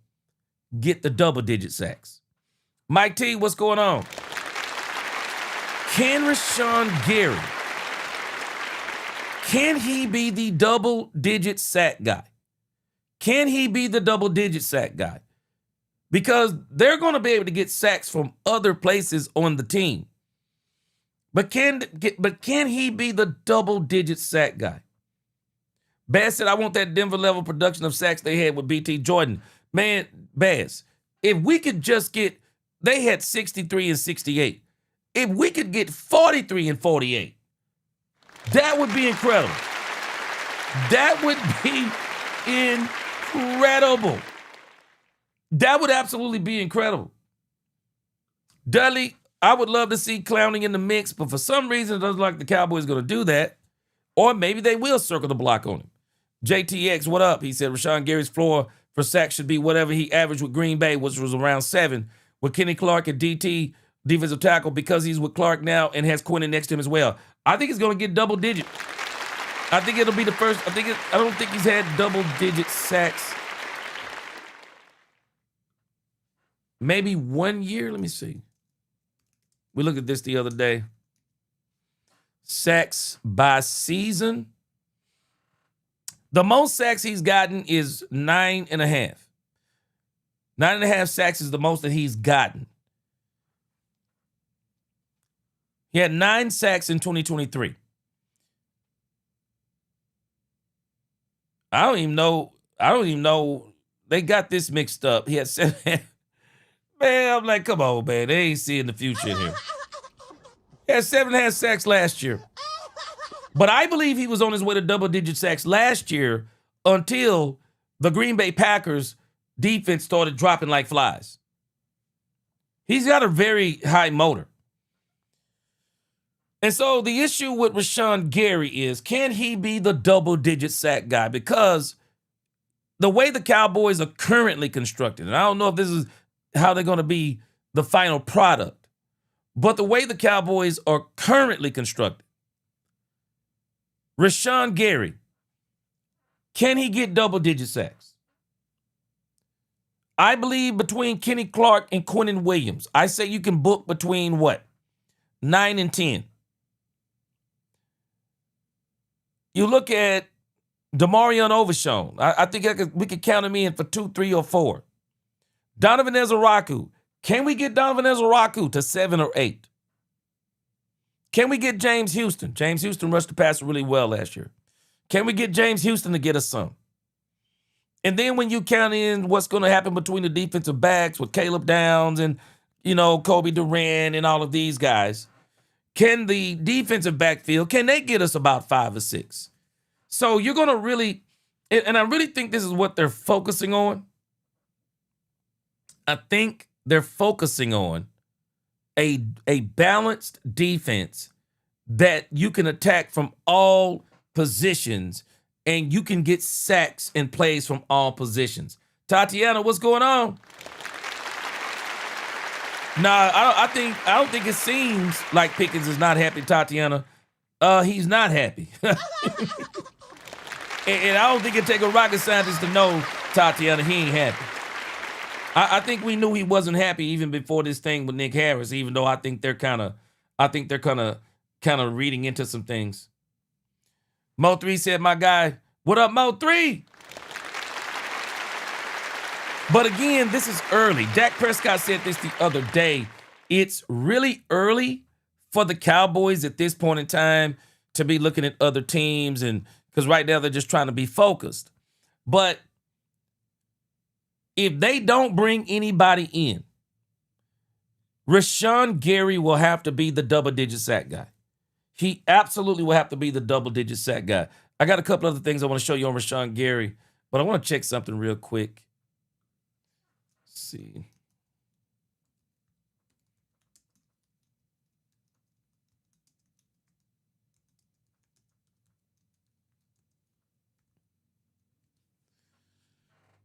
Speaker 1: get the double-digit sacks? Mike T, what's going on? Can Rashan Gary, can he be the double-digit sack guy? Can he be the double-digit sack guy? Because they're going to be able to get sacks from other places on the team. But can he be the double-digit sack guy? Bass said, I want that Denver level production of sacks they had with BT Jordan. Man, Bass, if we could just get, they had 63 and 68. If we could get 43 and 48, that would be incredible. That would be incredible. That would absolutely be incredible. Dudley, I would love to see Clowney in the mix, but for some reason, it doesn't look like the Cowboys are going to do that. Or maybe they will circle the block on him. JTX, what up? He said Rashan Gary's floor for sacks should be whatever he averaged with Green Bay, which was around 7. With Kenny Clark at DT, defensive tackle, because he's with Clark now and has Quinn next to him as well. I think he's going to get double digit. I think it'll be the first. I don't think he's had double-digit sacks. Maybe 1 year. Let me see. We looked at this the other day. Sacks by season. The most sacks he's gotten is 9.5. 9.5 sacks is the most that he's gotten. He had 9 sacks in 2023. I don't even know. They got this mixed up. He had 7. Man, I'm like, come on, man. They ain't seeing the future in here. He had 7.5 sacks last year. But I believe he was on his way to double-digit sacks last year until the Green Bay Packers defense started dropping like flies. He's got a very high motor. And so the issue with Rashan Gary is, can he be the double-digit sack guy? Because the way the Cowboys are currently constructed, and I don't know if this is how they're going to be the final product, but the way the Cowboys are currently constructed, Rashan Gary, can he get double-digit sacks? I believe between Kenny Clark and Quinnen Williams, I say you can book between what? 9 and 10. You look at DeMarvion Overshown. I think we could count him in for 2, 3, or 4. Donovan Ezaraku. Can we get Donovan Ezaraku to 7 or 8? Can we get James Houston? James Houston rushed the passer really well last year. Can we get James Houston to get us some? And then when you count in what's going to happen between the defensive backs with Caleb Downs and, Kobe Durant and all of these guys, can the defensive backfield, can they get us about 5 or 6? So you're going to really, and I really think this is what they're focusing on. I think they're focusing on a balanced defense that you can attack from all positions and you can get sacks and plays from all positions. Tatiana, what's going on? Nah, I don't think it seems like Pickens is not happy, Tatiana. He's not happy. and I don't think it'd take a rocket scientist to know, Tatiana, he ain't happy. I think we knew he wasn't happy even before this thing with Nick Harris, even though I think they're kind of reading into some things. Mo3 said, my guy, what up, Mo3? But again, this is early. Dak Prescott said this the other day. It's really early for the Cowboys at this point in time to be looking at other teams, and because right now they're just trying to be focused. But if they don't bring anybody in, Rashan Gary will have to be the double-digit sack guy. He absolutely will have to be the double-digit sack guy. I got a couple other things I want to show you on Rashan Gary, but I want to check something real quick. Let's see.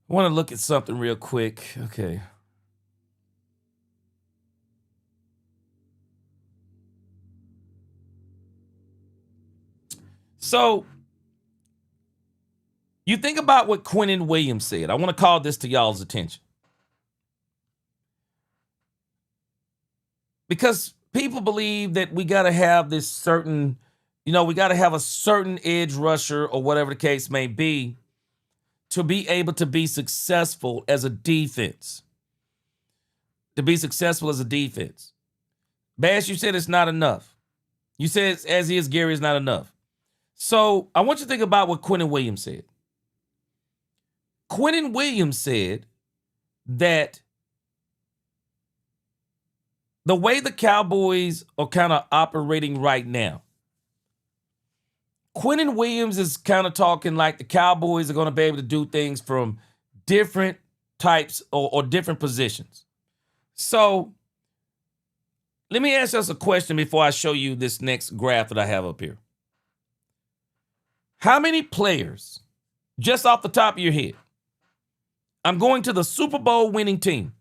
Speaker 1: I want to look at something real quick. Okay. So, you think about what Quinnen Williams said. I want to call this to y'all's attention. Because people believe that we got to have this certain, we got to have a certain edge rusher or whatever the case may be to be able to be successful as a defense. To be successful as a defense. Bash, you said it's not enough. You said as is, Gary, is not enough. So I want you to think about what Quinnen Williams said. Quinnen Williams said that the way the Cowboys are kind of operating right now, Quinnen Williams is kind of talking like the Cowboys are going to be able to do things from different types or different positions. So let me ask us a question before I show you this next graph that I have up here. How many players, just off the top of your head, I'm going to the Super Bowl winning team.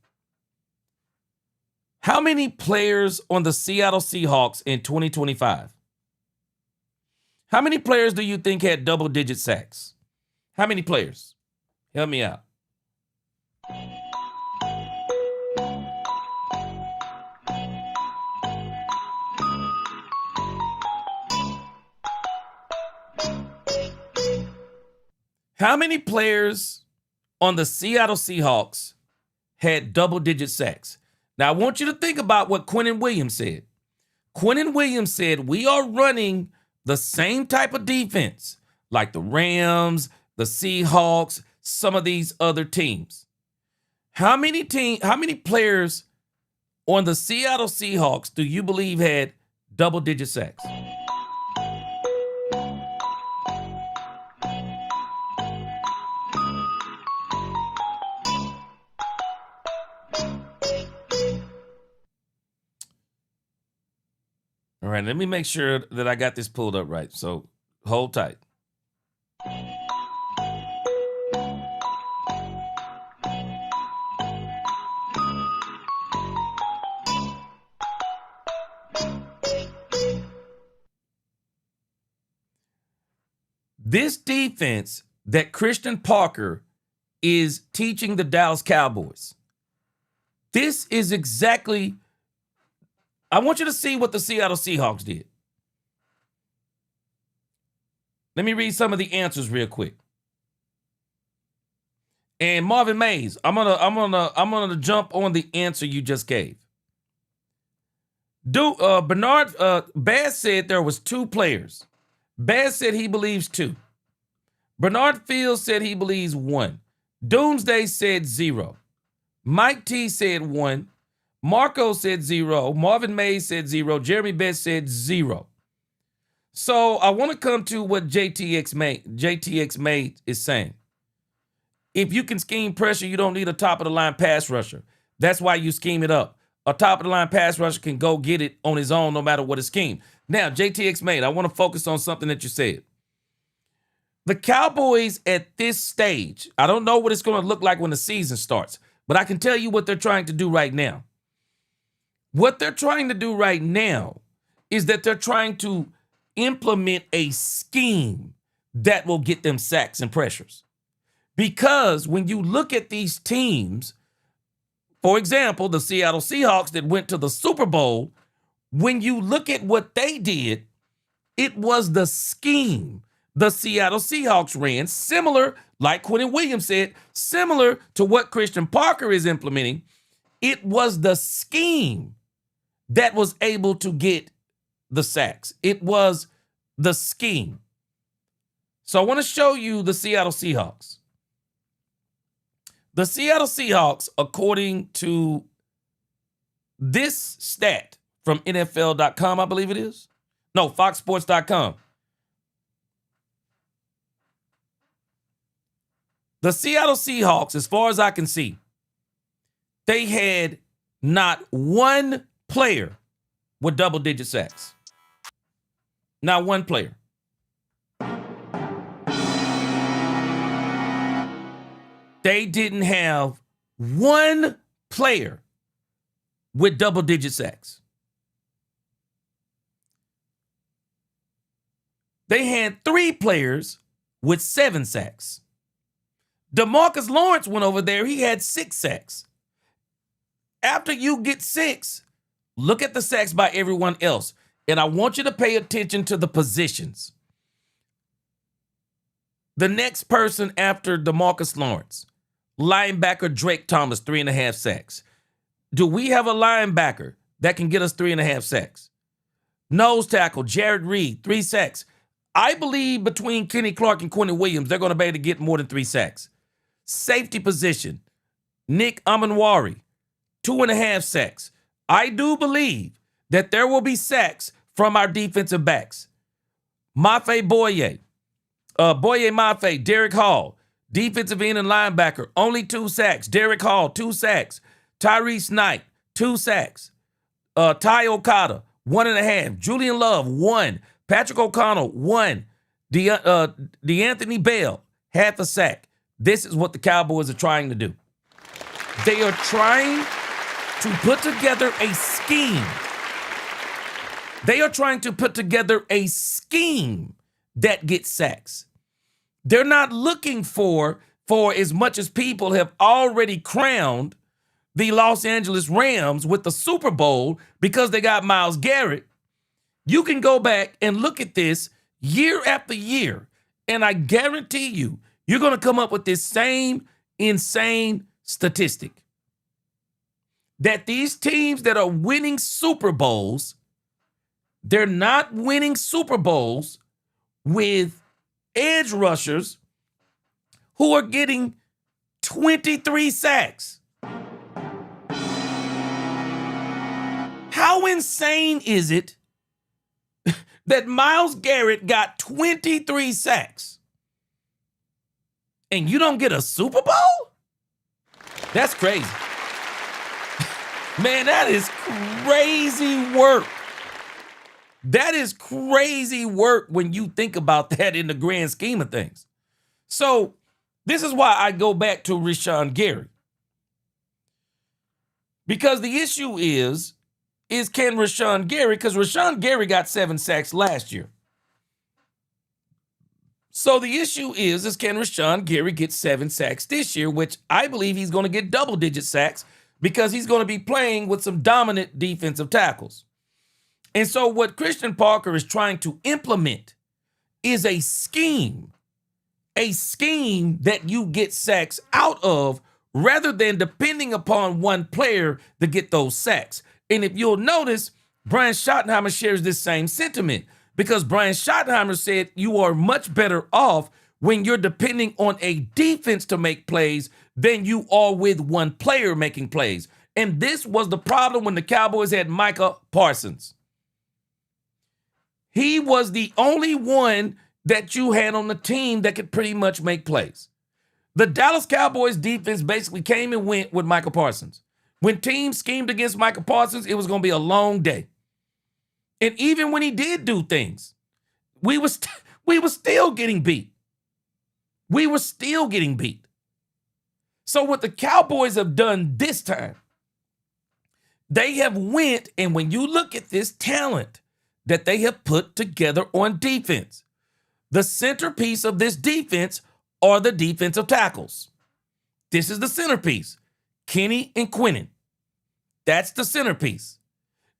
Speaker 1: How many players on the Seattle Seahawks in 2025 How many players do you think had double-digit sacks? How many players? Help me out. How many players on the Seattle Seahawks had double-digit sacks? Now, I want you to think about what Quinnen Williams said. Quinnen Williams said, we are running the same type of defense like the Rams, the Seahawks, some of these other teams. How many players on the Seattle Seahawks do you believe had double-digit sacks? All right, let me make sure that I got this pulled up right. So hold tight. This defense that Christian Parker is teaching the Dallas Cowboys, this is exactly, I want you to see what the Seattle Seahawks did. Let me read some of the answers real quick. And Marvin Mays, I'm gonna jump on the answer you just gave. Bernard Bass said there was 2 players. Bass said he believes 2. Bernard Fields said he believes 1. Doomsday said 0. Mike T said 1. Marco said 0. Marvin Mays said 0. Jeremy Best said 0. So I want to come to what JTX Made is saying. If you can scheme pressure, you don't need a top-of-the-line pass rusher. That's why you scheme it up. A top-of-the-line pass rusher can go get it on his own no matter what his scheme. Now, JTX Made, I want to focus on something that you said. The Cowboys at this stage, I don't know what it's going to look like when the season starts, but I can tell you what they're trying to do right now. What they're trying to do right now is that they're trying to implement a scheme that will get them sacks and pressures. Because when you look at these teams, for example, the Seattle Seahawks that went to the Super Bowl, when you look at what they did, it was the scheme the Seattle Seahawks ran, similar, like Quinnen Williams said, similar to what Christian Parker is implementing. It was the scheme that was able to get the sacks. It was the scheme. So I want to show you the Seattle Seahawks. The Seattle Seahawks, according to this stat from NFL.com, I believe it is. No, FoxSports.com. The Seattle Seahawks, as far as I can see, they had not one player with double-digit sacks. Not one player. They didn't have one player with double-digit sacks. They had 3 players with 7 sacks. DeMarcus Lawrence went over there. He had 6 sacks. After you get 6, look at the sacks by everyone else. And I want you to pay attention to the positions. The next person after DeMarcus Lawrence, linebacker Drake Thomas, 3.5 sacks. Do we have a linebacker that can get us 3.5 sacks? Nose tackle Jared Reed, 3 sacks. I believe between Kenny Clark and Quinnen Williams, they're going to be able to get more than 3 sacks. Safety position, Nick Amanwari, 2.5 sacks. I do believe that there will be sacks from our defensive backs. Mafe Boye, Mafe, Derek Hall, defensive end and linebacker, only 2 sacks. Derek Hall, 2 sacks. Tyrese Knight, 2 sacks. Ty Okada, 1.5. Julian Love, 1. Patrick O'Connell, 1. DeAnthony Bell, 0.5 sack. This is what the Cowboys are trying to do. They are trying to put together a scheme. They are trying to put together a scheme that get sacks. They're not looking for as much as people have already crowned the Los Angeles Rams with the Super Bowl because they got Myles Garrett. You can go back and look at this year after year, and I guarantee you, you're going to come up with this same insane statistic that these teams that are winning Super Bowls, they're not winning Super Bowls with edge rushers who are getting 23 sacks. How insane is it that Myles Garrett got 23 sacks and you don't get a Super Bowl? That's crazy. Man, that is crazy work. That is crazy work when you think about that in the grand scheme of things. So this is why I go back to Rashan Gary. Because the issue is can Rashan Gary, because Rashan Gary got 7 sacks last year. So the issue is can Rashan Gary get 7 sacks this year, which I believe he's going to get double-digit sacks because he's going to be playing with some dominant defensive tackles. And so what Christian Parker is trying to implement is a scheme that you get sacks out of rather than depending upon one player to get those sacks. And if you'll notice, Brian Schottenheimer shares this same sentiment because Brian Schottenheimer said you are much better off when you're depending on a defense to make plays than you are with one player making plays. And this was the problem when the Cowboys had Micah Parsons. He was the only one that you had on the team that could pretty much make plays. The Dallas Cowboys defense basically came and went with Micah Parsons. When teams schemed against Micah Parsons, it was going to be a long day. And even when he did do things, we were still getting beat. We were still getting beat. So what the Cowboys have done this time, they have went, and when you look at this talent that they have put together on defense, the centerpiece of this defense are the defensive tackles. This is the centerpiece. Kenny and Quinnen. That's the centerpiece.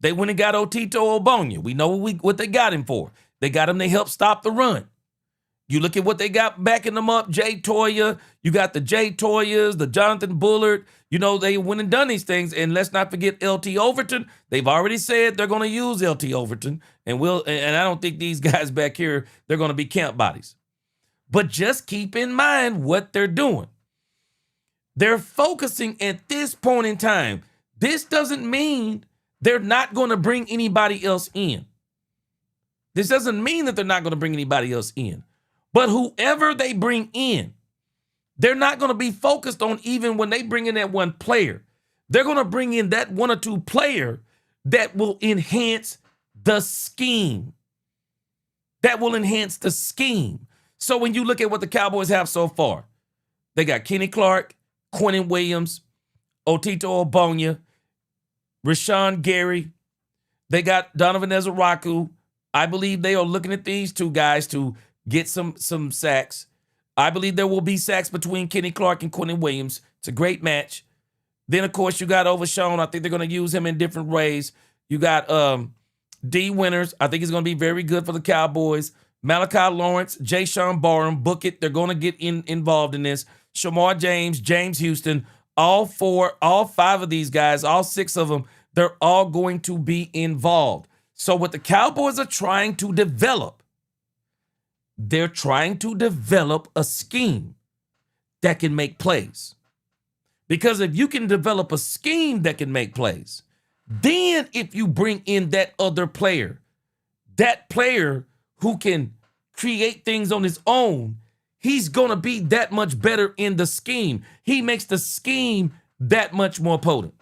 Speaker 1: They went and got Otito Ogbonnia. We know what they got him for. They got him to help stop the run. You look at what they got backing them up, Jay Toya. You got the Jay Toyas, the Jonathan Bullard. You know, they went and done these things. And let's not forget LT Overton. They've already said they're going to use LT Overton. And I don't think these guys back here, they're going to be camp bodies. But just keep in mind what they're doing. They're focusing at this point in time. This doesn't mean they're not going to bring anybody else in. This doesn't mean that they're not going to bring anybody else in. But whoever they bring in, they're not going to be focused on even when they bring in that one player. They're going to bring in that one or two player that will enhance the scheme. That will enhance the scheme. So when you look at what the Cowboys have so far, they got Kenny Clark, Quinnen Williams, Otito Ogbonnia, Rashan Gary. They got Donovan Ezeraku. I believe they are looking at these two guys to get some sacks. I believe there will be sacks between Kenny Clark and Quinnen Williams. It's a great match. Then, of course, you got Overshown. I think they're going to use him in different ways. You got D. Winters. I think he's going to be very good for the Cowboys. Malachi Lawrence, Jayshon Barham, Book It. They're going to get involved in this. Shamar James, James Houston, all 5 of these guys, all 6 of them, they're all going to be involved. So what the Cowboys are trying to develop, they're trying to develop a scheme that can make plays. Because if you can develop a scheme that can make plays, then if you bring in that other player, that player who can create things on his own, he's going to be that much better in the scheme. He makes the scheme that much more potent.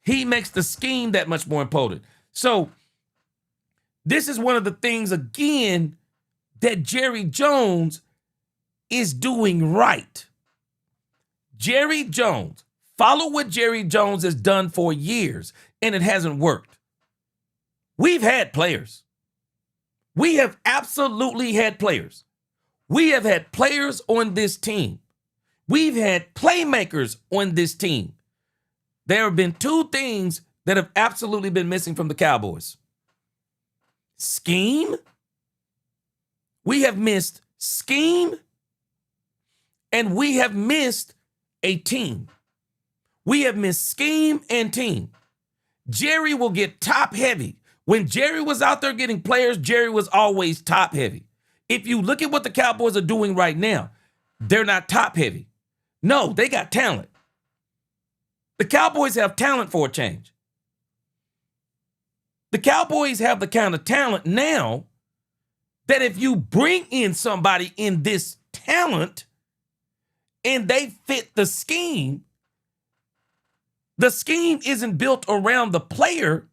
Speaker 1: He makes the scheme that much more important. So this is one of the things, again, that Jerry Jones is doing right. Jerry Jones, follow what Jerry Jones has done for years, and it hasn't worked. We've had players. We have absolutely had players. We have had players on this team. We've had playmakers on this team. There have been two things that have absolutely been missing from the Cowboys. Scheme. We have missed scheme, and we have missed a team. We have missed scheme and team. Jerry will get top heavy. When Jerry was out there getting players, Jerry was always top heavy. If you look at what the Cowboys are doing right now, they're not top heavy. No, they got talent. The Cowboys have talent for a change. The Cowboys have the kind of talent now that if you bring in somebody in this talent and they fit the scheme isn't built around the player.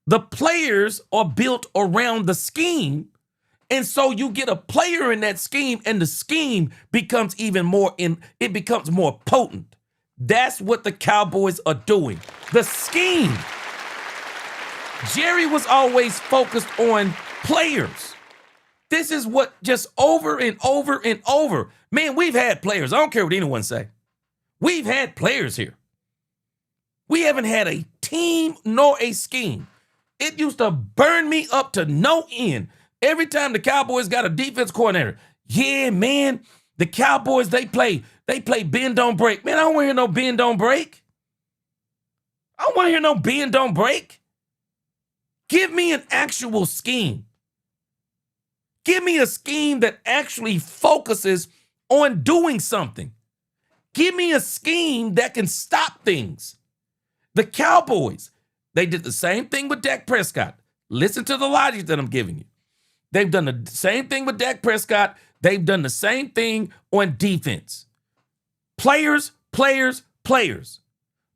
Speaker 1: The players are built around the scheme. And so you get a player in that scheme and the scheme becomes even more it becomes more potent. That's what the Cowboys are doing. The scheme. Jerry was always focused on players. This is what just over and over and over. Man, we've had players. I don't care what anyone say. We've had players here. We haven't had a team nor a scheme. It used to burn me up to no end. Every time the Cowboys got a defense coordinator, yeah, man, the Cowboys, they play bend, don't break. Man, I don't want to hear no bend, don't break. I don't want to hear no bend, don't break. Give me an actual scheme. Give me a scheme that actually focuses on doing something. Give me a scheme that can stop things. The Cowboys, they did the same thing with Dak Prescott. Listen to the logic that I'm giving you. They've done the same thing with Dak Prescott. They've done the same thing on defense. Players, players, players.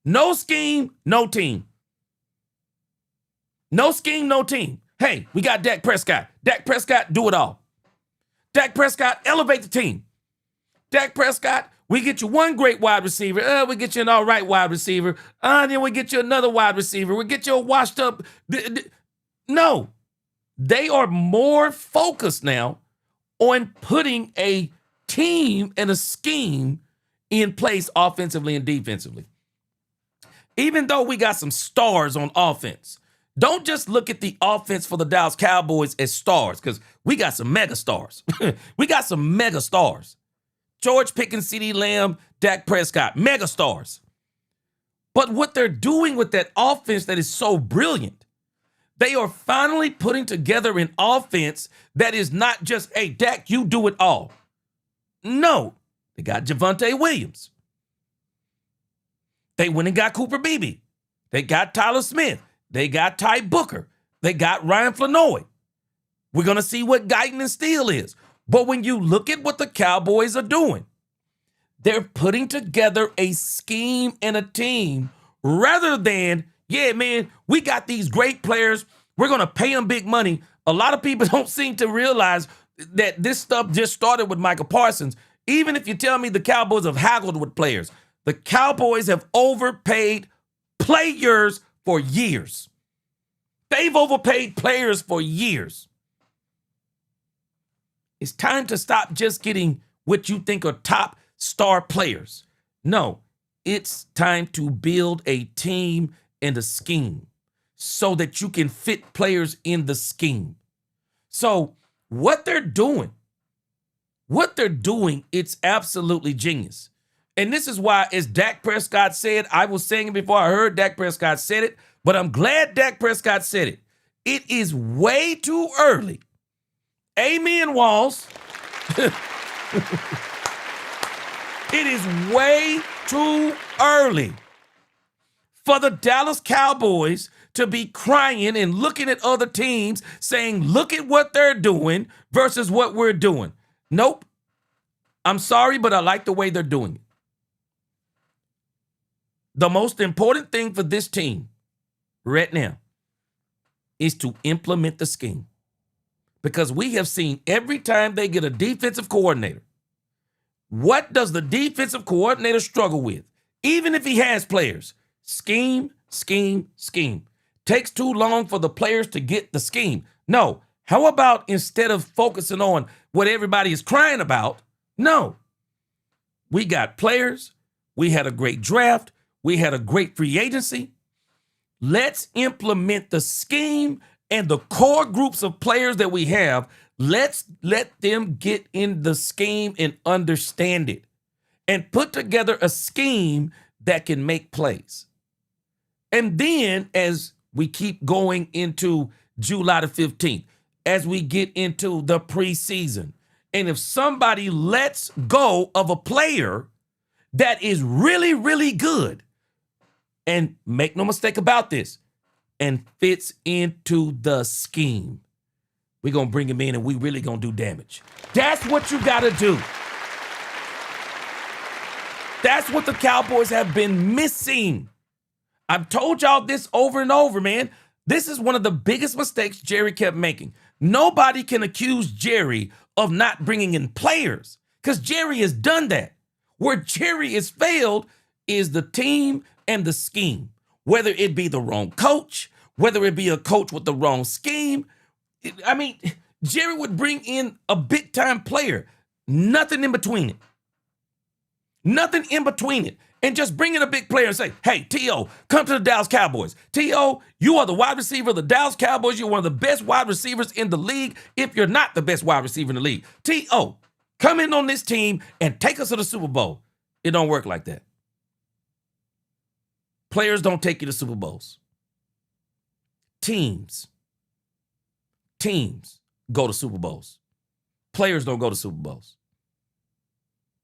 Speaker 1: No scheme, no team. No scheme, no team. Hey, we got Dak Prescott. Dak Prescott, do it all. Dak Prescott, elevate the team. Dak Prescott, we get you one great wide receiver. We get you an all right wide receiver. Then we get you another wide receiver. We get you a washed up. No. They are more focused now on putting a team and a scheme in place offensively and defensively. Even though we got some stars on offense, don't just look at the offense for the Dallas Cowboys as stars, because we got some mega stars. We got some mega stars. George Pickens, CeeDee Lamb, Dak Prescott, mega stars. But what they're doing with that offense that is so brilliant, they are finally putting together an offense that is not just, hey, Dak, you do it all. No, they got Javonte Williams. They went and got Cooper Beebe. They got Tyler Smith. They got Ty Booker. They got Ryan Flanoy. We're going to see what Guyton and Steele is. But when you look at what the Cowboys are doing, they're putting together a scheme and a team rather than, yeah, man, we got these great players. We're going to pay them big money. A lot of people don't seem to realize that this stuff just started with Micah Parsons. Even if you tell me the Cowboys have haggled with players, the Cowboys have overpaid players for years. They've overpaid players for years. It's time to stop just getting what you think are top star players. No, it's time to build a team and a scheme so that you can fit players in the scheme. So what they're doing, it's absolutely genius. And this is why, as Dak Prescott said, I was saying it before I heard Dak Prescott said it, but I'm glad Dak Prescott said it. It is way too early. Amen, Walls. It is way too early for the Dallas Cowboys to be crying and looking at other teams saying, look at what they're doing versus what we're doing. Nope. I'm sorry, but I like the way they're doing it. The most important thing for this team right now is to implement the scheme. Because we have seen every time they get a defensive coordinator, what does the defensive coordinator struggle with? Even if he has players, scheme, scheme, scheme. Takes too long for the players to get the scheme. No, How about instead of focusing on what everybody is crying about, no. We got players. We had a great draft. We had a great free agency. Let's implement the scheme and the core groups of players that we have. Let's let them get in the scheme and understand it and put together a scheme that can make plays. And then as we keep going into July the 15th, as we get into the preseason, and if somebody lets go of a player that is really, really good, and make no mistake about this, and fits into the scheme, we're going to bring him in and we really going to do damage. That's what you got to do. That's what the Cowboys have been missing. I've told y'all this over and over, man. This is one of the biggest mistakes Jerry kept making. Nobody can accuse Jerry of not bringing in players because Jerry has done that. Where Jerry has failed is the team and the scheme, whether it be the wrong coach, whether it be a coach with the wrong scheme. I mean, Jerry would bring in a big-time player, nothing in between it. Nothing in between it. And just bring in a big player and say, hey, T.O., come to the Dallas Cowboys. T.O., you are the wide receiver of the Dallas Cowboys. You're one of the best wide receivers in the league if you're not the best wide receiver in the league. T.O., come in on this team and take us to the Super Bowl. It don't work like that. Players don't take you to Super Bowls. Teams go to Super Bowls. Players don't go to Super Bowls.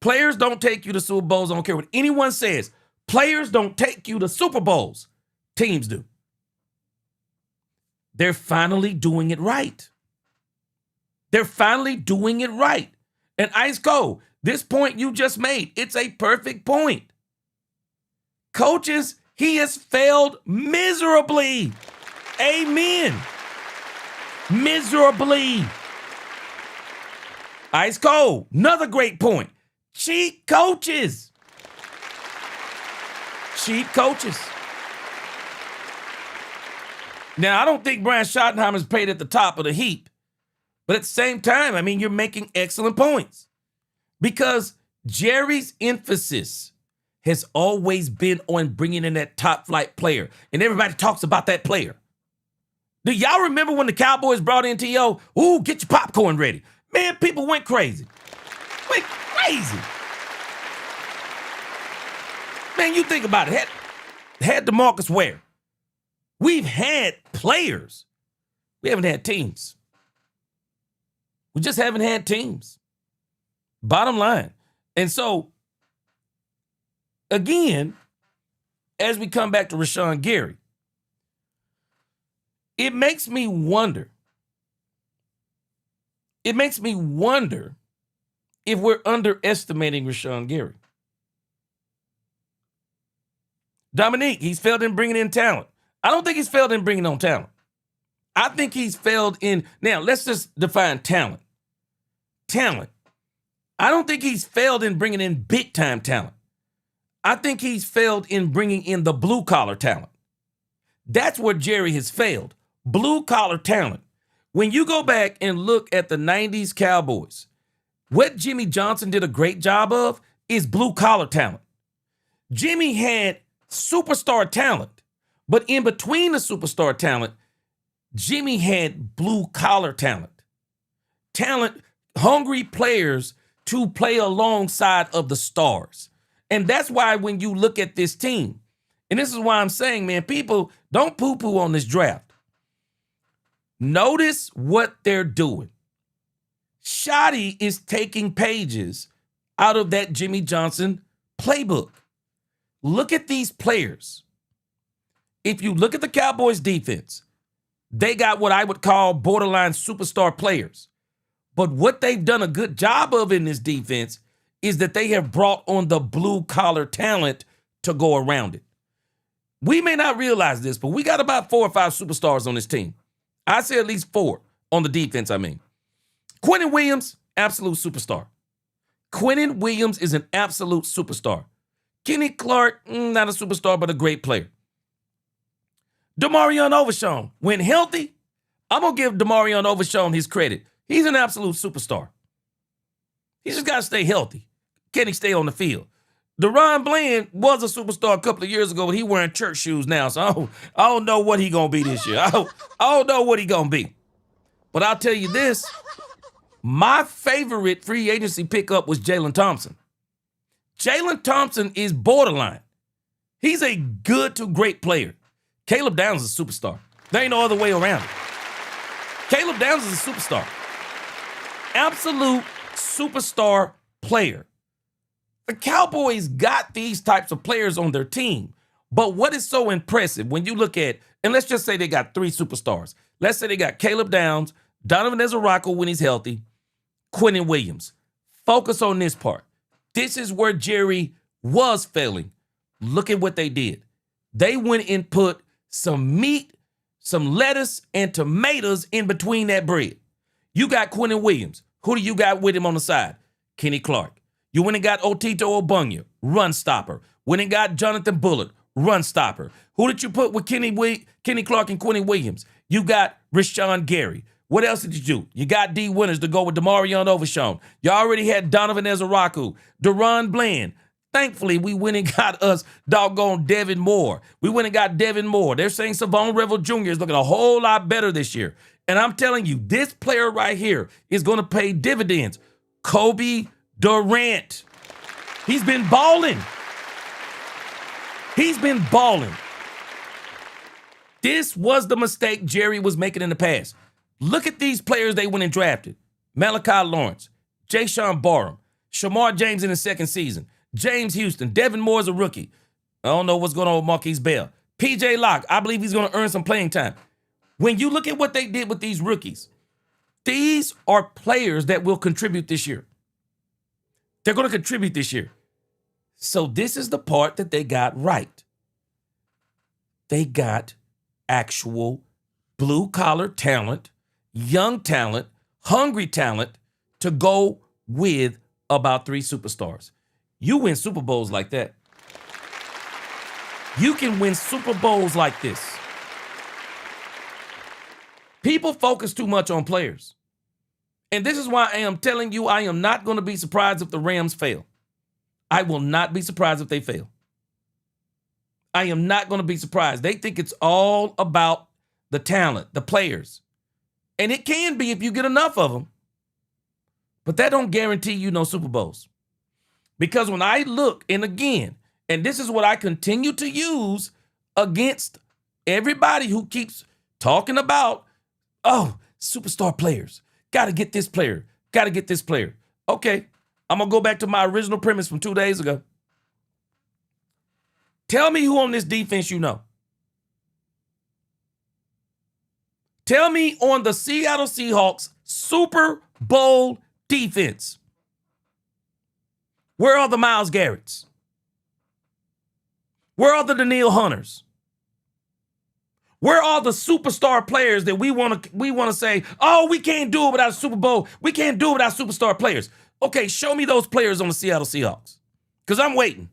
Speaker 1: Players don't take you to Super Bowls. I don't care what anyone says. Players don't take you to Super Bowls. Teams do. They're finally doing it right. They're finally doing it right. And Ice Cole, this point you just made, it's a perfect point. Coaches, he has failed miserably. Amen. Miserably. Ice Cole, another great point. Cheap coaches. Cheap coaches. Now, I don't think Brian Schottenheimer is paid at the top of the heap. But at the same time, I mean, you're making excellent points. Because Jerry's emphasis has always been on bringing in that top flight player. And everybody talks about that player. Do y'all remember when the Cowboys brought in T.O.? Ooh, get your popcorn ready. Man, people went crazy. Went crazy. Man, you think about it. Had DeMarcus Ware. We've had players. We haven't had teams. We just haven't had teams. Bottom line. And so, again, as we come back to Rashan Gary, it makes me wonder. It makes me wonder if we're underestimating Rashan Gary. Dominique, he's failed in bringing in talent. I don't think he's failed in bringing on talent. I think he's failed in, now let's just define talent. Talent. I don't think he's failed in bringing in big time talent. I think he's failed in bringing in the blue collar talent. That's where Jerry has failed. Blue collar talent. When you go back and look at the 90s Cowboys, what Jimmy Johnson did a great job of is blue collar talent. Jimmy had superstar talent, but in between the superstar talent, Jimmy had blue collar talent. Talent, hungry players to play alongside of the stars. And that's why when you look at this team, and this is why I'm saying, man, people don't poo-poo on this draft. Notice what they're doing. Shotty is taking pages out of that Jimmy Johnson playbook. Look at these players. If you look at the Cowboys defense, they got what I would call borderline superstar players. But what they've done a good job of in this defense is that they have brought on the blue collar talent to go around it. We may not realize this, but we got about 4 or 5 superstars on this team. I say at least 4 on the defense, I mean. Quentin Williams, absolute superstar. Quentin Williams is an absolute superstar. Kenny Clark, not a superstar, but a great player. DeMarvion Overshown, when healthy, I'm going to give DeMarvion Overshown his credit. He's an absolute superstar. He just got to stay healthy. Can he stay on the field? DeRon Bland was a superstar a couple of years ago, but he wearing church shoes now, so I don't know what he going to be this year. I don't know what he going to be. But I'll tell you this, my favorite free agency pickup was Jalen Thompson. Jalen Thompson is borderline. He's a good to great player. Caleb Downs is a superstar. There ain't no other way around it. Caleb Downs is a superstar. Absolute superstar player. The Cowboys got these types of players on their team. But what is so impressive when you look at, and let's just say they got 3 superstars. Let's say they got Caleb Downs, Donovan Ezerako when he's healthy, Quentin Williams. Focus on this part. This is where Jerry was failing. Look at what they did. They went and put some meat, some lettuce, and tomatoes in between that bread. You got Quentin Williams. Who do you got with him on the side? Kenny Clark. You went and got Otito Ogbonnia, run stopper. Went and got Jonathan Bullard, run stopper. Who did you put with Kenny Clark and Quentin Williams? You got Rashan Gary. What else did you do? You got D. Winters to go with DeMarvion Overshown. You already had Donovan Ezerako, DeRon Bland. Thankfully, we went and got us doggone Devin Moore. We went and got Devin Moore. They're saying Savon Revel Jr. is looking a whole lot better this year. And I'm telling you, this player right here is going to pay dividends. Kobe Durant. He's been balling. He's been balling. This was the mistake Jerry was making in the past. Look at these players they went and drafted. Malachi Lawrence, Jayshawn Barham, Shamar James in his second season, James Houston, Devin Moore's a rookie. I don't know what's going on with Marquise Bell. PJ Locke, I believe he's going to earn some playing time. When you look at what they did with these rookies, these are players that will contribute this year. They're going to contribute this year. So this is the part that they got right. They got actual blue-collar talent, young talent, hungry talent to go with about 3 superstars. You win Super Bowls like that. You can win Super Bowls like this. People focus too much on players. And this is why I am telling you I am not going to be surprised if the Rams fail. I will not be surprised if they fail. I am not going to be surprised. They think it's all about the talent, the players. And it can be if you get enough of them. But that don't guarantee you no Super Bowls. Because when I look, and again, and this is what I continue to use against everybody who keeps talking about, oh, superstar players. Got to get this player. Got to get this player. Okay, I'm going to go back to my original premise from 2 days ago. Tell me who on this defense you know. Tell me on the Seattle Seahawks Super Bowl defense. Where are the Myles Garretts? Where are the Danielle Hunters? Where are the superstar players that we want to say, oh, we can't do it without a Super Bowl. We can't do it without superstar players. Okay, show me those players on the Seattle Seahawks. Because I'm waiting.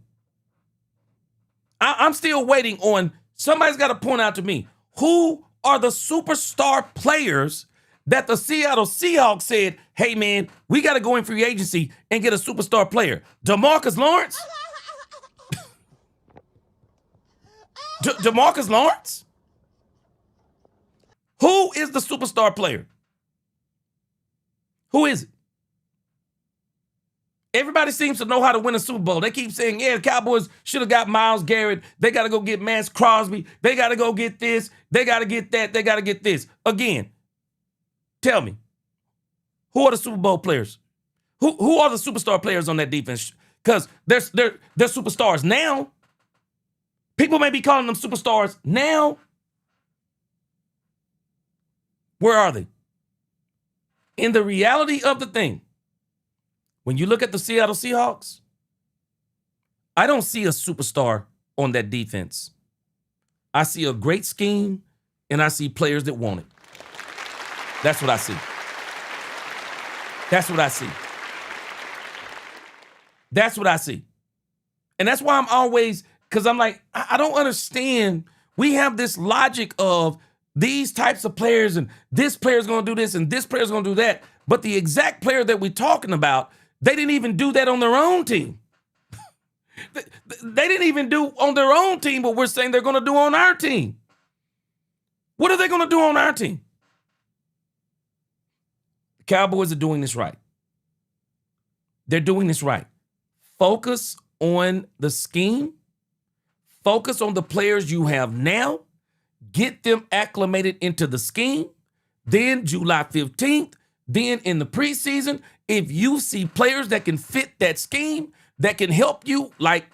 Speaker 1: I'm still waiting on, somebody's got to point out to me, who are the superstar players that the Seattle Seahawks said, hey, man, we got to go in free agency and get a superstar player. DeMarcus Lawrence? DeMarcus Lawrence? Who is the superstar player? Who is it? Everybody seems to know how to win a Super Bowl. They keep saying, yeah, the Cowboys should have got Myles Garrett. They got to go get Max Crosby. They got to go get this. They got to get that. They got to get this. Again, tell me, who are the Super Bowl players? Who are the superstar players on that defense? Because they're superstars now. People may be calling them superstars now. Where are they? In the reality of the thing, when you look at the Seattle Seahawks, I don't see a superstar on that defense. I see a great scheme, and I see players that want it. That's what I see. That's what I see. That's what I see. And that's why I'm always, because I'm like, I don't understand. We have this logic of these types of players and this player's going to do this and this player's going to do that. But the exact player that we're talking about, they didn't even do that on their own team. They didn't even do on their own team what we're saying they're going to do on our team. What are they going to do on our team? The Cowboys are doing this right. They're doing this right. Focus on the scheme. Focus on the players you have now. Get them acclimated into the scheme. Then July 15th, then in the preseason, if you see players that can fit that scheme, that can help you, like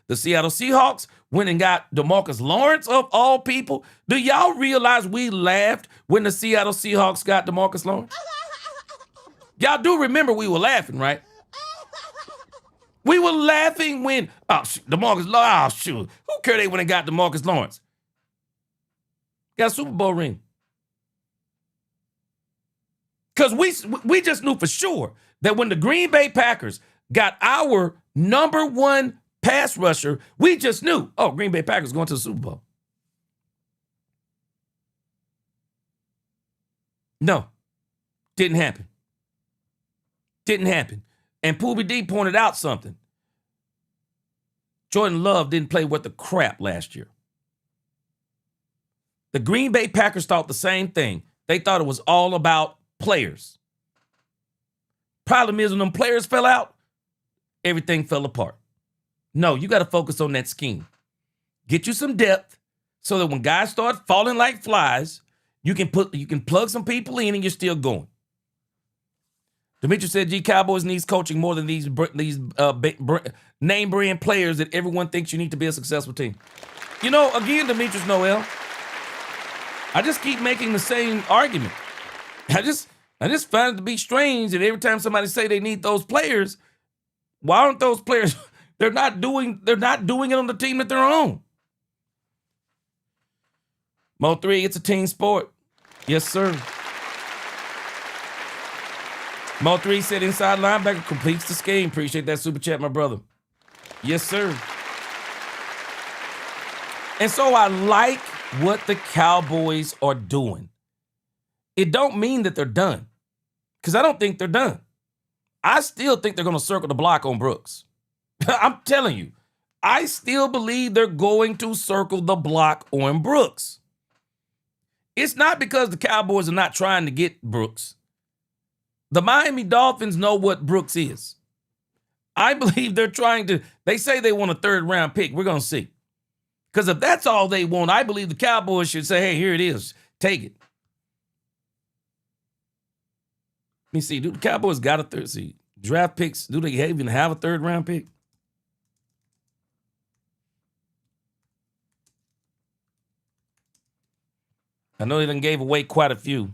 Speaker 1: the Seattle Seahawks went and got DeMarcus Lawrence of all people. Do y'all realize we laughed when the Seattle Seahawks got DeMarcus Lawrence? Y'all do remember we were laughing, right? We were laughing when, DeMarcus Lawrence, shoot. Who cared they went and got DeMarcus Lawrence? Got a Super Bowl ring. Because we just knew for sure that when the Green Bay Packers got our number one pass rusher, we just knew, Green Bay Packers going to the Super Bowl. No, didn't happen. Didn't happen. And Poobie D pointed out something. Jordan Love didn't play worth the crap last year. The Green Bay Packers thought the same thing. They thought it was all about players. Problem is, when them players fell out, everything fell apart. No, you got to focus on that scheme. Get you some depth so that when guys start falling like flies, you can plug some people in and you're still going. Demetrius said, Cowboys needs coaching more than these name brand players that everyone thinks you need to be a successful team. You know, again, Demetrius Noel, I just keep making the same argument. I just find it to be strange that every time somebody say they need those players, why aren't those players? They're not doing it on the team that they're on. Mo 3, it's a team sport. Yes, sir. Mo 3 said inside linebacker completes the scheme. Appreciate that super chat, my brother. Yes, sir. And so I like what the Cowboys are doing. It don't mean that they're done, because I don't think they're done. I still think they're going to circle the block on Brooks. I'm telling you, I still believe they're going to circle the block on Brooks. It's not because the Cowboys are not trying to get Brooks. The Miami Dolphins know what Brooks is. I believe they're trying to, they say they want a third-round pick. We're going to see. Because if that's all they want, I believe the Cowboys should say, hey, here it is. Take it. Let me see. Do the Cowboys got a third seed? Draft picks, do they even have a third-round pick? I know they done gave away quite a few.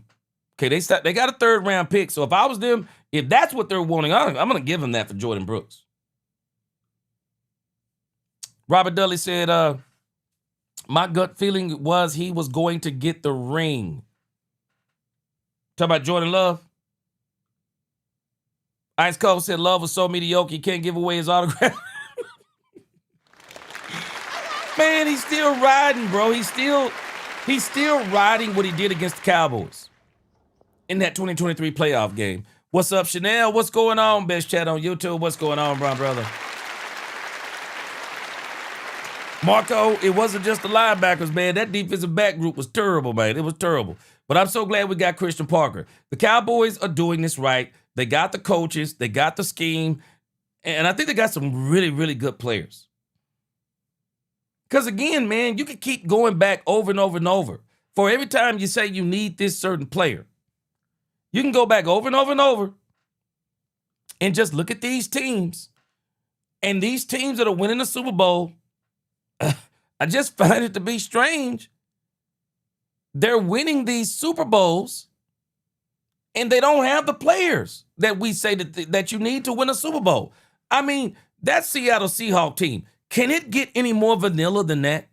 Speaker 1: Okay, they got a third-round pick. So if I was them, if that's what they're wanting, I'm going to give them that for Jordan Brooks. Robert Dudley said, my gut feeling was he was going to get the ring. Talk about Jordan Love. Ice Cold said Love was so mediocre he can't give away his autograph. Man, he's still riding, bro. He's still riding what he did against the Cowboys in that 2023 playoff game. What's up, Chanel? What's going on? Best chat on YouTube. What's going on, brown brother? Marco, it wasn't just the linebackers, man. That defensive back group was terrible, man. It was terrible. But I'm so glad we got Christian Parker. The Cowboys are doing this right. They got the coaches. They got the scheme. And I think they got some really, really good players. Because, again, man, you can keep going back over and over and over. For every time you say you need this certain player, you can go back over and over and over and just look at these teams. And these teams that are winning the Super Bowl, I just find it to be strange. They're winning these Super Bowls, and they don't have the players that we say that you need to win a Super Bowl. I mean, that Seattle Seahawks team, can it get any more vanilla than that?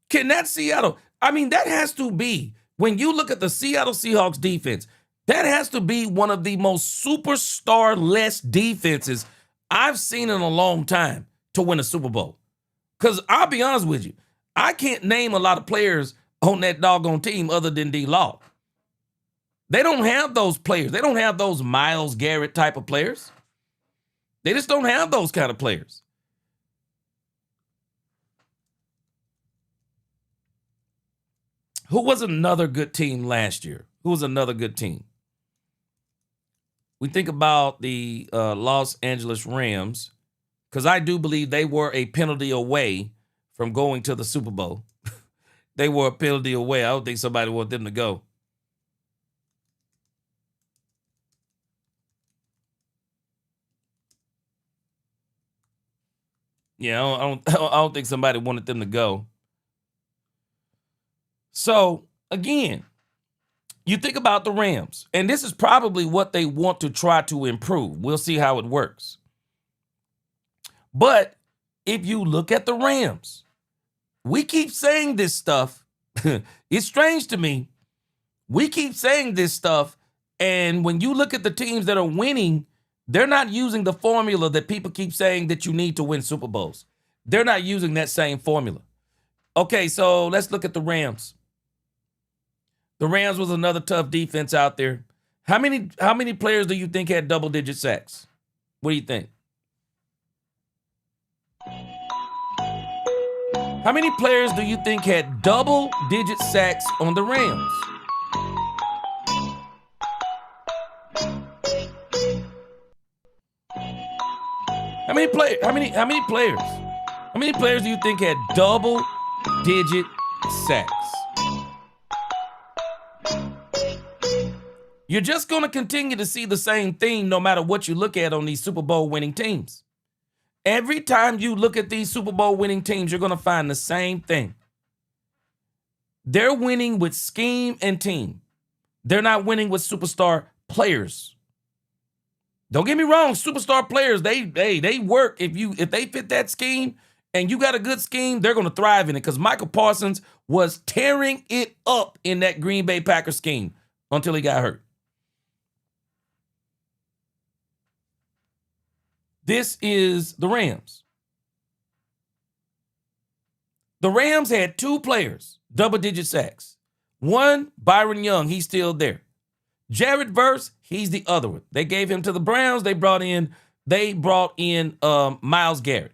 Speaker 1: Can that Seattle, I mean, that has to be, when you look at the Seattle Seahawks defense, that has to be one of the most superstar-less defenses I've seen in a long time to win a Super Bowl. Because I'll be honest with you, I can't name a lot of players on that doggone team other than D-Law. They don't have those players. They don't have those Myles Garrett type of players. They just don't have those kind of players. Who was another good team last year? Who was another good team? We think about the Los Angeles Rams, because I do believe they were a penalty away from going to the Super Bowl. They were a penalty away. I don't think somebody wanted them to go. Yeah, I don't think somebody wanted them to go. So, again, you think about the Rams, and this is probably what they want to try to improve. We'll see how it works. But if you look at the Rams, we keep saying this stuff. It's strange to me. We keep saying this stuff, and when you look at the teams that are winning, they're not using the formula that people keep saying that you need to win Super Bowls. They're not using that same formula. Okay, so let's look at the Rams. The Rams was another tough defense out there. How many players do you think had double-digit sacks? What do you think? How many players do you think had double-digit sacks on the Rams? How many players? How many players do you think had double-digit sacks? You're just going to continue to see the same thing no matter what you look at on these Super Bowl winning teams. Every time you look at these Super Bowl winning teams, you're going to find the same thing. They're winning with scheme and team. They're not winning with superstar players. Don't get me wrong, superstar players, they work. If they fit that scheme and you got a good scheme, they're going to thrive in it, because Michael Parsons was tearing it up in that Green Bay Packers scheme until he got hurt. This is the Rams. The Rams had two players, double-digit sacks. One, Byron Young, he's still there. Jared Verse, he's the other one. They gave him to the Browns. They brought in Myles Garrett.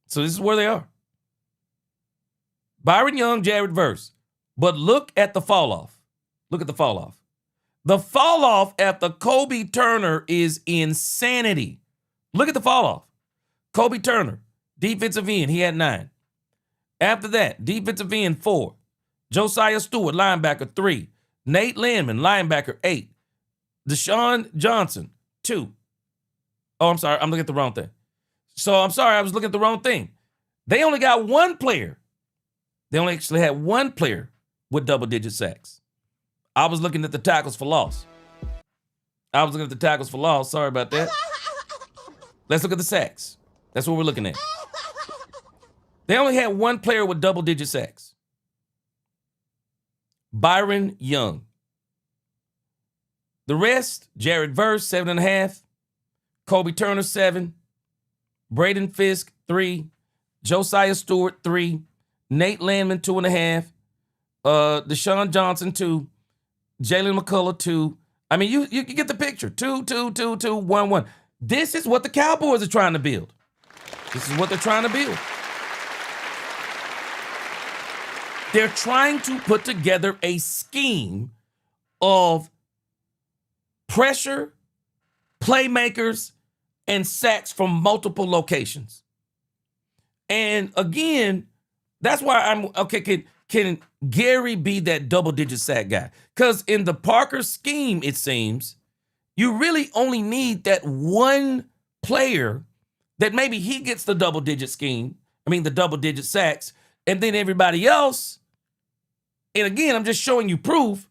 Speaker 1: So this is where they are. Byron Young, Jared Verse. But look at the fall off. Look at the fall off. The fall off after Kobe Turner is insanity. Look at the fall off. Kobe Turner, defensive end, he had 9. After that, defensive end 4. Josiah Stewart, linebacker 3. Nate Landman, linebacker 8. Deshaun Johnson 2. Oh, I'm sorry, I'm looking at the wrong thing. I was looking at the wrong thing. They only got one player. They only actually had one player with double-digit sacks. I was looking at the tackles for loss. Sorry about that. Let's look at the sacks. That's what we're looking at. They only had one player with double-digit sacks. Byron Young. The rest, Jared Verse, 7.5. Kobe Turner, 7. Braden Fisk, 3. Josiah Stewart, 3. Nate Landman, 2.5. Deshaun Johnson, 2. Jalen McCullough, 2. I mean, you get the picture. 2, 2, 2, 2, 1, 1. This is what the Cowboys are trying to build. They're trying to put together a scheme of pressure, playmakers, and sacks from multiple locations. And again, that's why I'm okay. Can Gary be that double-digit sack guy? Because in the Parker scheme, it seems, you really only need that one player that maybe he gets the double-digit the double-digit sacks, and then everybody else. And again, I'm just showing you proof.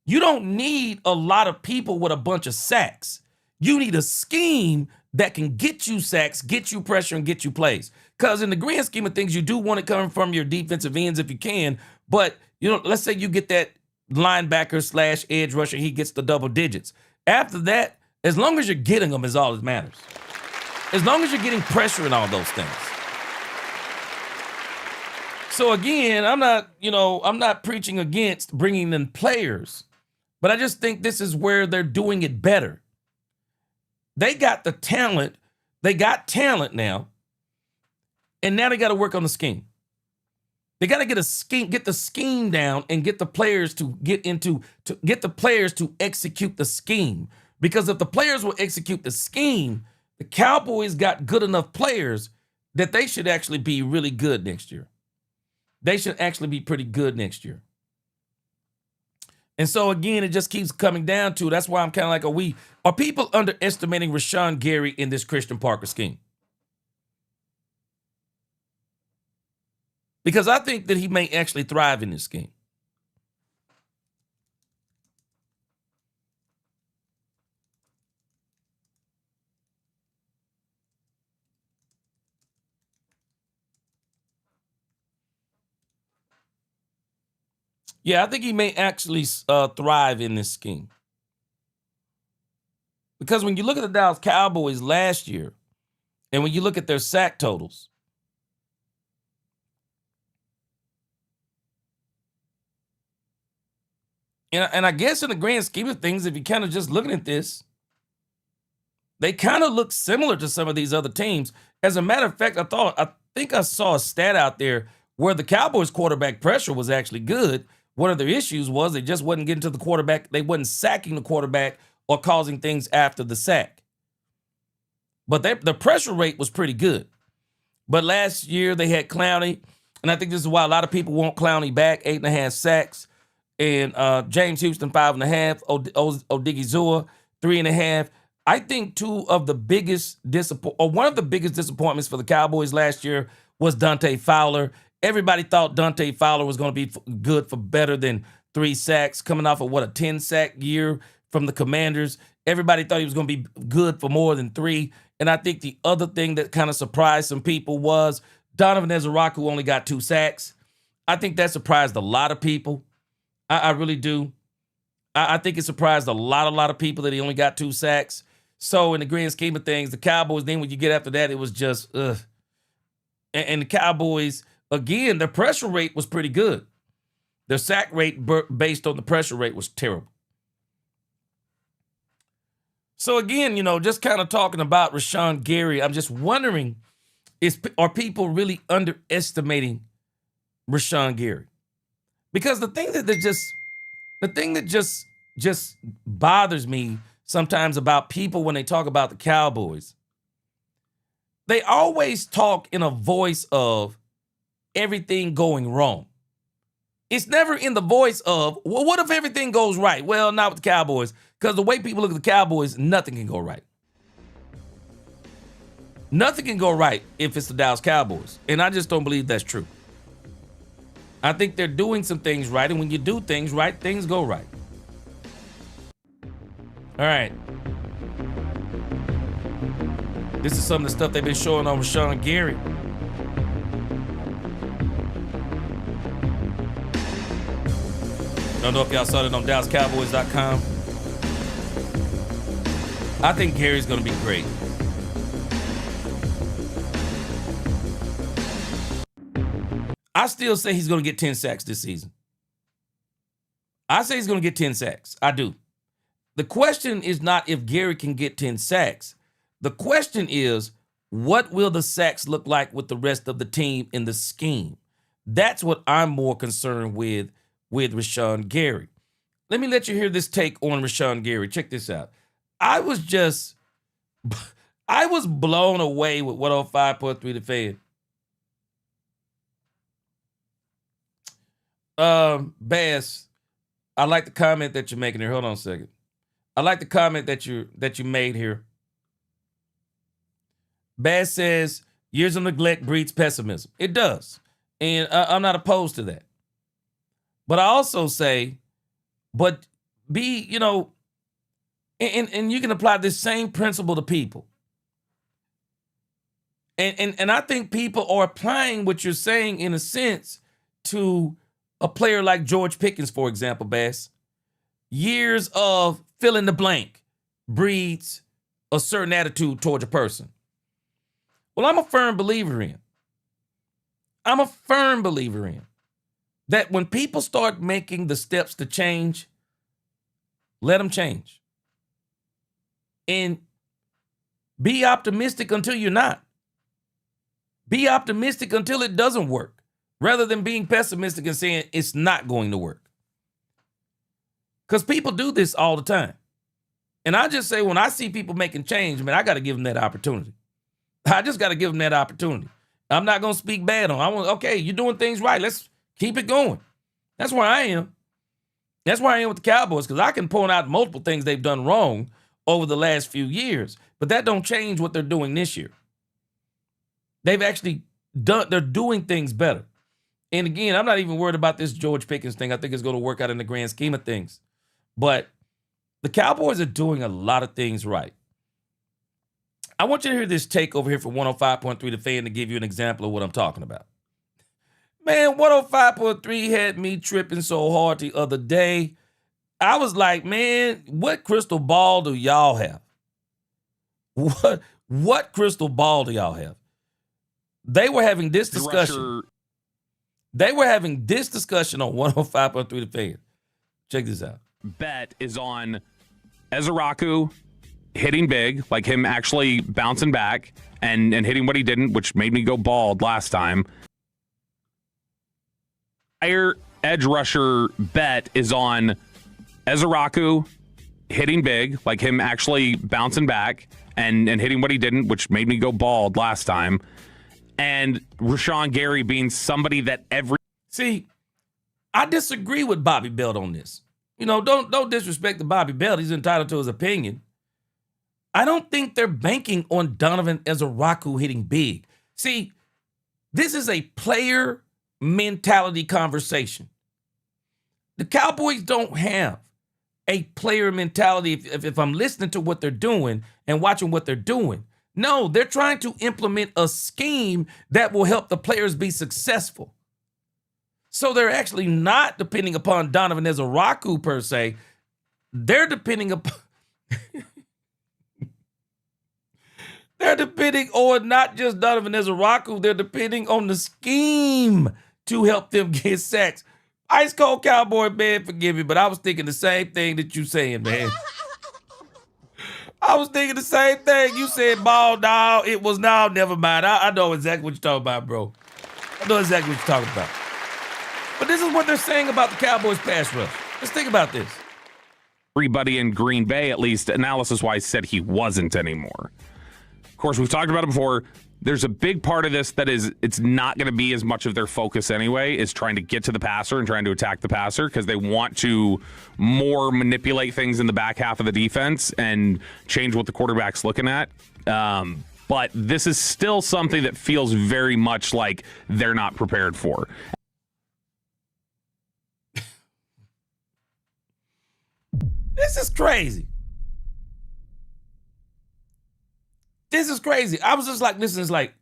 Speaker 1: You don't need a lot of people with a bunch of sacks. You need a scheme that can get you sacks, get you pressure, and get you plays. Because in the grand scheme of things, you do want it coming from your defensive ends if you can. But, let's say you get that linebacker / edge rusher, he gets the double digits. After that, as long as you're getting them is all that matters. As long as you're getting pressure and all those things. So again, I'm not preaching against bringing in players, but I just think this is where they're doing it better. They got the talent. They got talent now. And now they got to work on the scheme. They got to get the scheme down and get the players to execute the scheme. Because if the players will execute the scheme, the Cowboys got good enough players that they should actually be really good next year. They should actually be pretty good next year. And so again, it just keeps coming down to, that's why I'm kind of like, are people underestimating Rashan Gary in this Christian Parker scheme? Because I think that he may actually thrive in this scheme. Yeah, I think he may actually thrive in this scheme. Because when you look at the Dallas Cowboys last year, and when you look at their sack totals, and I guess in the grand scheme of things, if you're kind of just looking at this, they kind of look similar to some of these other teams. As a matter of fact, I think I saw a stat out there where the Cowboys quarterback pressure was actually good. One of their issues was they just wasn't getting to the quarterback. They wasn't sacking the quarterback or causing things after the sack. But the pressure rate was pretty good. But last year they had Clowney, and I think this is why a lot of people want Clowney back, 8.5 sacks. And James Houston, 5.5. Odigizua, 3.5. I think one of the biggest disappointments for the Cowboys last year was Dante Fowler. Everybody thought Dante Fowler was going to be good for better than 3 sacks, coming off of a 10-sack year from the Commanders. Everybody thought he was going to be good for more than 3. And I think the other thing that kind of surprised some people was Donovan Ezaraku only got 2 sacks. I think that surprised a lot of people. I really do. I think it surprised a lot of people that he only got 2 sacks. So in the grand scheme of things, the Cowboys, then when you get after that, it was just, And the Cowboys, again, their pressure rate was pretty good. Their sack rate based on the pressure rate was terrible. So again, just kind of talking about Rashan Gary, I'm just wondering, are people really underestimating Rashan Gary? Because the thing that just bothers me sometimes about people when they talk about the Cowboys, they always talk in a voice of everything going wrong. It's never in the voice of, well, what if everything goes right? Well, not with the Cowboys, because the way people look at the Cowboys, nothing can go right. Nothing can go right if it's the Dallas Cowboys. And I just don't believe that's true. I think they're doing some things right, and when you do things right, things go right. All right. This is some of the stuff they've been showing on Rashan Gary. I don't know if y'all saw it on DallasCowboys.com. I think Gary's going to be great. I still say he's going to get 10 sacks this season. I say he's going to get 10 sacks. I do. The question is not if Gary can get 10 sacks. The question is, what will the sacks look like with the rest of the team in the scheme? That's what I'm more concerned with Rashan Gary. Let me let you hear this take on Rashan Gary. Check this out. I was blown away with 105.3 The Fan. Bass, I like the comment that you're making here. Hold on a second. I like the comment that you made here. Bass says, years of neglect breeds pessimism. It does. And I'm not opposed to that. But I also say, and you can apply this same principle to people. And I think people are applying what you're saying in a sense to a player like George Pickens, for example, Bass. Years of fill in the blank breeds a certain attitude towards a person. Well, I'm a firm believer in. I'm a firm believer in that when people start making the steps to change, let them change. And be optimistic until you're not. Be optimistic until it doesn't work, rather than being pessimistic and saying it's not going to work. Because people do this all the time. And I just say, when I see people making change, man, I got to give them that opportunity. I just got to give them that opportunity. I'm not going to speak bad on them. Okay, you're doing things right. Let's keep it going. That's where I am. That's where I am with the Cowboys, because I can point out multiple things they've done wrong over the last few years, but that don't change what they're doing this year. They've actually they're doing things better. And again, I'm not even worried about this George Pickens thing. I think it's going to work out in the grand scheme of things. But the Cowboys are doing a lot of things right. I want you to hear this take over here for 105.3 The Fan to give you an example of what I'm talking about. Man, 105.3 had me tripping so hard the other day. I was like, man, what crystal ball do y'all have? What crystal ball do y'all have? They were having this discussion. They were having this discussion on 105.3 The Fan. Check this out.
Speaker 8: Bet is on Ezraku hitting big, like him actually bouncing back and hitting what he didn't, which made me go bald last time. Higher edge rusher bet is on Ezraku hitting big, like him actually bouncing back and hitting what he didn't, which made me go bald last time. And Rashan Gary being somebody that
Speaker 1: See, I disagree with Bobby Belt on this. You know, don't disrespect the Bobby Belt. He's entitled to his opinion. I don't think they're banking on Donovan Ezraku hitting big. See, this is a player mentality conversation. The Cowboys don't have a player mentality if I'm listening to what they're doing and watching what they're doing. No, they're trying to implement a scheme that will help the players be successful. So they're actually not depending upon Donovan Ezraku per se. They're depending upon they're depending on not just Donovan Ezraku, they're depending on the scheme to help them get sacks. Ice cold Cowboy, man, forgive me, but I was thinking the same thing that you saying, man. I was thinking the same thing. You said ball, no, it was no, never mind. I know exactly what you're talking about, bro. I know exactly what you're talking about. But this is what they're saying about the Cowboys pass rush. Let's think about this.
Speaker 8: everybody in Green Bay, at least analysis-wise, said he wasn't anymore. Of course, we've talked about it before. There's a big part of this that is it's not going to be as much of their focus anyway, is trying to get to the passer and trying to attack the passer because they want to more manipulate things in the back half of the defense and change what the quarterback's looking at. But this is still something that feels very much like they're not prepared for.
Speaker 1: This is crazy. This is crazy. I was just like, listen, it's like,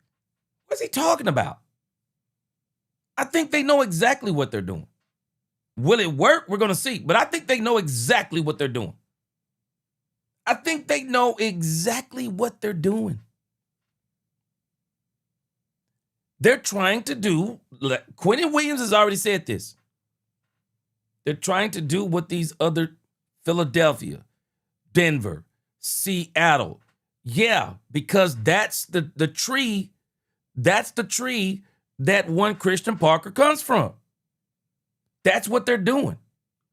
Speaker 1: what's he talking about? I think they know exactly what they're doing. Will it work? We're going to see. But I think they know exactly what they're doing. I think they know exactly what they're doing. They're trying to do, Quentin Williams has already said this. They're trying to do what these other Philadelphia, Denver, Seattle. Yeah, because that's the tree. That's the tree that one Christian Parker comes from. That's what they're doing.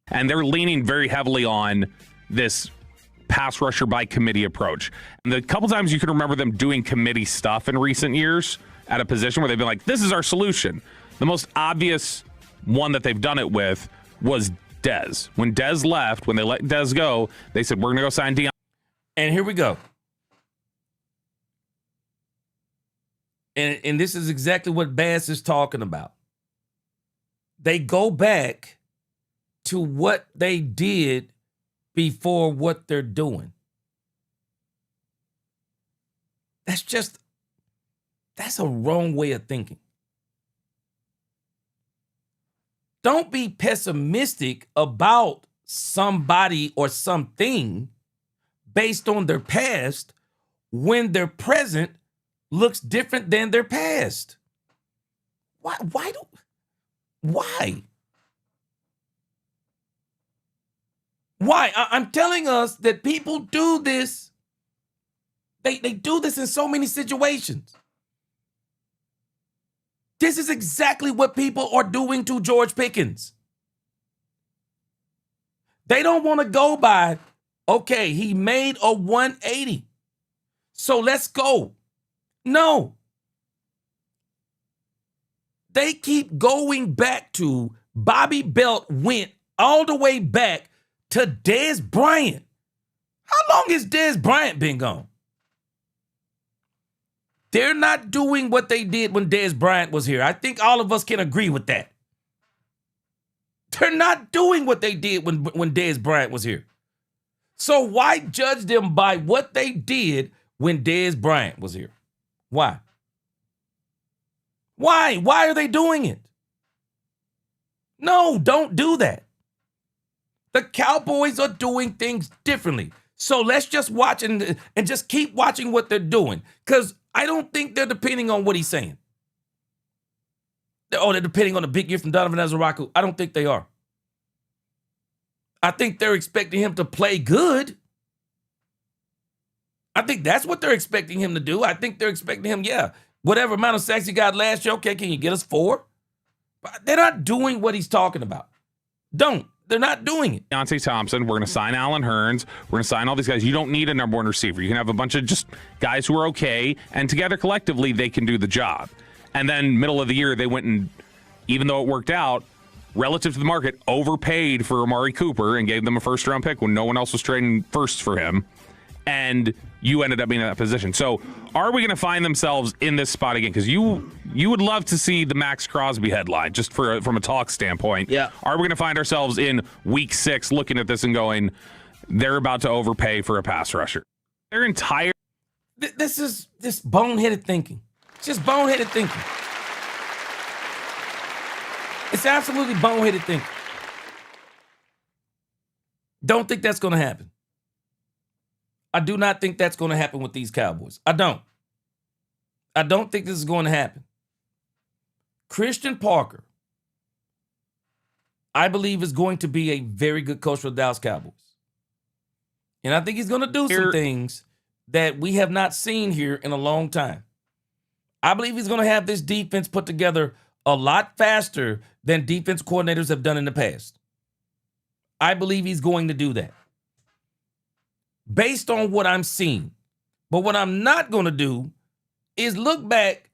Speaker 8: And they're leaning very heavily on this pass rusher by committee approach. And the couple times you can remember them doing committee stuff in recent years at a position where they've been like, this is our solution. The most obvious one that they've done it with was Dez. When Dez left, when they let Dez go, they said, we're going to go sign Deion.
Speaker 1: And here we go. And this is exactly what Bass is talking about. They go back to what they did before what they're doing. That's a wrong way of thinking. Don't be pessimistic about somebody or something based on their past when their present looks different than their past. Why? Why? I'm telling us that people do this. They do this in so many situations. This is exactly what people are doing to George Pickens. They don't want to go by, okay, he made a 180, so let's go. No. They keep going back to Bobby Belt went all the way back to Dez Bryant. How long has Dez Bryant been gone? They're not doing what they did when Dez Bryant was here. I think all of us can agree with that. They're not doing what they did when Dez Bryant was here. So why judge them by what they did when Dez Bryant was here? Why? Why? Why are they doing it? No, don't do that. The Cowboys are doing things differently. So let's just watch and just keep watching what they're doing. Because I don't think they're depending on what he's saying. They're depending on the big year from Donovan Ezra-Raku. I don't think they are. I think they're expecting him to play good. I think that's what they're expecting him to do. I think they're expecting him, whatever amount of sacks he got last year, okay, can you get us 4? But they're not doing what he's talking about. They're not doing it.
Speaker 8: Deontay Thompson, we're going to sign Allen Hurns. We're going to sign all these guys. You don't need a number one receiver. You can have a bunch of just guys who are okay, and together collectively they can do the job. And then middle of the year, they went and, even though it worked out, relative to the market, overpaid for Amari Cooper and gave them a first-round pick when no one else was trading firsts for him. And you ended up being in that position. So are we going to find themselves in this spot again? Because you would love to see the Max Crosby headline, just from a talk standpoint.
Speaker 1: Yeah.
Speaker 8: Are we going to find ourselves in week 6 looking at this and going, they're about to overpay for a pass rusher? Their entire...
Speaker 1: This is just boneheaded thinking. It's just boneheaded thinking. It's absolutely boneheaded thinking. Don't think that's going to happen. I do not think that's going to happen with these Cowboys. I don't think this is going to happen. Christian Parker, I believe, is going to be a very good coach for the Dallas Cowboys. And I think he's going to do some things that we have not seen here in a long time. I believe he's going to have this defense put together a lot faster than defense coordinators have done in the past. I believe he's going to do that, based on what I'm seeing. But what I'm not going to do is look back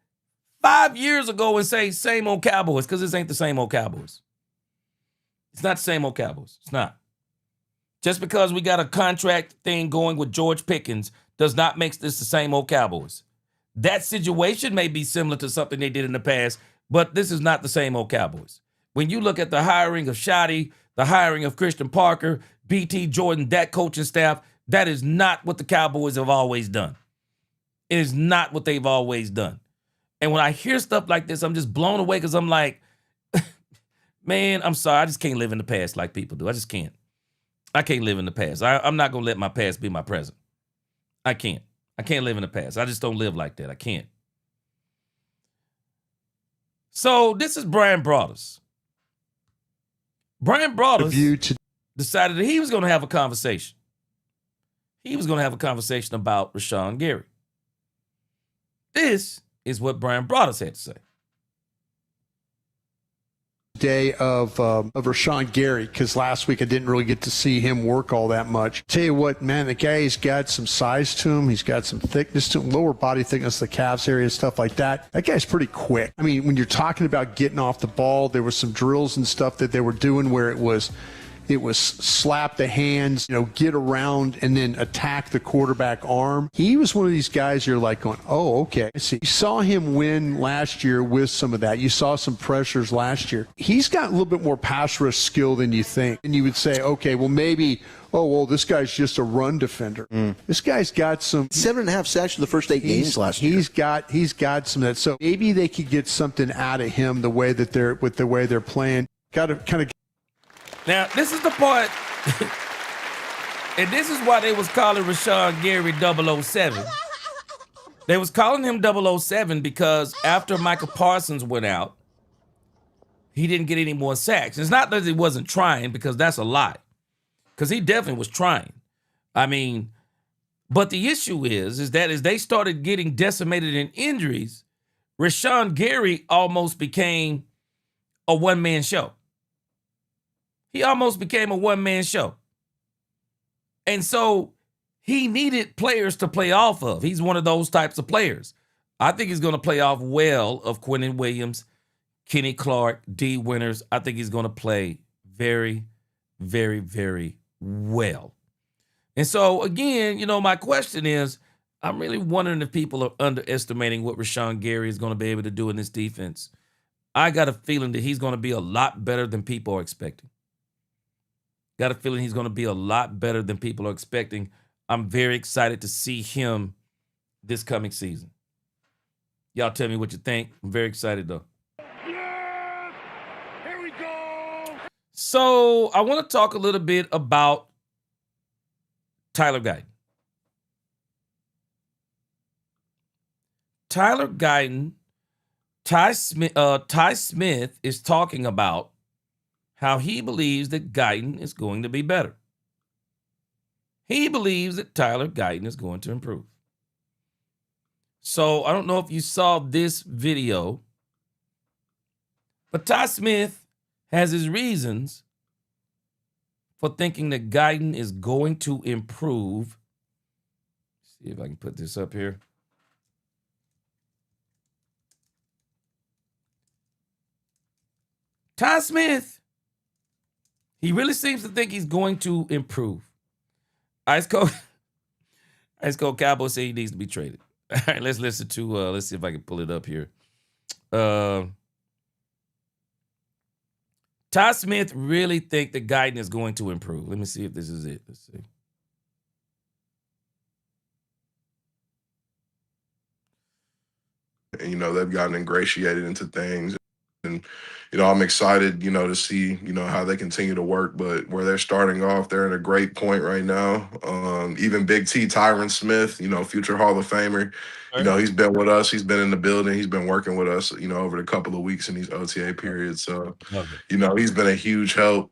Speaker 1: 5 years ago and say, same old Cowboys, because this ain't the same old Cowboys. It's not the same old Cowboys. It's not. Just because we got a contract thing going with George Pickens does not make this the same old Cowboys. That situation may be similar to something they did in the past, but this is not the same old Cowboys. When you look at the hiring of Shoddy, the hiring of Christian Parker, BT Jordan, that coaching staff, that is not what the Cowboys have always done. It is not what they've always done. And when I hear stuff like this, I'm just blown away because I'm like, man, I'm sorry. I just can't live in the past like people do. I just can't. I can't live in the past. I'm not going to let my past be my present. I can't. I can't live in the past. I just don't live like that. I can't. So this is Brian Broaddus. Brian Broaddus decided that he was going to have a conversation. He was going to have a conversation about Rashan Gary. This is what Brian Broaddus had to say.
Speaker 9: Day of Rashan Gary, because last week I didn't really get to see him work all that much. Tell you what, man, the guy's got some size to him. He's got some thickness to him, lower body thickness, the calves area, stuff like that. That guy's pretty quick. I mean, when you're talking about getting off the ball, there were some drills and stuff that they were doing where it was slap the hands, get around and then attack the quarterback arm. He was one of these guys you're like going, oh, okay. I see. You saw him win last year with some of that. You saw some pressures last year. He's got a little bit more pass rush skill than you think. And you would say, okay, well, maybe, this guy's just a run defender. This guy's got some
Speaker 10: 7.5 sacks in the first 8 games last year.
Speaker 9: He's got some of that. So maybe they could get something out of him the way they're playing. Got to kind of.
Speaker 1: Now, this is the part, and this is why they was calling Rashan Gary 007. They was calling him 007 because after Michael Parsons went out, he didn't get any more sacks. It's not that he wasn't trying, because that's a lie, because he definitely was trying. I mean, but the issue is that as they started getting decimated in injuries, Rashan Gary almost became a one-man show. He almost became a one-man show. And so he needed players to play off of. He's one of those types of players. I think he's going to play off well of Quinnen Williams, Kenny Clark, D. Winters. I think he's going to play very, very, very well. And so, again, my question is, I'm really wondering if people are underestimating what Rashan Gary is going to be able to do in this defense. I got a feeling that he's going to be a lot better than people are expecting. Got a feeling he's going to be a lot better than people are expecting. I'm very excited to see him this coming season. Y'all tell me what you think. I'm very excited, though.
Speaker 11: Yes! Here we go!
Speaker 1: So I want to talk a little bit about Tyler Guyton. Tyler Guyton, Ty Smith is talking about how he believes that Guyton is going to be better. He believes that Tyler Guyton is going to improve. So I don't know if you saw this video, but Ty Smith has his reasons for thinking that Guyton is going to improve. Let's see if I can put this up here. Ty Smith, he really seems to think he's going to improve. Ice Cold Cowboys say he needs to be traded. All right, let's listen to, let's see if I can pull it up here. Ty Smith really think that Guyton is going to improve. Let me see if this is it. Let's see.
Speaker 12: And, they've gotten ingratiated into things. And, I'm excited, to see, how they continue to work. But where they're starting off, they're in a great point right now. Even Big T, Tyron Smith, future Hall of Famer, he's been with us. He's been in the building. He's been working with us, over the couple of weeks in these OTA periods. So, he's been a huge help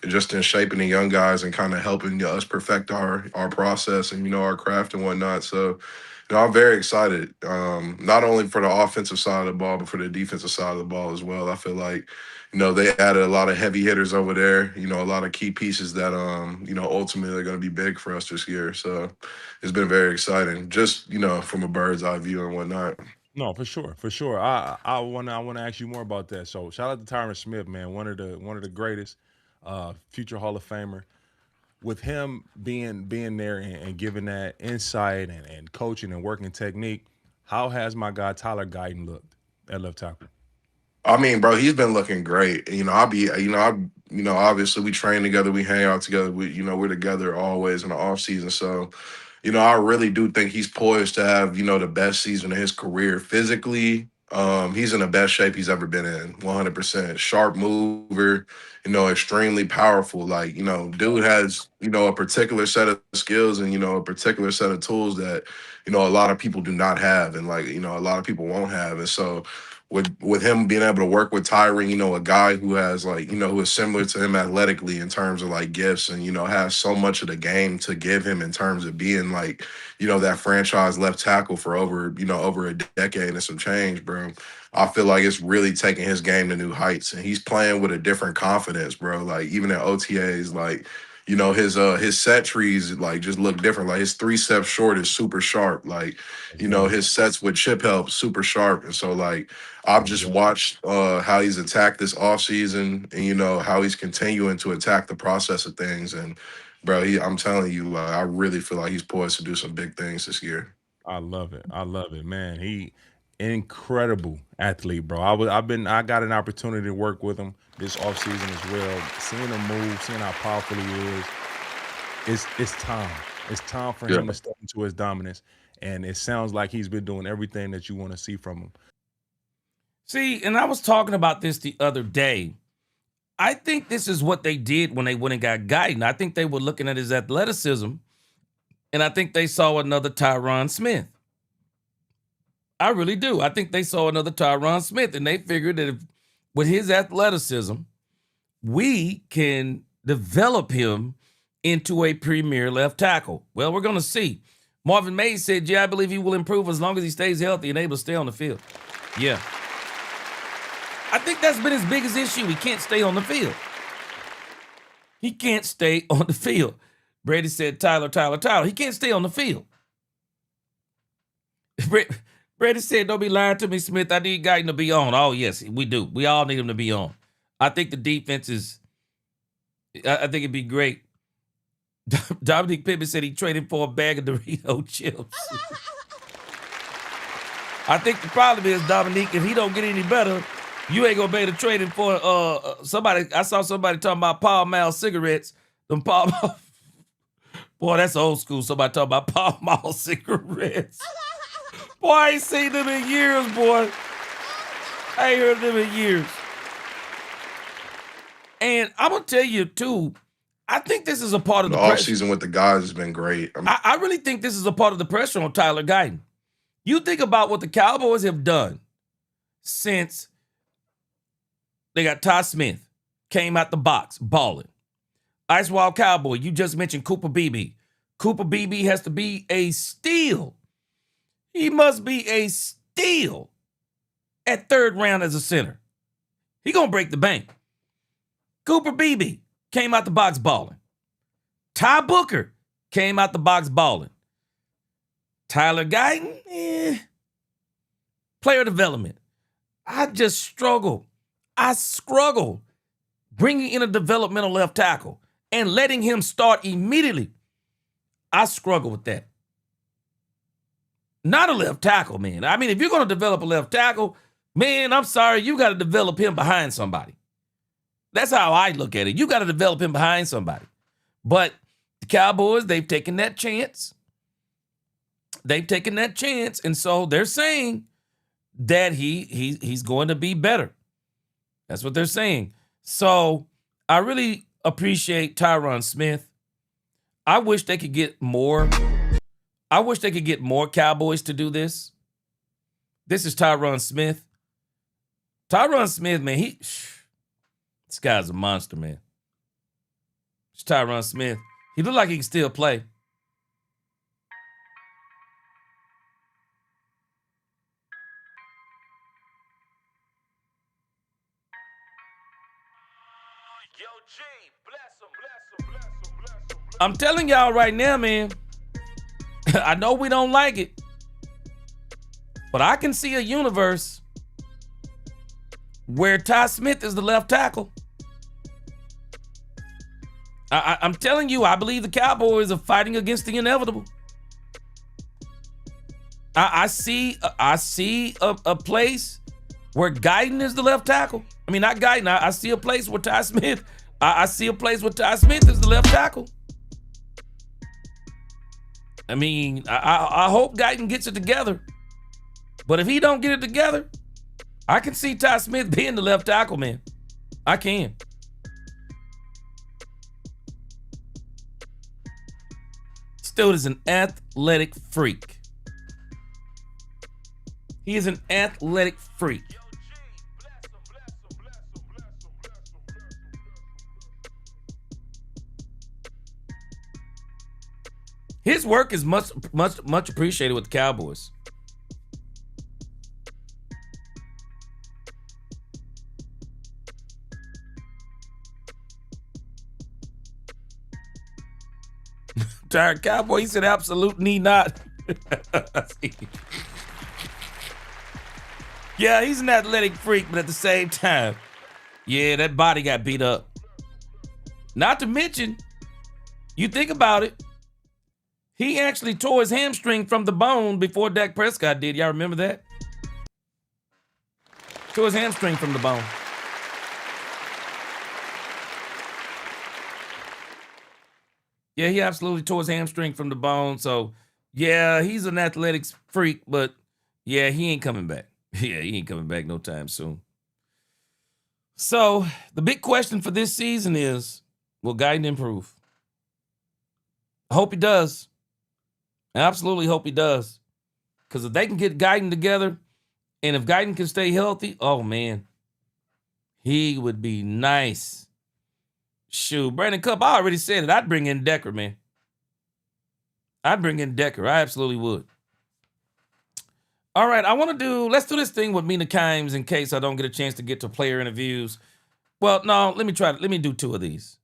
Speaker 12: just in shaping the young guys and kind of helping us perfect our process and, our craft and whatnot. So, I'm very excited, not only for the offensive side of the ball, but for the defensive side of the ball as well. I feel like, they added a lot of heavy hitters over there, a lot of key pieces that, ultimately are going to be big for us this year. So it's been very exciting, just, from a bird's eye view and whatnot.
Speaker 11: No, for sure. I want to ask you more about that. So shout out to Tyron Smith, man, one of the greatest, future Hall of Famer. With him being there and giving that insight and coaching and working technique, how has my guy Tyler Guyton looked at left tackle?
Speaker 12: I mean, bro, he's been looking great. Obviously we train together, we hang out together, we're together always in the off season. So, I really do think he's poised to have, the best season of his career physically. He's in the best shape he's ever been in, 100%. Sharp mover, extremely powerful. Like, dude has, a particular set of skills and, a particular set of tools that, a lot of people do not have and, like, a lot of people won't have. And so with him being able to work with Tyron, a guy who has, like, who is similar to him athletically in terms of, like, gifts and, has so much of the game to give him in terms of being, like, that franchise left tackle for over a decade and some change, bro. I feel like it's really taking his game to new heights, and he's playing with a different confidence, bro. Like, even at OTAs, like, his set trees, like, just look different. Like, his 3 steps short is super sharp. Like, his sets with chip help, super sharp. And so, like, I've just watched how he's attacked this offseason and, how he's continuing to attack the process of things. And, bro, I'm telling you, like, I really feel like he's poised to do some big things this year.
Speaker 11: I love it, man. He incredible athlete, bro. I got an opportunity to work with him this offseason as well. Seeing him move, seeing how powerful he is, it's time. It's time for him to step into his dominance. And it sounds like he's been doing everything that you want to see from him.
Speaker 1: See, and I was talking about this the other day. I think this is what they did when they went and got Guyton. I think they were looking at his athleticism, and I think they saw another Tyron Smith. I really do. I think they saw another Tyron Smith, and they figured that with his athleticism, we can develop him into a premier left tackle. Well, we're going to see. Marvin Mays said, I believe he will improve as long as he stays healthy and able to stay on the field. Yeah. I think that's been his biggest issue. He can't stay on the field. He can't stay on the field. Brady said, Tyler. He can't stay on the field. Brady said, don't be lying to me, Smith. I need Guyton to be on. Oh, yes, we do. We all need him to be on. I think the defense is, I think it'd be great. Dominique Pickens said he traded for a bag of Dorito chips. I think the problem is, Dominique, if he don't get any better, you ain't gonna be able to trade him for somebody. I saw somebody talking about Pall Mall cigarettes. Them Pall Mall. Boy, that's old school. Somebody talking about Pall Mall cigarettes. Boy, I ain't seen them in years, boy. I ain't heard them in years. And I'm gonna tell you too, I think this is a part of the pressure.
Speaker 12: offseason with the guys has been great.
Speaker 1: I really think this is a part of the pressure on Tyler Guyton. You think about what the Cowboys have done since they got Todd Smith, came out the box, balling. Ice Wild Cowboy, you just mentioned Cooper Beebe. Cooper Beebe has to be a steal. He must be a steal at third round as a center. He gonna break the bank. Cooper Beebe came out the box balling. Ty Booker came out the box balling. Tyler Guyton, player development. I just struggle. Bringing in a developmental left tackle and letting him start immediately. I struggle with that. Not a left tackle, man. I mean, if you're going to develop a left tackle, man, I'm sorry, you got to develop him behind somebody. That's how I look at it. You got to develop him behind somebody. But the Cowboys, they've taken that chance. And so they're saying that he's going to be better. That's what they're saying. So I really appreciate Tyron Smith. I wish they could get more. I wish they could get more Cowboys to do this. This is Tyron Smith. Tyron Smith, man, this guy's a monster, man. It's Tyron Smith. He look like he can still play. I'm telling y'all right now, man, I know we don't like it, but I can see a universe where Ty Smith is the left tackle. I'm telling you, I believe the Cowboys are fighting against the inevitable. I see a place where Guyton is the left tackle. I mean, not Guyton. I see a place where Ty Smith. I see a place where Ty Smith is the left tackle. I mean, I hope Guyton gets it together. But if he don't get it together, I can see Ty Smith being the left tackle, man. I can. This dude is an athletic freak. He is an athletic freak. His work is much appreciated with the Cowboys. Tired Cowboy, he said absolute need not. Yeah, he's an athletic freak, but at the same time, yeah, that body got beat up. Not to mention, you think about it, he actually tore his hamstring from the bone before Dak Prescott did. Y'all remember that? Tore his hamstring from the bone. Yeah, he absolutely tore his hamstring from the bone. So, yeah, he's an athletics freak, but, yeah, he ain't coming back. Yeah, he ain't coming back no time soon. So, the big question for this season is, will Guyton improve? I hope he does. I absolutely hope he does. Because if they can get Guyton together, and if Guyton can stay healthy, oh, man. He would be nice. Shoot, Brandon Cup, I already said it. I'd bring in Decker, man. I'd bring in Decker. I absolutely would. All right, let's do this thing with Mina Khimes in case I don't get a chance to get to player interviews. Well, no, let me do 2 of these.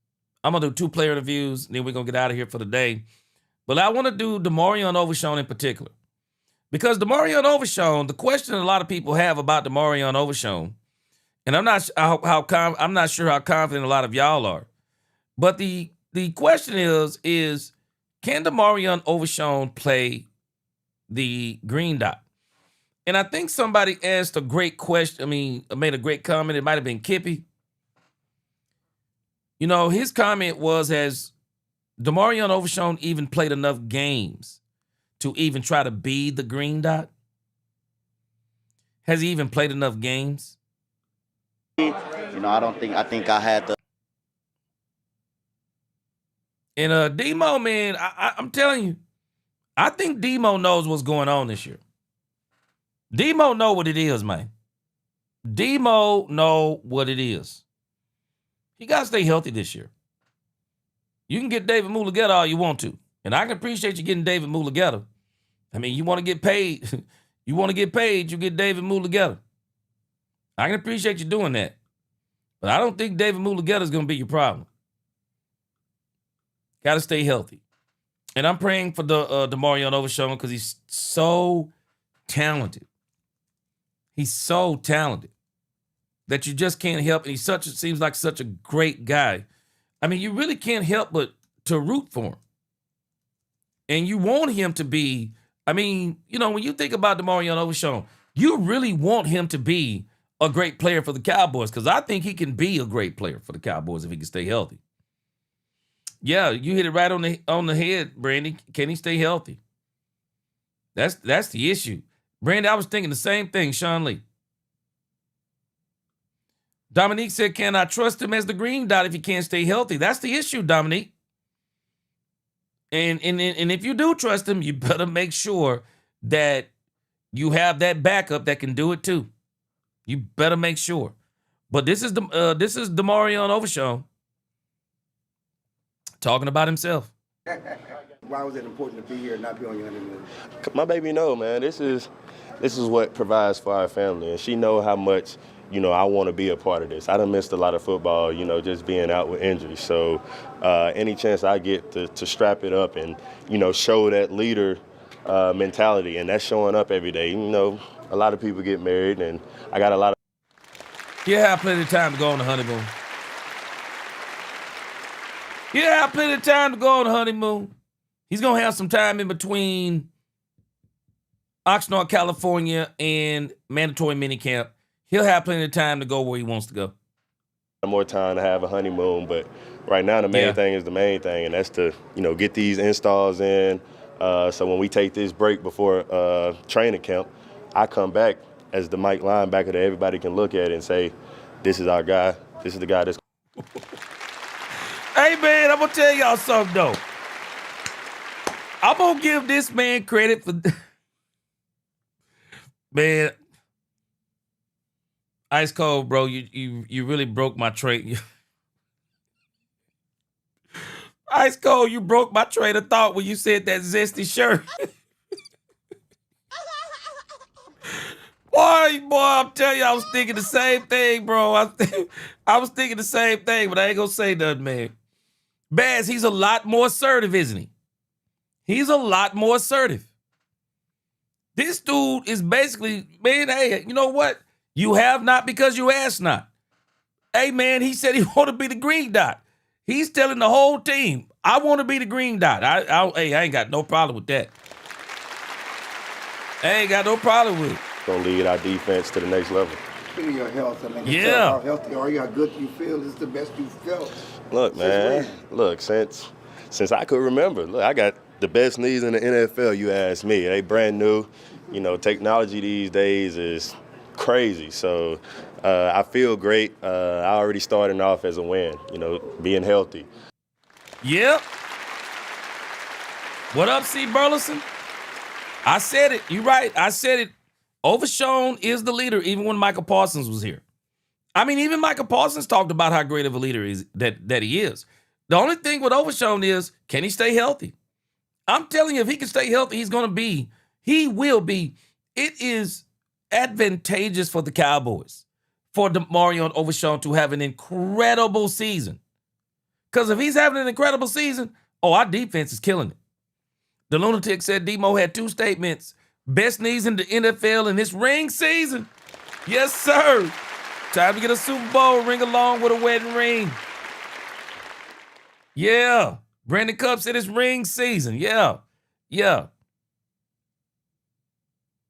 Speaker 1: I'm going to do 2 player interviews, and then we're going to get out of here for the day. But I want to do DeMarvion Overshown in particular. Because DeMarvion Overshown, the question a lot of people have about DeMarvion Overshown, and I'm not sure how confident a lot of y'all are, but the question is can DeMarvion Overshown play the green dot? And I think somebody asked a great question. Made a great comment. It might have been Kippy. You know, his comment was, has DeMarvion Overshown even played enough games to even try to be the green dot? Has he even played enough games?
Speaker 13: You know, I think I had the.
Speaker 1: And Demo, man, I'm telling you, I think Demo knows what's going on this year. Demo know what it is, man. Demo know what it is. He got to stay healthy this year. You can get David Mulugeta all you want to. And I can appreciate you getting David Mulugeta. I mean, you want to get paid. You want to get paid, you get David Mulugeta. I can appreciate you doing that. But I don't think David Mulugeta is going to be your problem. Got to stay healthy. And I'm praying for DeMarvion Overshown because he's so talented. He's so talented that you just can't help. And seems like such a great guy. I mean, you really can't help but to root for him. And you want him to be, I mean, you know, when you think about DeMarvion Overshown, you really want him to be a great player for the Cowboys because I think he can be a great player for the Cowboys if he can stay healthy. Yeah, you hit it right on the head, Brandy. Can he stay healthy? That's the issue. Brandy, I was thinking the same thing, Sean Lee. Dominique said, can I trust him as the green dot if he can't stay healthy? That's the issue, Dominique. And if you do trust him, you better make sure that you have that backup that can do it too. You better make sure. But this is DeMarvion Overshown talking about himself.
Speaker 14: Why was it important to be here and not be on your honeymoon?
Speaker 15: My baby know, man, this is what provides for our family. And she know how much, you know, I want to be a part of this. I done missed a lot of football, you know, just being out with injuries. So any chance I get to strap it up and, you know, show that leader mentality, and that's showing up every day. You know, a lot of people get married, and I got a lot of...
Speaker 1: Yeah, I have plenty of time to go on the honeymoon. Yeah, I have plenty of time to go on the honeymoon. He's going to have some time in between Oxnard, California, and mandatory minicamp. He'll have plenty of time to go where he wants to go.
Speaker 15: More time to have a honeymoon, but right now the main thing is the main thing, and that's to, you know, get these installs in. So when we take this break before training camp, I come back as the Mike linebacker that everybody can look at and say, this is our guy. This is the guy that's...
Speaker 1: Hey, man, I'm going to tell y'all something, though. I'm going to give this man credit for... Man, ice cold, bro. You really broke my train. Ice cold, you broke my train of thought when you said that zesty shirt. Boy, I'm telling you, I was thinking the same thing, bro. I was thinking the same thing, but I ain't gonna say nothing, man. Baz, he's a lot more assertive, isn't he? He's a lot more assertive. This dude is basically, man, hey, you know what? You have not because you ask not. Hey, man, he said he want to be the green dot. He's telling the whole team, I want to be the green dot. I ain't got no problem with that. I ain't got no problem with it.
Speaker 15: Gonna lead our defense to the next level.
Speaker 14: Speaking of your health, I mean,
Speaker 15: Yeah.
Speaker 14: how healthy are you? How good do you feel? This is the best you've felt.
Speaker 15: Look, man, look, since I could remember, look, I got the best knees in the NFL, you ask me. They brand new. You know, technology these days is crazy. So I feel great. I already starting off as a win, you know, being healthy.
Speaker 1: Yep. What up, C. Burleson? I said it. You're right. I said it. Overshown is the leader, even when Michael Parsons was here. I mean, even Michael Parsons talked about how great of a leader that he is. The only thing with Overshown is, can he stay healthy? I'm telling you, if he can stay healthy, he will be. It is advantageous for the Cowboys for DeMarvion Overshown to have an incredible season. Because if he's having an incredible season, our defense is killing it. The Lunatic said Demo had 2 statements. Best knees in the NFL in this ring season. Yes, sir. Time to get a Super Bowl ring along with a wedding ring. Yeah. Brandon Cup said it's ring season. Yeah. Let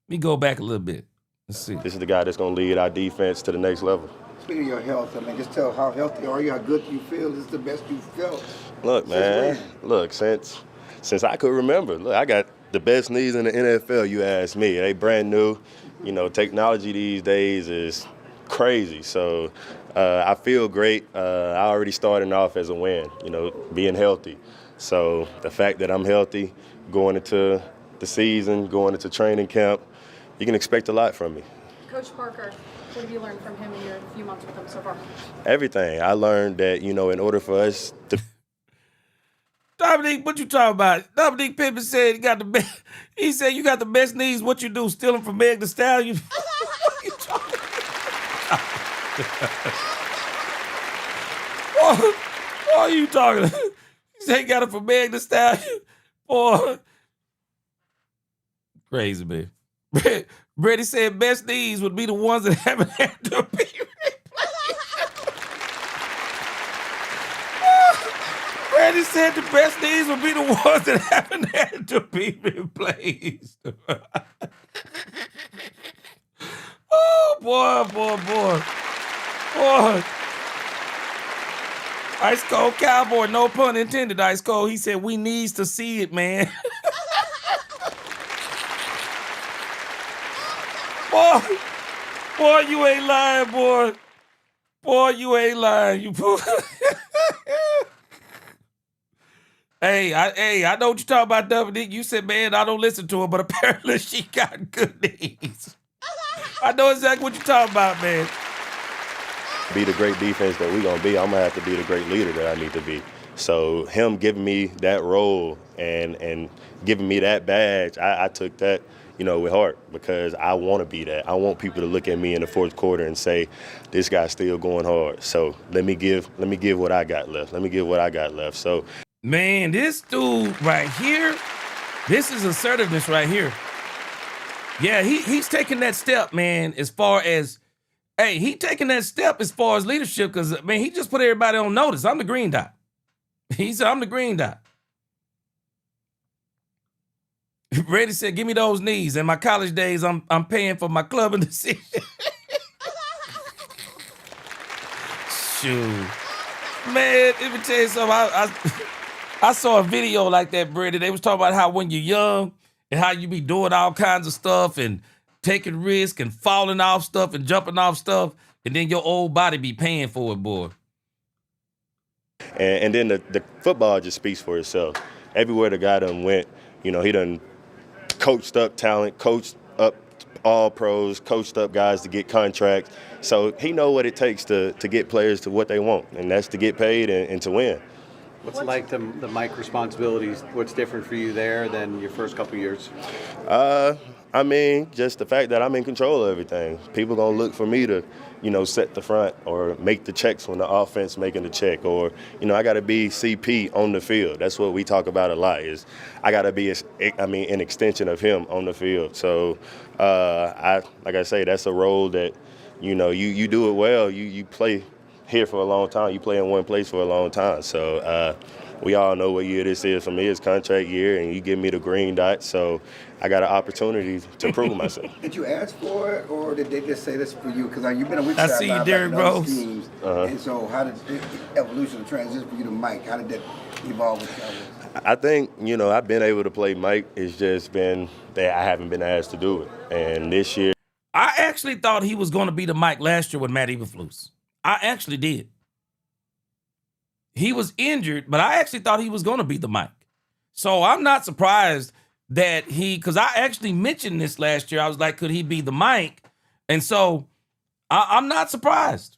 Speaker 1: me go back a little bit. Let's see.
Speaker 15: This is the guy that's going to lead our defense to the next level.
Speaker 14: Speaking of your health, I mean, just tell how healthy are you, how good do you feel? This is the best you've felt.
Speaker 15: Look, man. Look, since I could remember, look, I got the best knees in the NFL, you ask me. They brand new. You know, technology these days is crazy. So I feel great. I already started off as a win, you know, being healthy. So the fact that I'm healthy, going into the season, going into training camp, you can expect a lot from me.
Speaker 16: Coach Parker, what have you learned from him in your few months with him so far?
Speaker 15: Everything. I learned that, you know, in order for us to
Speaker 1: Dominique, what you talking about? Dominique Pickens said he got the best. He said you got the best knees. What you do? Steal them from Meg Thee Stallion? What you talking about? What are you talking about? He said he got it from Meg Thee Stallion. Boy. Crazy, man. Brady said best knees would be the ones that haven't had to be Brady said the best knees would be the ones that haven't had to be replaced. Oh, boy. Ice Cold Cowboy, no pun intended, Ice Cold. He said, we needs to see it, man. Boy, you ain't lying, boy. Boy, you ain't lying. You Hey, I know what you're talking about, Dominique. You said, man, I don't listen to her, but apparently she got good knees. I know exactly what you're talking about, man.
Speaker 15: Be the great defense that we're going to be, I'm going to have to be the great leader that I need to be. So him giving me that role and giving me that badge, I took that, you know, with heart because I want to be that. I want people to look at me in the fourth quarter and say, this guy's still going hard. So let me give what I got left. So,
Speaker 1: man, this dude right here, this is assertiveness right here. Yeah, he's taking that step, man, as far as, he taking that step as far as leadership because, man, he just put everybody on notice. I'm the green dot. He said, I'm the green dot. Brady said, give me those knees. In my college days, I'm paying for my club in the city. Shoot. Man, let me tell you something. I saw a video like that, Brady. They was talking about how when you're young and how you be doing all kinds of stuff and taking risks and falling off stuff and jumping off stuff, and then your old body be paying for it, boy.
Speaker 15: And then the football just speaks for itself. Everywhere the guy done went, you know, he done coached up talent, coached up all pros, coached up guys to get contracts. So he know what it takes to get players to what they want, and that's to get paid and to win.
Speaker 17: What's it like the mic responsibilities? What's different for you there than your first couple years?
Speaker 15: I mean, just the fact that I'm in control of everything. People gonna look for me to, you know, set the front or make the checks when the offense making the check, or, you know, I got to be CP on the field. That's what we talk about a lot. Is I got to be, an extension of him on the field. So, like I say, that's a role that, you know, you do it well. You play here for a long time. You play in one place for a long time. So we all know what year this is for me. It's contract year, and you give me the green dot. So I got an opportunity to prove myself.
Speaker 14: Did you ask for it, or did they just say this for you? Because you've been a weak
Speaker 1: I
Speaker 14: side
Speaker 1: see you, Derrick Rose.
Speaker 14: And so how did the evolution, the transition for you to Mike, how did that evolve with Cowboys?
Speaker 15: I think, you know, I've been able to play Mike. It's just been that I haven't been asked to do it. And this year,
Speaker 1: I actually thought he was going to be the Mike last year with Matt Eberflus. I actually did. He was injured, but I actually thought he was going to be the Mike. So I'm not surprised that because I actually mentioned this last year. I was like, could he be the Mike? And so I'm not surprised.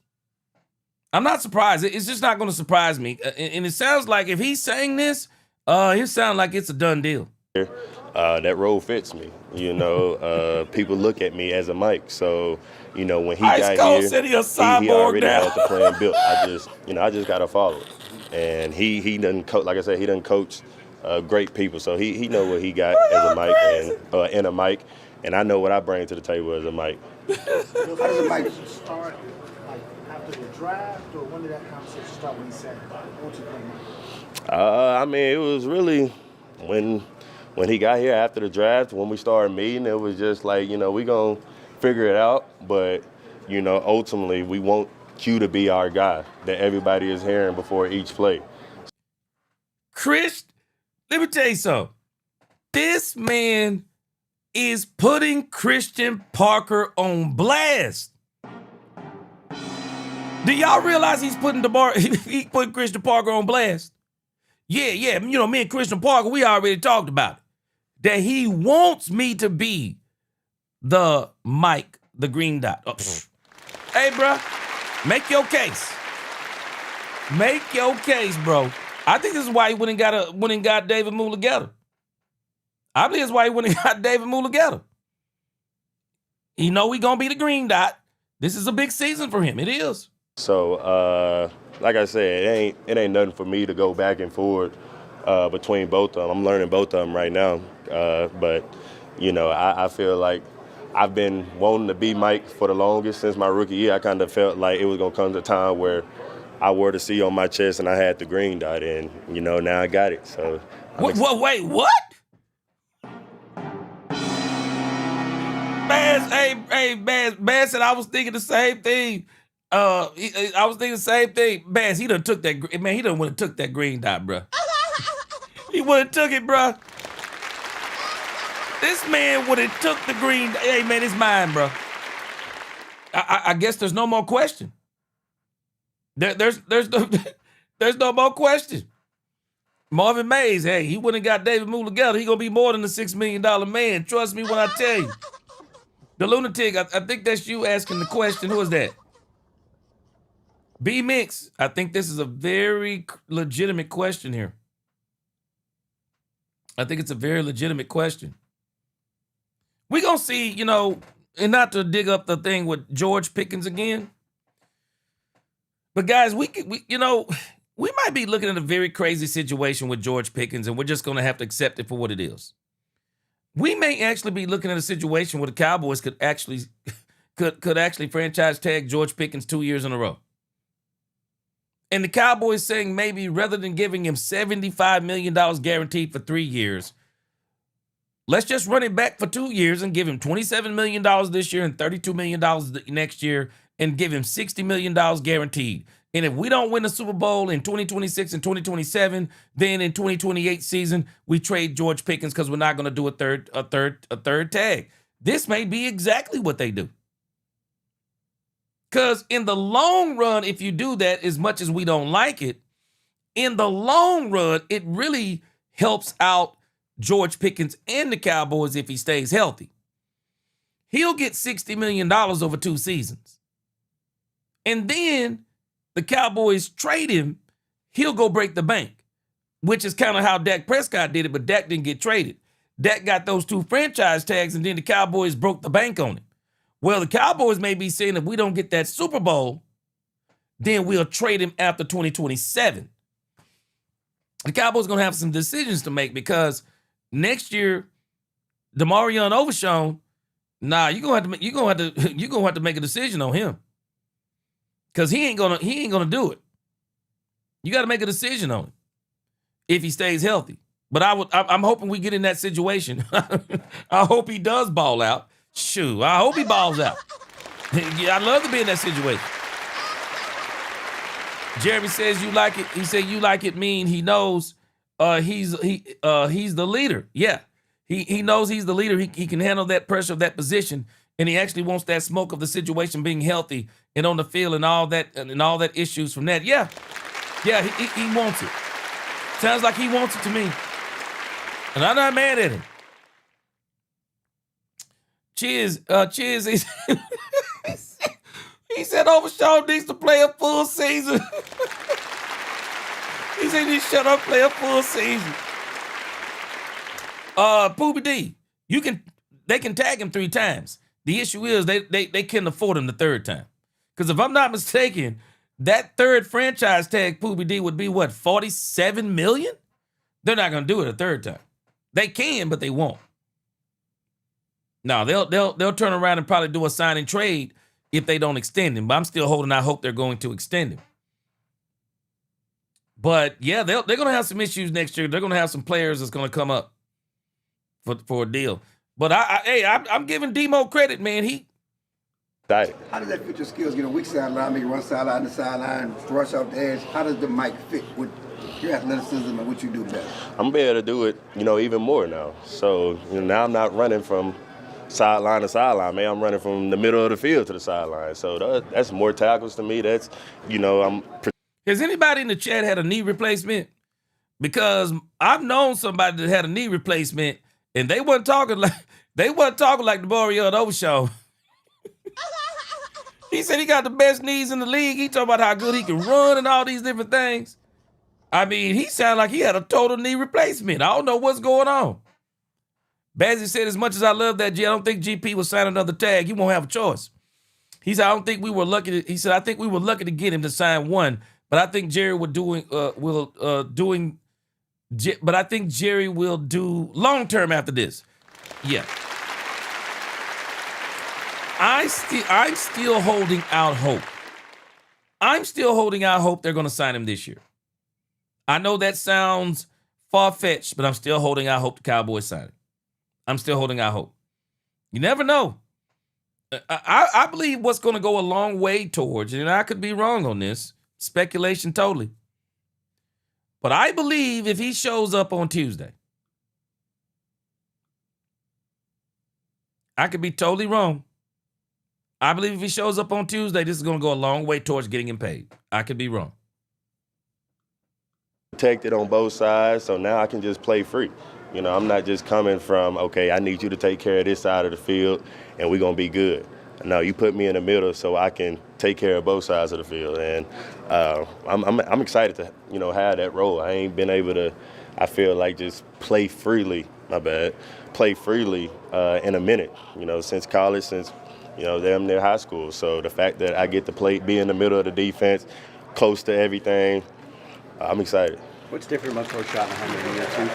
Speaker 1: I'm not surprised. It's just not going to surprise me. And it sounds like if he's saying this, it sounds like it's a done deal.
Speaker 15: That role fits me. People look at me as a Mike. So, when he
Speaker 1: Ice
Speaker 15: got
Speaker 1: Cold
Speaker 15: here,
Speaker 1: said he a
Speaker 15: he
Speaker 1: cyborg
Speaker 15: already
Speaker 1: now.
Speaker 15: had the plan built. I just got to follow it. And he doesn't coach, like I said, he doesn't coach great people. So he know what he got as a Mike and a Mike. And I know what I bring to the table as a Mike.
Speaker 14: How does a Mike start, after the draft, or when did that conversation start when he said, "Won't you play Mike"?
Speaker 15: It was really when he got here after the draft, when we started meeting, it was just like, we gonna figure it out. But, ultimately, we want Q to be our guy that everybody is hearing before each play.
Speaker 1: Chris, let me tell you something. This man is putting Christian Parker on blast. Do y'all realize he's putting he put Christian Parker on blast? Yeah. Me and Christian Parker, we already talked about it. That he wants me to be the Mike, the green dot. Hey, bro, make your case. Make your case, bro. I think this is why he went and got David Mulugeta. I believe that's why he went and got David Mulugeta. He know we gonna be the green dot. This is a big season for him. It is.
Speaker 15: So, like I said, it ain't nothing for me to go back and forth between both of them. I'm learning both of them right now. But I feel like I've been wanting to be Mike for the longest since my rookie year. I kind of felt like it was gonna come to a time where I wore the C on my chest and I had the green dot, and now I got it. So.
Speaker 1: Wait, what? Bass said I was thinking the same thing. I was thinking the same thing. Bass, he done took that. Man, he done went and took that green dot, bro. He would have took it, bro. This man would have took the green. Hey, man, it's mine, bro. I guess there's no more question. There's no more question. Marvin Mays, hey, he wouldn't have got David Mulugeta. He gonna be more than a $6 million man. Trust me when I tell you. The lunatic, I think that's you asking the question. Who is that? B Mix. I think this is a very legitimate question here. I think it's a very legitimate question. We gonna see, and not to dig up the thing with George Pickens again. But guys, we might be looking at a very crazy situation with George Pickens, and we're just going to have to accept it for what it is. We may actually be looking at a situation where the Cowboys could actually franchise tag George Pickens 2 years in a row. And the Cowboys saying maybe rather than giving him $75 million guaranteed for 3 years, let's just run it back for 2 years and give him $27 million this year and $32 million next year and give him $60 million guaranteed. And if we don't win the Super Bowl in 2026 and 2027, then in 2028 season, we trade George Pickens because we're not going to do a third tag. This may be exactly what they do. Because in the long run, if you do that, as much as we don't like it, in the long run, it really helps out George Pickens and the Cowboys if he stays healthy. He'll get $60 million over 2 seasons. And then the Cowboys trade him, he'll go break the bank, which is kind of how Dak Prescott did it, but Dak didn't get traded. Dak got those 2 franchise tags, and then the Cowboys broke the bank on him. Well, the Cowboys may be saying if we don't get that Super Bowl, then we'll trade him after 2027. The Cowboys going to have some decisions to make because next year, DeMarvion Overshown, you're going to have to make a decision on him. Because he ain't gonna do it. You got to make a decision on it if he stays healthy. But I'm hoping we get in that situation. I hope he does ball out. Shoot, I hope he balls out. Yeah, I'd love to be in that situation. Jeremy says you like it. He said you like it mean he knows he's the leader. Yeah, he knows he's the leader. He can handle that pressure of that position. And he actually wants that smoke of the situation being healthy and on the field and all that issues from that. Yeah, he wants it. Sounds like he wants it to me. And I'm not mad at him. Cheers. He He said Overshown needs to play a full season. He said he shut up, play a full season. Poobie D, they can tag him 3 times. The issue is they can't afford him the 3rd time. Because if I'm not mistaken, that 3rd franchise tag Poobie D would be what, $47 million? They're not gonna do it a 3rd time. They can, but they won't. No, they'll turn around and probably do a sign and trade if they don't extend him. But I'm still holding out hope they're going to extend him. But yeah, they're going to have some issues next year. They're going to have some players that's going to come up for a deal. But I'm giving Demo credit, man.
Speaker 18: How does that fit your skills? Get a weak sideline, make you run sideline to sideline, rush off the edge. How does the mic fit with your athleticism and what you do best?
Speaker 15: I'm able to do it, even more now. So now I'm not running from sideline to sideline, man. I'm running from the middle of the field to the sideline. So that's more tackles to me. That's,
Speaker 1: Has anybody in the chat had a knee replacement? Because I've known somebody that had a knee replacement, and they wasn't talking like DeMarvion and Overshown. He said he got the best knees in the league. He talking about how good he can run and all these different things. I mean, he sounded like he had a total knee replacement. I don't know what's going on. Bazzi said, as much as I love that, I don't think GP will sign another tag. He won't have a choice. He said, I think we were lucky to get him to sign one, but I think Jerry will do long term after this. Yeah. I'm still holding out hope. I'm still holding out hope they're going to sign him this year. I know that sounds far-fetched, but I'm still holding out hope the Cowboys sign him. I'm still holding out hope. You never know. I believe what's going to go a long way towards, and I could be wrong on this, speculation totally. But I believe if he shows up on Tuesday, I could be totally wrong. I believe if he shows up on Tuesday, this is going to go a long way towards getting him paid. I could be wrong.
Speaker 15: Protected on both sides, so now I can just play free. I'm not just coming from, okay, I need you to take care of this side of the field, and we're going to be good. No, you put me in the middle so I can take care of both sides of the field. And I'm excited to, have that role. I ain't been able to, I feel like, just play freely, play freely in a minute, since college, since, damn near high school. So the fact that I get to be in the middle of the defense, close to everything, I'm excited.
Speaker 17: What's different about Coach Schottenheimer in year 2?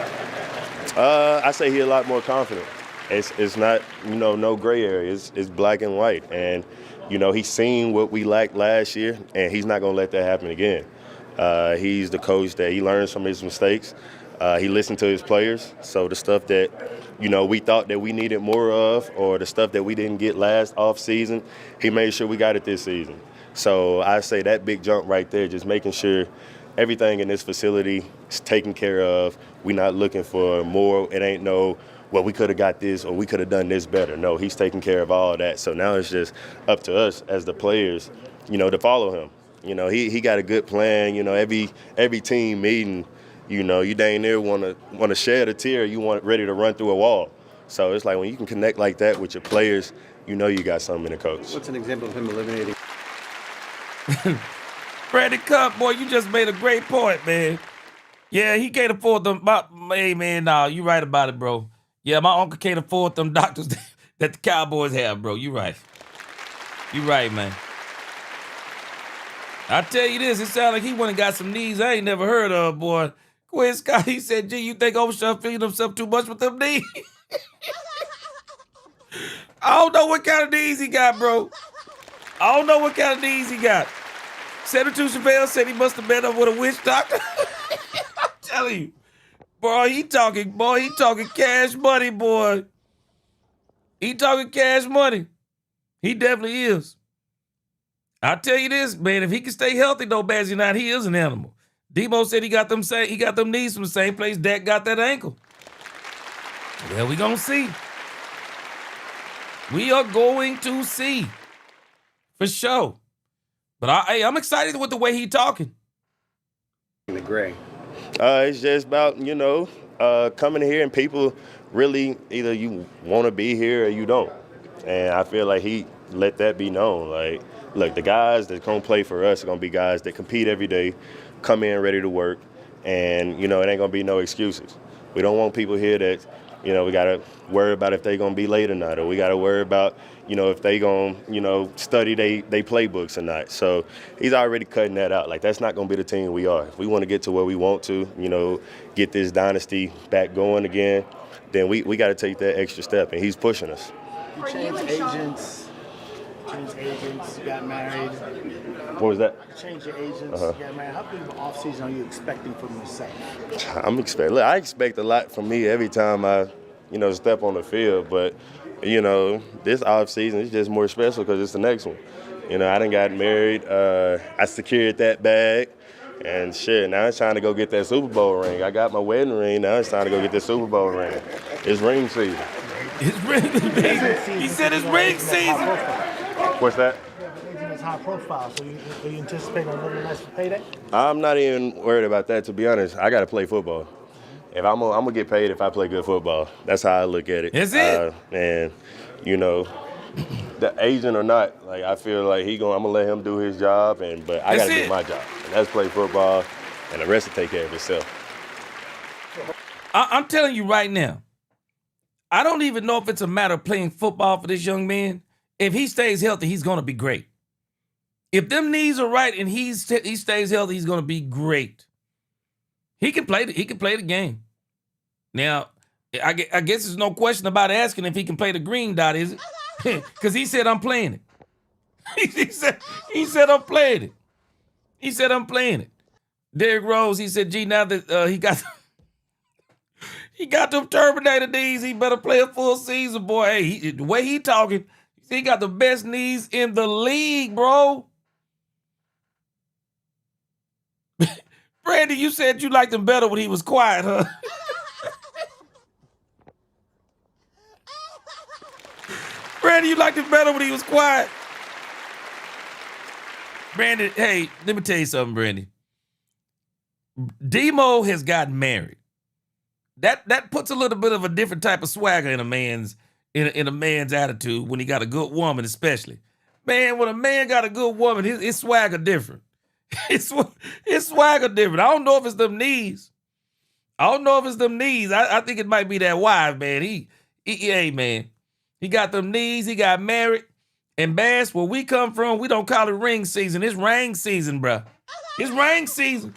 Speaker 15: I say he's a lot more confident. It's not, no gray area. It's black and white. And, he's seen what we lacked last year, and he's not going to let that happen again. He's the coach that he learns from his mistakes. He listened to his players. So the stuff that, we thought that we needed more of, or the stuff that we didn't get last offseason, he made sure we got it this season. So I say that big jump right there, just making sure everything in this facility is taken care of. We're not looking for more. It ain't we could have got this or we could have done this better. No, he's taking care of all that. So now it's just up to us as the players, to follow him. He got a good plan. Every team meeting, you dang near want to shed a tear. You want ready to run through a wall. So it's like when you can connect like that with your players, you got something in the coach.
Speaker 17: What's an example of him eliminating?
Speaker 1: Brandon Cup, boy, you just made a great point, man. Yeah, he can't afford them. Hey, man, nah, you right about it, bro. Yeah, my uncle can't afford them doctors that the Cowboys have, bro. You right. You right, man. I tell you this, it sounds like he went and got some knees I ain't never heard of, boy. Quinn Scott, he said, gee, you think Overshown feeding himself too much with them knees? I don't know what kind of knees he got, bro. I don't know what kind of knees he got. Senator Chevelle said he must have met up with a witch doctor. I'm telling you. Boy, he talking cash money, boy. He talking cash money. He definitely is. I'll tell you this, man, if he can stay healthy, though, Bazzi not, he is an animal. Debo said he got them knees from the same place Dak got that ankle. Well, we gonna see. We are going to see. For sure. But I'm excited with the way he talking.
Speaker 17: The gray.
Speaker 15: It's just about, coming here and people really either you want to be here or you don't. And I feel like he let that be known. Like, look, the guys that going to play for us are going to be guys that compete every day, come in ready to work, and, you know, it ain't going to be no excuses. We don't want people here that, you know, we got to worry about if they're going to be late or not, or we got to worry about, you know, if they going to, you know, study they playbooks or not. So he's already cutting that out. Like, that's not going to be the team we are. If we want to get to where we want to, you know, get this dynasty back going again, then we got to take that extra step, and he's pushing us.
Speaker 14: You changed agents, you got married.
Speaker 15: What was that?
Speaker 14: You changed your agents, you got married. How big of an offseason are you expecting from yourself?
Speaker 15: I expect a lot from me every time I, you know, step on the field, but, you know, this offseason is just more special because it's the next one. You know, I done got married, I secured that bag, and shit, now it's time to go get that Super Bowl ring. I got my wedding ring, now it's time to go get the Super Bowl ring. It's ring season.
Speaker 1: It's ring season. He said it's ring season.
Speaker 15: What's that?
Speaker 14: It's high profile, so you anticipate on living nice for payday?
Speaker 15: I'm not even worried about that, to be honest. I got to play football. If I'm gonna get paid if I play good football. That's how I look at it.
Speaker 1: Is it?
Speaker 15: And, you know, the agent or not, like, I feel like I'm gonna let him do his job, but I gotta do my job, and that's play football, and the rest will take care of itself.
Speaker 1: I'm telling you right now, I don't even know if it's a matter of playing football for this young man. If he stays healthy, he's gonna be great. If them knees are right and he stays healthy, he's gonna be great. He can play the game. Now, I guess there's no question about asking if he can play the green dot, is it? Because he said I'm playing it. he said I'm playing it. He said I'm playing it. Derrick Rose, he said, gee, now that he got them Terminator knees, he better play a full season, boy. Hey, the way he talking, he got the best knees in the league, bro. Brandy, you said you liked him better when he was quiet, huh? Brandy, you liked him better when he was quiet. Brandy, hey, let me tell you something, Brandy. Demo has gotten married. That puts a little bit of a different type of swagger in a man's attitude when he got a good woman, especially. Man, when a man got a good woman, his swagger different. It's swagger different. I don't know if it's them knees. I think it might be that wife, man. Hey, man. He got them knees. He got married. And Bass, where we come from, we don't call it ring season. It's ring season, bro. It's ring season.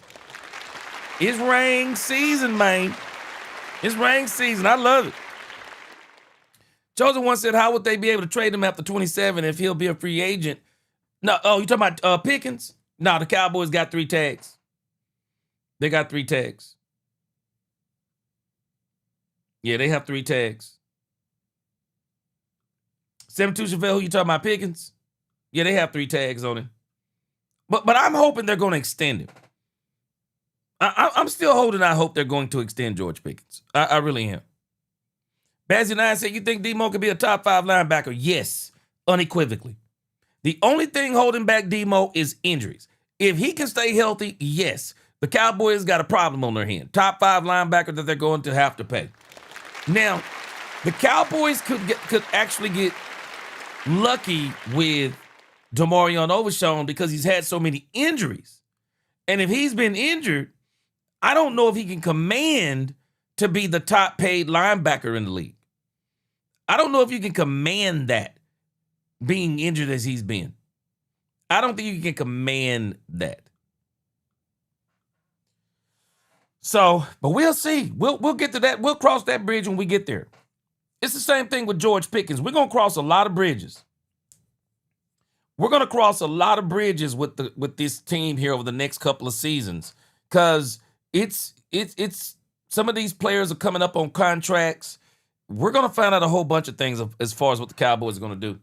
Speaker 1: It's ring season, man. It's ring season. I love it. Chosen One said, how would they be able to trade him after 27 if he'll be a free agent? No, you talking about Pickens? No, the Cowboys got 3 tags. They got 3 tags. Yeah, they have 3 tags. 72 Chevelle, who you talking about, Pickens? Yeah, they have 3 tags on him. But I'm hoping they're going to extend him. I'm still holding out hope they're going to extend George Pickens. I really am. Bazzy9 said, you think Demo could be a top 5 linebacker? Yes, unequivocally. The only thing holding back Demo is injuries. If he can stay healthy, yes. The Cowboys got a problem on their hand. Top 5 linebacker that they're going to have to pay. Now, the Cowboys could actually get lucky with DeMarvion Overshown because he's had so many injuries. And if he's been injured, I don't know if he can command to be the top paid linebacker in the league. I don't know if you can command that, being injured as he's been. I don't think you can command that. So, but we'll see. We'll get to that. We'll cross that bridge when we get there. It's the same thing with George Pickens. We're going to cross a lot of bridges. We're going to cross a lot of bridges with this team here over the next couple of seasons because it's some of these players are coming up on contracts. We're going to find out a whole bunch of things as far as what the Cowboys are going to do.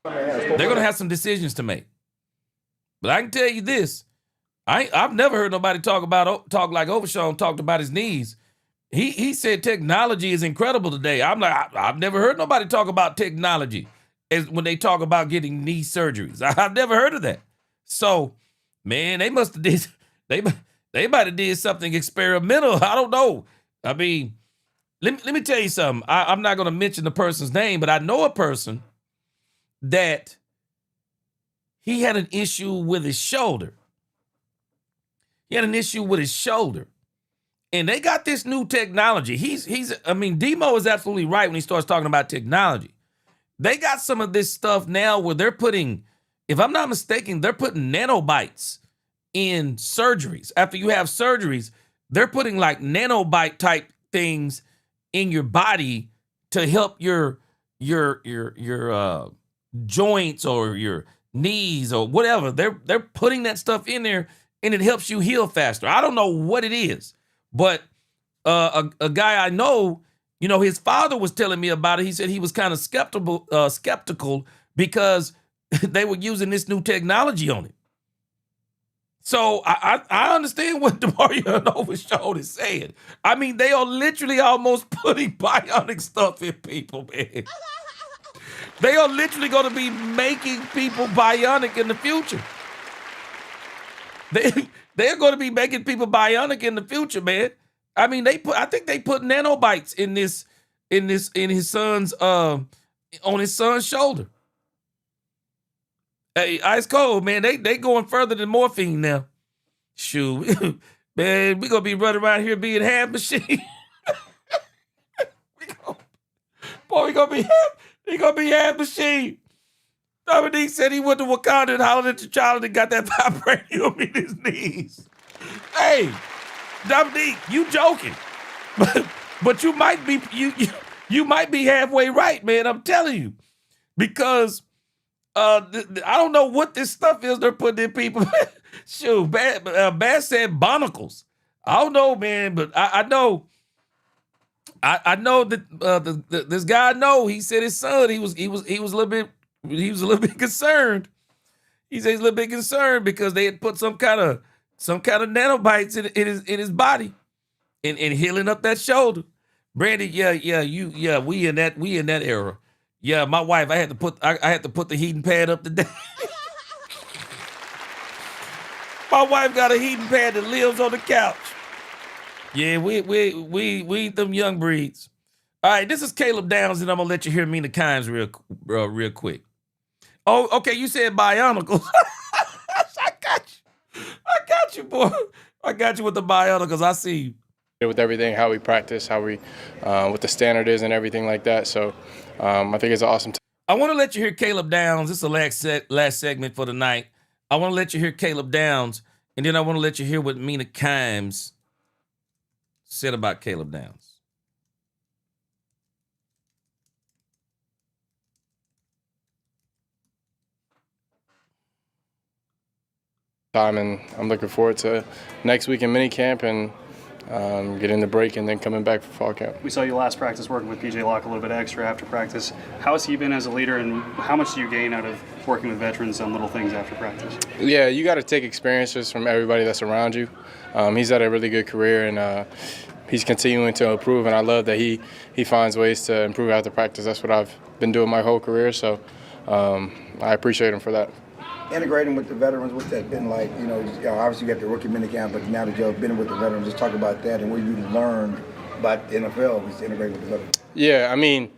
Speaker 1: They're going to have some decisions to make. But I can tell you this. I've never heard nobody talk like Overshown talked about his knees. He said technology is incredible today. I'm like, I've never heard nobody talk about technology as when they talk about getting knee surgeries. I've never heard of that. So, man, they must have did they might have did something experimental. I don't know. I mean, let me tell you something. I'm not going to mention the person's name, but I know a person that he had an issue with his shoulder. And they got this new technology. Demo is absolutely right when he starts talking about technology. They got some of this stuff now where they're putting, if I'm not mistaken, they're putting nanobites in surgeries. After you have surgeries, they're putting like nanobite type things in your body to help your joints or your knees or whatever. They're putting that stuff in there, and it helps you heal faster. I don't know what it is, but a guy I know, his father was telling me about it. He said he was kind of skeptical because they were using this new technology on it. So I understand what DeMarvion and Overshown is saying. I mean, they are literally almost putting bionic stuff in people, man. They are literally going to be making people bionic in the future. They're going to be making people bionic in the future, man. I mean, I think they put nanobites in his son's on his son's shoulder. Hey, ice cold, man. They going further than morphine now. Shoot, man, we gonna be running around here being half machine. we gonna be half machine. Dominique said he went to Wakanda and hollered at the child and got that vibranium in his knees. Hey, Dominique, you joking? But you might be you might be halfway right, man. I'm telling you, because I don't know what this stuff is they're putting in people. Shoot, Bass said barnacles. I don't know, man, but I know. I know that this guy. He said his son. He was a little bit concerned. He said he's a little bit concerned because they had put some kind of nanobites in his body, and healing up that shoulder. Brandy, we in that era. Yeah, my wife, I had to put the heating pad up today. My wife got a heating pad that lives on the couch. Yeah, we eat them young breeds. All right, this is Caleb Downs, and I'm gonna let you hear Mina Khimes real quick. Oh, okay, you said bionicles. I got you, boy. I got you with the bionicles. I see you.
Speaker 19: With everything, how we practice, how we, what the standard is and everything like that. So I think it's awesome.
Speaker 1: I want to let you hear Caleb Downs. This is the last segment for the night. I want to let you hear Caleb Downs, and then I want to let you hear what Mina Khimes said about Caleb Downs.
Speaker 19: And I'm looking forward to next week in minicamp and getting the break and then coming back for fall camp.
Speaker 20: We saw you last practice working with PJ Locke a little bit extra after practice. How has he been as a leader, and how much do you gain out of working with veterans on little things after practice?
Speaker 19: Yeah, you got to take experiences from everybody that's around you. He's had a really good career, and he's continuing to improve, and I love that he finds ways to improve after practice. That's what I've been doing my whole career, so I appreciate him for that.
Speaker 18: Integrating with the veterans, what's that been like? Obviously you got the rookie minicamp, but now that you've been with the veterans, just talk about that and what you learned about the NFL was integrating with the veterans.
Speaker 19: Yeah, I mean,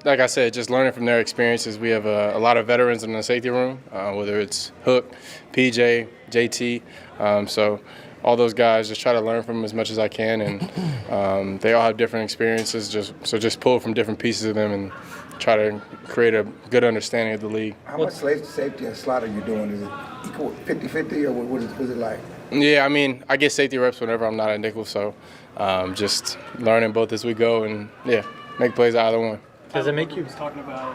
Speaker 19: like I said, just learning from their experiences. We have a lot of veterans in the safety room, whether it's Hook, PJ, JT. So all those guys, just try to learn from them as much as I can, and they all have different experiences. Just pull from different pieces of them and try to create a good understanding of the league.
Speaker 18: How much safety and slot are you doing? Is it equal 50-50 or what is it like?
Speaker 19: Yeah, I mean, I get safety reps whenever I'm not at nickel, so just learning both as we go and, make plays either one.
Speaker 20: Does it make you talking about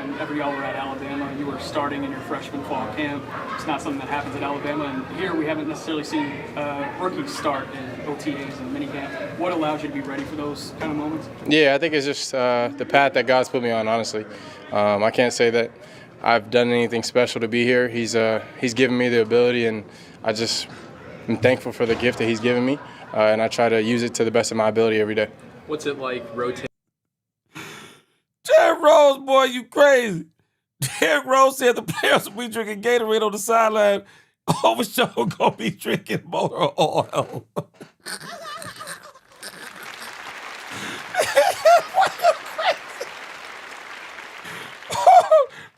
Speaker 20: whenever y'all were at Alabama, you were starting in your freshman fall camp. It's not something that happens at Alabama, and here we haven't necessarily seen rookies start in OTAs and minicamp. What allows you to be ready for those kind of moments?
Speaker 19: Yeah, I think it's just the path that God's put me on, honestly. I can't say that I've done anything special to be here. He's given me the ability, and I just am thankful for the gift that he's given me, and I try to use it to the best of my ability every day.
Speaker 21: What's it like rotating?
Speaker 1: Derrick Rose, boy, you crazy. Derrick Rose said the players will be drinking Gatorade on the sideline. Overshown gonna be drinking motor oil.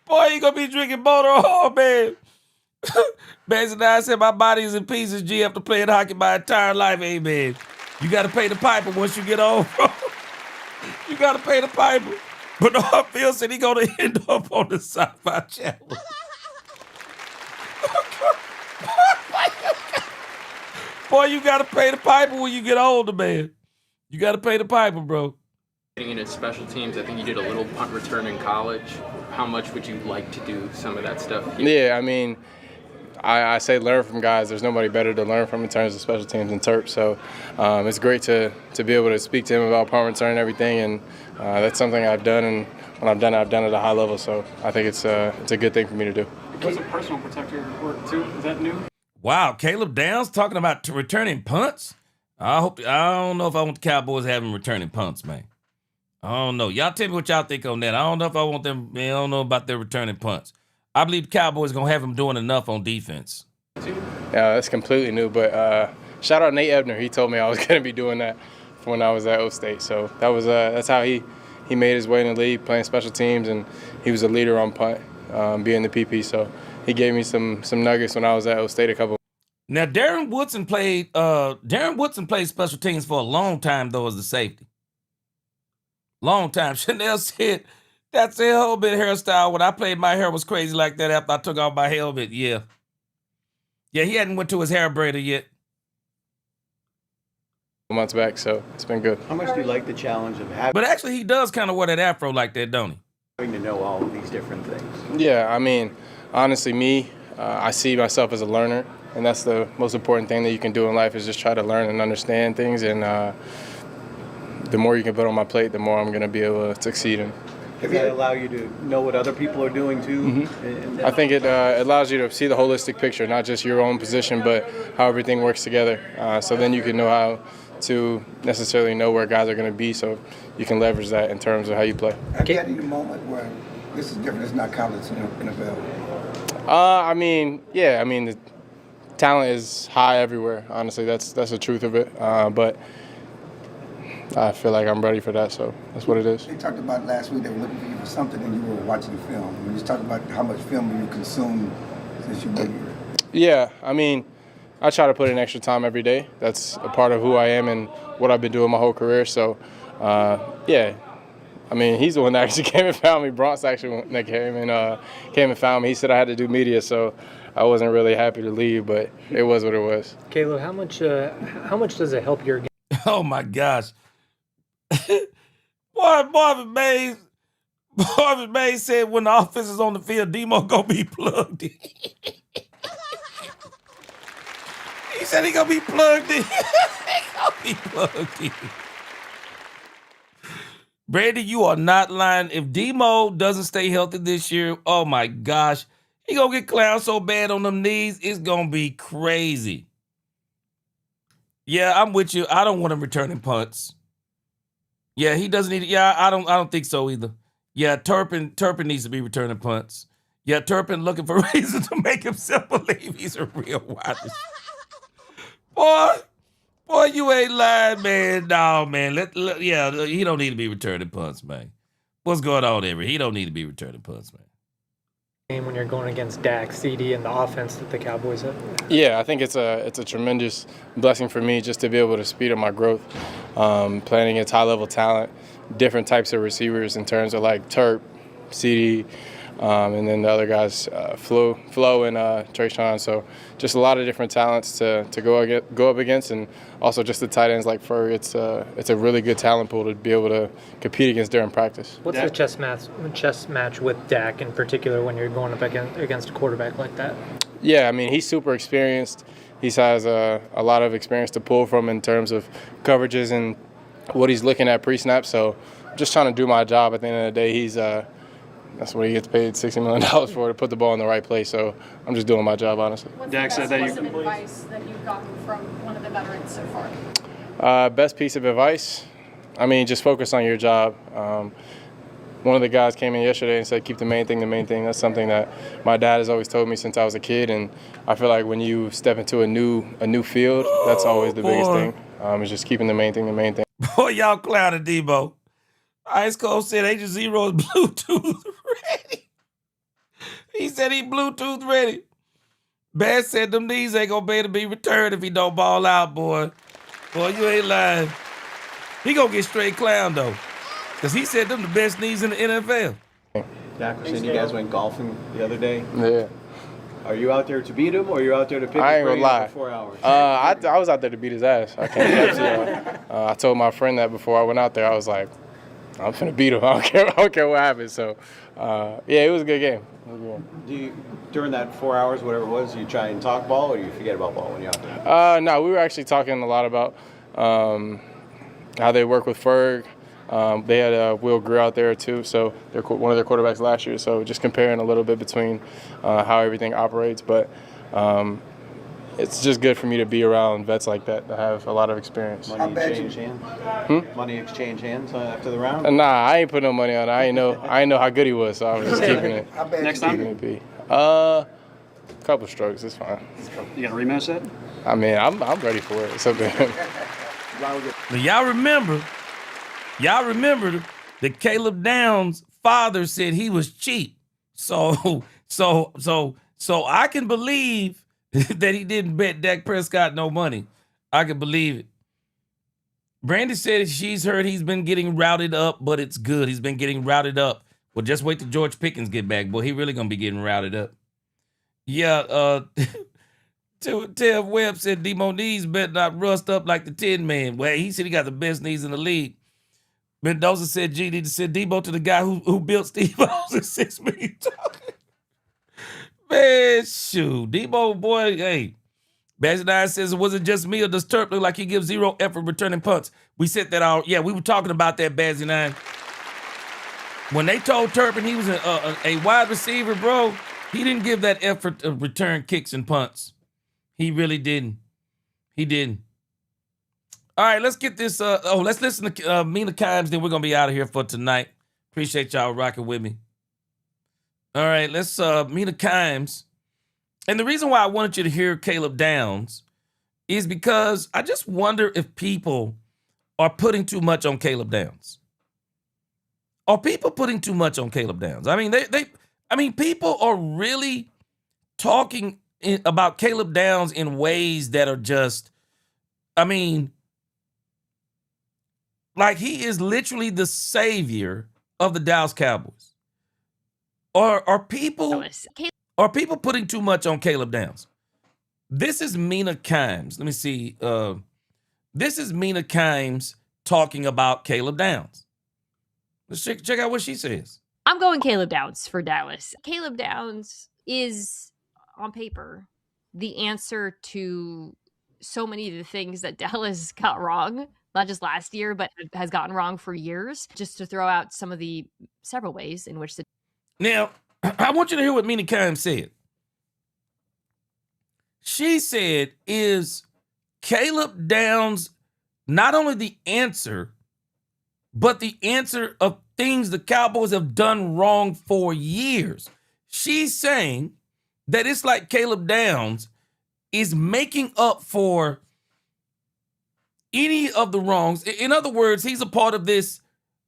Speaker 1: Boy, you gonna be drinking motor oil, man. Basically, I said my body is in pieces, G, after playing hockey my entire life, amen. You got to pay the piper once you get old, bro. You got to pay the piper. But Phil said he going to end up on the Sci-Fi Channel. Boy, you got to pay the piper when you get older, man. You got to pay the piper, bro.
Speaker 5: Getting into special teams, I think you did a little punt return in college. How much would you like to do some of that stuff here?
Speaker 19: Yeah, I mean, I say learn from guys. There's nobody better to learn from in terms of special teams than Terp. So it's great to be able to speak to him about punt return and everything. And that's something I've done. And when I've done it at a high level. So I think it's a good thing for me to do.
Speaker 20: It was a personal protector work too. Is that new?
Speaker 1: Wow, Caleb Downs talking about returning punts. I don't know if I want the Cowboys having returning punts, man. I don't know. Y'all tell me what y'all think on that. I don't know if I want them. I don't know about their returning punts. I believe the Cowboys gonna have them doing enough on defense.
Speaker 19: Yeah, that's completely new. But shout out Nate Ebner. He told me I was going to be doing that when I was at O State. So that's how he made his way in the league, playing special teams, and he was a leader on punt, being the PP. So he gave me some nuggets when I was at O State a couple.
Speaker 1: Now Darren Woodson played special teams for a long time though as the safety. Long time. Chanel said that's a whole bit hairstyle. When I played, my hair was crazy like that after I took off my helmet. Yeah. Yeah, he hadn't went to his hair braider yet.
Speaker 19: Months back, so it's been good.
Speaker 17: How much do you like the challenge of having?
Speaker 1: But actually, he does kind of wear that afro like that, don't he?
Speaker 17: Having to know all of these different things.
Speaker 19: Yeah, I mean, honestly, I see myself as a learner, and that's the most important thing that you can do in life is just try to learn and understand things. And the more you can put on my plate, the more I'm going to be able to succeed in.
Speaker 17: Does that allow you to know what other people are doing too?
Speaker 19: Mm-hmm. I think it allows you to see the holistic picture, not just your own position, but how everything works together. So then you can know how to necessarily know where guys are going to be, so you can leverage that in terms of how you play.
Speaker 18: Have you had any moment where this is different, it's not college, NFL?
Speaker 19: I mean, the talent is high everywhere. Honestly, that's the truth of it. But I feel like I'm ready for that, so that's what it is.
Speaker 18: They talked about last week they were looking for you for something and you were watching the film. We just talked about how much film you consume since you've been here.
Speaker 19: Yeah, I mean, I try to put in extra time every day. That's a part of who I am and what I've been doing my whole career. So, yeah. I mean, he's the one that actually came and found me. Bronx actually came and found me. He said I had to do media, so I wasn't really happy to leave, but it was what it was.
Speaker 21: Caleb, how much does it help your game?
Speaker 1: Oh my gosh. Boy, Marvin Mays said when the offense is on the field, Demo gonna be plugged in. He said he gonna be plugged in. He gonna be plugged in. Brady, you are not lying. If Demo doesn't stay healthy this year, oh my gosh, he gonna get clowned so bad on them knees, it's gonna be crazy. Yeah, I'm with you. I don't want him returning punts. Yeah, he doesn't need it. Yeah, I don't think so either. Yeah, Turpin needs to be returning punts. Yeah, Turpin looking for reasons to make himself believe he's a real wide receiver. Boy, you ain't lying, man. No, man. He don't need to be returning punts, man. What's going on there? He don't need to be returning punts, man.
Speaker 21: When you're going against Dak, CD, and the offense that the Cowboys have?
Speaker 19: Yeah, I think it's a tremendous blessing for me just to be able to speed up my growth, playing against high-level talent, different types of receivers in terms of like Terp, CD, and then the other guys, Flo and Trayshawn. So just a lot of different talents to go up against, and also just the tight ends like Furry. It's a really good talent pool to be able to compete against during practice.
Speaker 21: What's the chess match with Dak in particular when you're going up against a quarterback like that?
Speaker 19: Yeah, I mean, he's super experienced. He has a lot of experience to pull from in terms of coverages and what he's looking at pre-snap. So I'm just trying to do my job. At the end of the day, that's what he gets paid $60 million for, to put the ball in the right place. So I'm just doing my job, honestly.
Speaker 16: What's Dak said that some advice that you've gotten from one of the veterans so far?
Speaker 19: Best piece of advice? I mean, just focus on your job. One of the guys came in yesterday and said, keep the main thing the main thing. That's something that my dad has always told me since I was a kid. And I feel like when you step into a new field, that's always the biggest thing. Is just keeping the main thing the main thing.
Speaker 1: Boy, y'all clouded Debo. Ice Cold said Agent Zero is Bluetooth ready. He said he Bluetooth ready. Bass said them knees ain't gonna be able to be returned if he don't ball out, boy. Boy, you ain't lying. He gonna get straight clown though, cause he said them the best knees in the NFL.
Speaker 17: Dak, I seen you guys went golfing the other day.
Speaker 19: Yeah.
Speaker 17: Are you out there to beat him, or are you out there to pick
Speaker 19: I
Speaker 17: his
Speaker 19: ain't
Speaker 17: brain
Speaker 19: gonna
Speaker 17: for
Speaker 19: lie.
Speaker 17: 4 hours?
Speaker 19: I was out there to beat his ass. I can't lie. I told my friend that before I went out there. I was like, I'm finna beat him. I don't care what happens. So, yeah, it was a good game.
Speaker 17: Do you, during that 4 hours, whatever it was, you try and talk ball, or do you forget about ball when you're out there?
Speaker 19: No, we were actually talking a lot about how they work with Ferg. They had Will Greer out there too, so they're one of their quarterbacks last year. So just comparing a little bit between how everything operates, but it's just good for me to be around vets like that have a lot of experience.
Speaker 17: Money exchange hands? Money exchange hands after the round?
Speaker 19: Nah, I ain't putting no money on it. I ain't know how good he was, so I was just keeping it.
Speaker 20: Next time?
Speaker 19: Keeping it be. A couple strokes, it's fine.
Speaker 20: You got a rematch set?
Speaker 19: I mean, I'm ready for it. It's okay.
Speaker 1: Now, y'all remember that Caleb Downs' father said he was cheap. So I can believe that he didn't bet Dak Prescott no money. I can believe it. Brandy said she's heard he's been getting routed up, but it's good. He's been getting routed up. Well, just wait till George Pickens get back. Boy, he really gonna be getting routed up. Yeah, Ted Webb said Demo knees better not rust up like the Tin Man. Well, he said he got the best knees in the league. Mendoza said G need to send Debo to the guy who built Steve O's at $6 million. Man, shoot. Debo, boy, hey. Bazzy9 says, was it just me or does Turp look like he gives zero effort returning punts? We said that out. Yeah, we were talking about that, Bazzy9. When they told Turpin he was a wide receiver, bro, he didn't give that effort to return kicks and punts. He really didn't. He didn't. All right, let's get this. Let's listen to Mina Khimes, then we're going to be out of here for tonight. Appreciate y'all rocking with me. All right, let's Mina Khimes. And the reason why I wanted you to hear Caleb Downs is because I just wonder if people are putting too much on Caleb Downs. Are people putting too much on Caleb Downs? I mean, people are really talking about Caleb Downs in ways that are just, like he is literally the savior of the Dallas Cowboys. Are people putting too much on Caleb Downs? This is Mina Khimes. Let me see. This is Mina Khimes talking about Caleb Downs. Let's check out what she says.
Speaker 3: I'm going Caleb Downs for Dallas. Caleb Downs is, on paper, the answer to so many of the things that Dallas got wrong, not just last year, but has gotten wrong for years. Just to throw out some of the several ways in which
Speaker 1: Now, I want you to hear what Mina Khimes said. She said, is Caleb Downs not only the answer, but the answer of things the Cowboys have done wrong for years? She's saying that it's like Caleb Downs is making up for any of the wrongs. In other words, he's a part of this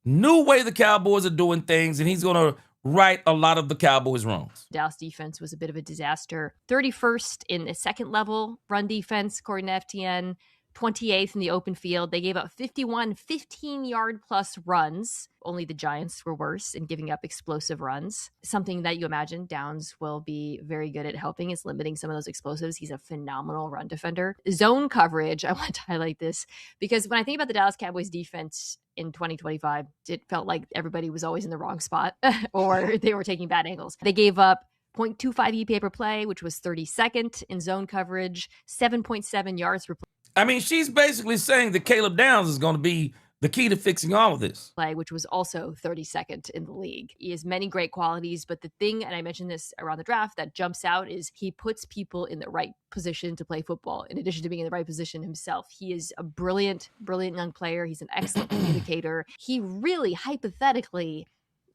Speaker 1: new way the Cowboys are doing things, and he's going to right a lot of the Cowboys' wrongs.
Speaker 3: Dallas defense was a bit of a disaster. 31st in the second level run defense, according to FTN. 28th in the open field. They gave up 51 15-yard plus runs. Only the Giants were worse in giving up explosive runs. Something that you imagine Downs will be very good at helping is limiting some of those explosives. He's a phenomenal run defender. Zone coverage, I want to highlight this because when I think about the Dallas Cowboys defense in 2025, it felt like everybody was always in the wrong spot or they were taking bad angles. They gave up 0.25 EPA per play, which was 32nd in zone coverage, 7.7 yards per play.
Speaker 1: I mean, she's basically saying that Caleb Downs is going to be the key to fixing all of this.
Speaker 3: Play, which was also 32nd in the league. He has many great qualities, but the thing, and I mentioned this around the draft, that jumps out is he puts people in the right position to play football. In addition to being in the right position himself, he is a brilliant young player. He's an excellent communicator. He really, hypothetically,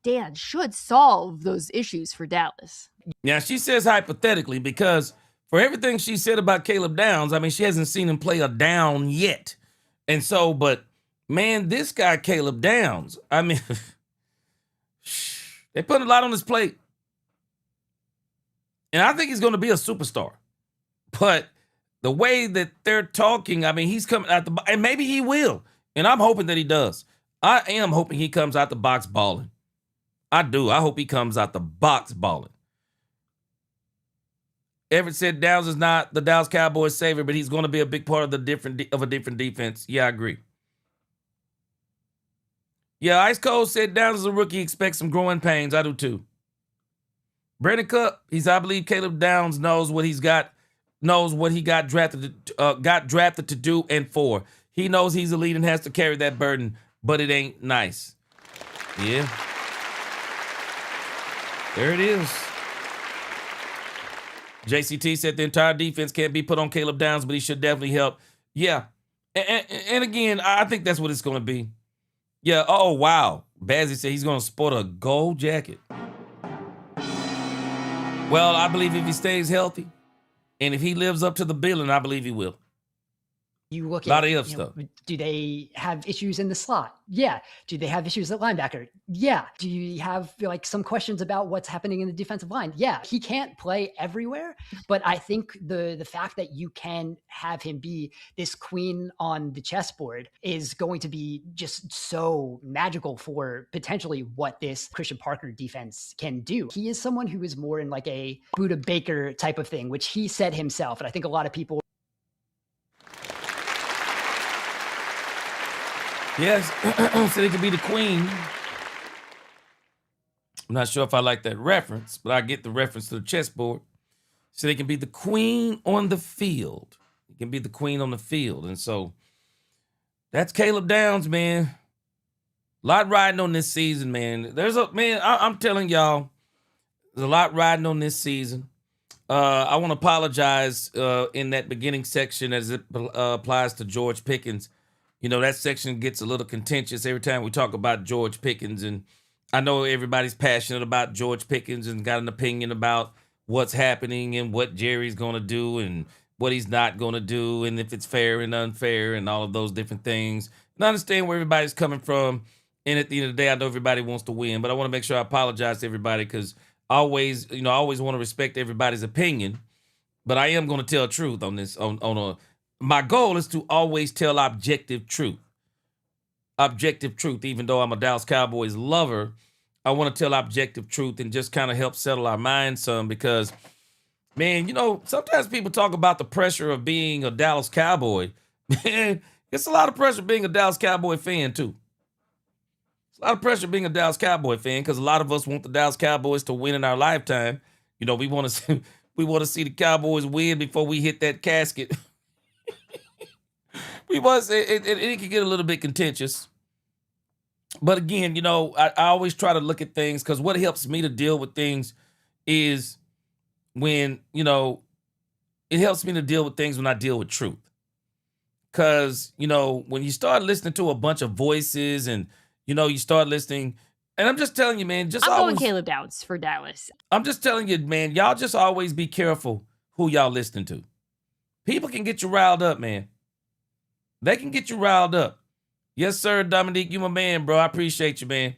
Speaker 3: Dan, should solve those issues for Dallas.
Speaker 1: Now, she says hypothetically because for everything she said about Caleb Downs, I mean, she hasn't seen him play a down yet. And so, but man, this guy, Caleb Downs, I mean, they put a lot on his plate. And I think he's going to be a superstar. But the way that they're talking, I mean, he's coming out and maybe he will. And I'm hoping that he does. I am hoping he comes out the box balling. I do. I hope he comes out the box balling. Everett said Downs is not the Dallas Cowboys savior, but he's going to be a big part of a different defense. Yeah, I agree. Yeah, Ice Cold said Downs is a rookie, expects some growing pains. I do too. Brandon Cup, I believe Caleb Downs knows what he got drafted to do and for. He knows he's a lead and has to carry that burden, but it ain't nice. Yeah. There it is. JCT said the entire defense can't be put on Caleb Downs, but he should definitely help. Yeah. And again, I think that's what it's going to be. Yeah. Oh, wow. Bazzi said he's going to sport a gold jacket. Well, I believe if he stays healthy and if he lives up to the billing, I believe he will.
Speaker 2: You look
Speaker 1: a lot
Speaker 2: at,
Speaker 1: of stuff.
Speaker 2: Do they have issues in the slot? Yeah. Do they have issues at linebacker? Yeah. Do you have like some questions about what's happening in the defensive line? Yeah. He can't play everywhere, but I think the fact that you can have him be this queen on the chessboard is going to be just so magical for potentially what this Christian Parker defense can do. He is someone who is more in like a Buda Baker type of thing, which he said himself. And I think a lot of people.
Speaker 1: Yes, so they could be the queen. I'm not sure if I like that reference, but I get the reference to the chessboard. So they can be the queen on the field. They can be the queen on the field. And so that's Caleb Downs, man. A lot riding on this season, man. I'm telling y'all, there's a lot riding on this season. I want to apologize in that beginning section as it applies to George Pickens. You know, that section gets a little contentious every time we talk about George Pickens. And I know everybody's passionate about George Pickens and got an opinion about what's happening and what Jerry's going to do and what he's not going to do and if it's fair and unfair and all of those different things. And I understand where everybody's coming from. And at the end of the day, I know everybody wants to win. But I want to make sure I apologize to everybody because I always want to respect everybody's opinion. But I am going to tell truth on this, my goal is to always tell objective truth. Objective truth. Even though I'm a Dallas Cowboys lover, I want to tell objective truth and just kind of help settle our minds some because, man, sometimes people talk about the pressure of being a Dallas Cowboy. Man, it's a lot of pressure being a Dallas Cowboy fan, too. It's a lot of pressure being a Dallas Cowboy fan because a lot of us want the Dallas Cowboys to win in our lifetime. We want to see the Cowboys win before we hit that casket. It can get a little bit contentious. But again, I always try to look at things because what helps me to deal with things is when, it helps me to deal with things when I deal with truth. Because, when you start listening to a bunch of voices and, you start listening, and I'm just telling you, man,
Speaker 3: I'm going Caleb Downs for Dallas.
Speaker 1: I'm just telling you, man, y'all just always be careful who y'all listening to. People can get you riled up, man. They can get you riled up. Yes, sir, Dominique, you my man, bro. I appreciate you, man.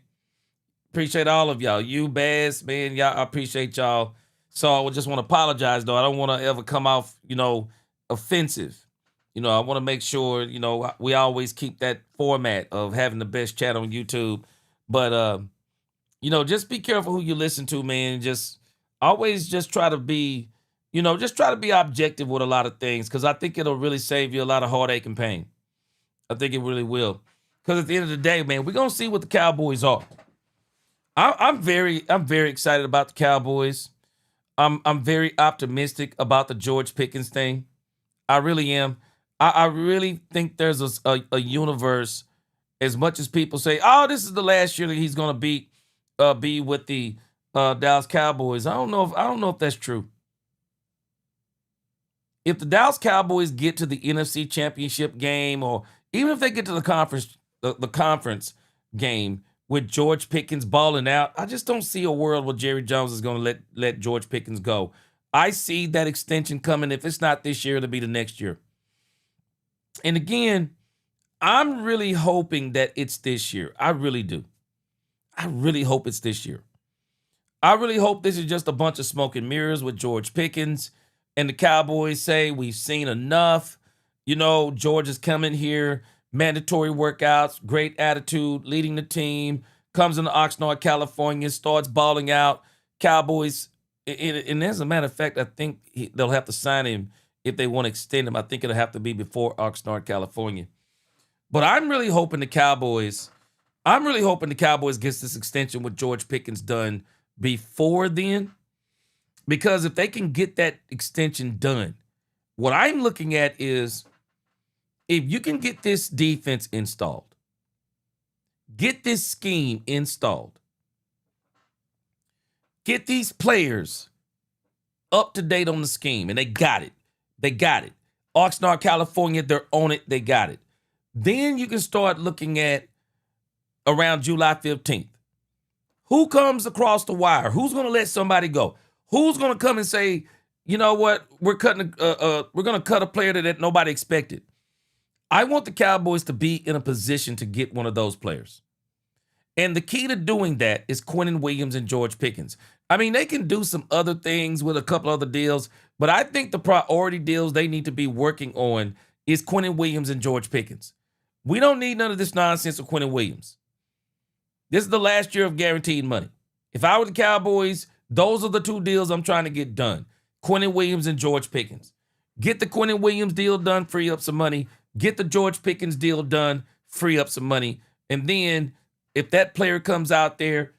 Speaker 1: Appreciate all of y'all. You, Baz, man, y'all, I appreciate y'all. So I just want to apologize, though. I don't want to ever come off, offensive. I want to make sure, we always keep that format of having the best chat on YouTube. But, just be careful who you listen to, man. Just always just try to be, just try to be objective with a lot of things because I think it'll really save you a lot of heartache and pain. I think it really will. Because at the end of the day, man, we're going to see what the Cowboys are. I'm very excited about the Cowboys. I'm very optimistic about the George Pickens thing. I really am. I really think there's a universe, as much as people say, oh, this is the last year that he's going to be with the Dallas Cowboys. I don't know if that's true. If the Dallas Cowboys get to the NFC Championship game, or even if they get to the conference game with George Pickens balling out, I just don't see a world where Jerry Jones is going to let George Pickens go. I see that extension coming. If it's not this year, it'll be the next year. And again, I'm really hoping that it's this year. I really do. I really hope it's this year. I really hope this is just a bunch of smoke and mirrors with George Pickens. and the Cowboys say we've seen enough. You know, George is coming here, mandatory workouts, great attitude, leading the team, comes into Oxnard, California, starts balling out. Cowboys, and as a matter of fact, I think they'll have to sign him if they want to extend him. I think it'll have to be before Oxnard, California. But I'm really hoping the Cowboys gets this extension with George Pickens done before then. Because if they can get that extension done, what I'm looking at is if you can get this defense installed, get this scheme installed, get these players up to date on the scheme, and they got it. They got it. Oxnard, California, they're on it. They got it. Then you can start looking at around July 15th. Who comes across the wire? Who's going to let somebody go? Who's going to come and say, you know what, we're going to cut a player that nobody expected? I want the Cowboys to be in a position to get one of those players. And the key to doing that is Quinnen Williams and George Pickens. I mean, they can do some other things with a couple other deals, but I think the priority deals they need to be working on is Quinnen Williams and George Pickens. We don't need none of this nonsense with Quinnen Williams. This is the last year of guaranteed money. If I were the Cowboys, those are the two deals I'm trying to get done. Quinnen Williams and George Pickens. Get the Quinnen Williams deal done, free up some money. Get the George Pickens deal done, free up some money. And then if that player comes out there,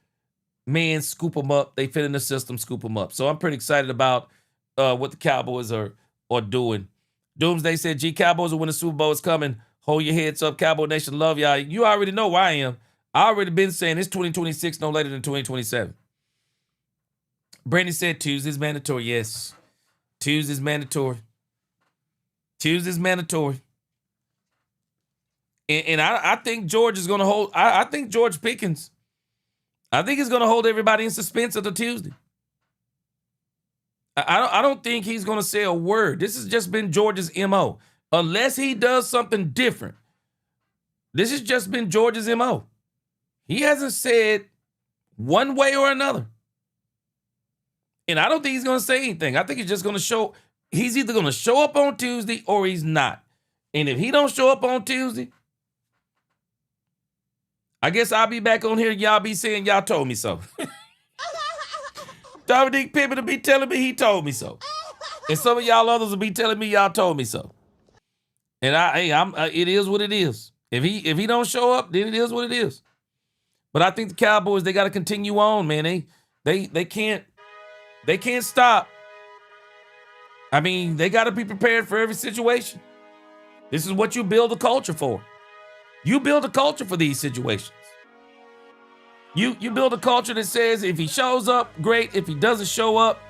Speaker 1: man, scoop them up. They fit in the system, scoop them up. So I'm pretty excited about what the Cowboys are doing. Doomsday said, G, Cowboys will win the Super Bowl. It's coming. Hold your heads up. Cowboy Nation, love y'all. You already know where I am. I already been saying it's 2026, no later than 2027. Brandon said Tuesday's mandatory. Yes. Tuesday's mandatory. Tuesday's mandatory. And I think George is going to hold, I think George Pickens, I think he's going to hold everybody in suspense until Tuesday. I don't think he's going to say a word. This has just been George's MO. Unless he does something different. This has just been George's MO. He hasn't said one way or another. And I don't think he's going to say anything. I think he's just going to show, he's either going to show up on Tuesday or he's not. And if he don't show up on Tuesday, I guess I'll be back on here and y'all be saying y'all told me so. Dominique Pippen will be telling me he told me so. And some of y'all others will be telling me y'all told me so. And it is what it is. If he don't show up, then it is what it is. But I think the Cowboys, they got to continue on, man. They can't stop. I mean, they got to be prepared for every situation. This is what you build a culture for. You build a culture for these situations. You build a culture that says if he shows up, great. If he doesn't show up,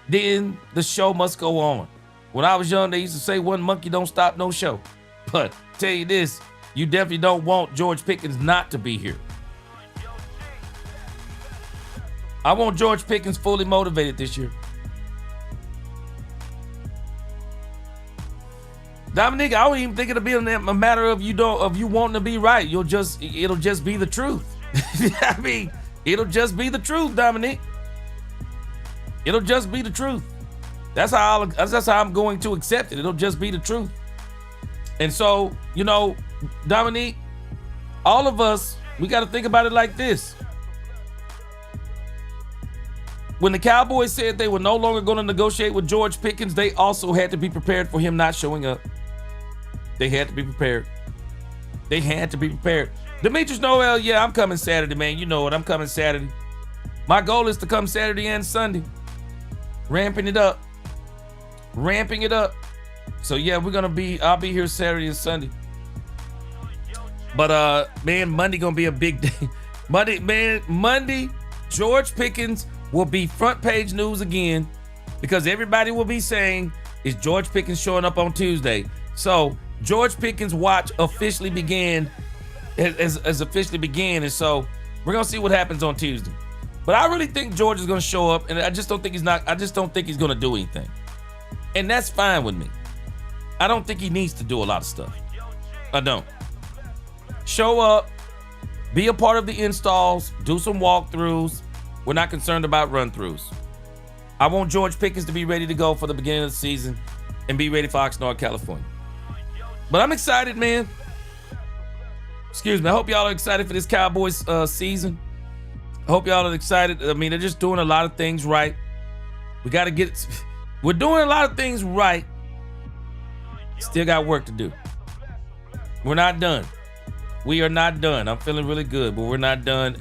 Speaker 1: then the show must go on. When I was young, they used to say one monkey don't stop no show. But tell you this, you definitely don't want George Pickens not to be here. I want George Pickens fully motivated this year. Dominique, I don't even think it'll be a matter of you wanting to be right. It'll just be the truth. I mean, it'll just be the truth, Dominique. It'll just be the truth. That's how I'm going to accept it. It'll just be the truth. And so, Dominique, all of us, we got to think about it like this. When the Cowboys said they were no longer going to negotiate with George Pickens, they also had to be prepared for him not showing up. They had to be prepared. They had to be prepared. Demetrius Noel, yeah, I'm coming Saturday, man. You know it. I'm coming Saturday. My goal is to come Saturday and Sunday. Ramping it up. So yeah, I'll be here Saturday and Sunday. But man, Monday gonna be a big day. Monday, George Pickens will be front page news again because everybody will be saying, is George Pickens showing up on Tuesday? So George Pickens' watch officially began, has officially began, and so we're gonna see what happens on Tuesday. But I really think George is gonna show up, and I just don't think he's gonna do anything. And that's fine with me. I don't think he needs to do a lot of stuff. I don't. Show up, be a part of the installs, do some walkthroughs. We're not concerned about run-throughs. I want George Pickens to be ready to go for the beginning of the season and be ready for Oxnard, California. But I'm excited, man. Excuse me. I hope y'all are excited for this Cowboys season. I hope y'all are excited. I mean, they're just doing a lot of things right. We got to get... We're doing a lot of things right. Still got work to do. We're not done. We are not done. I'm feeling really good, but we're not done.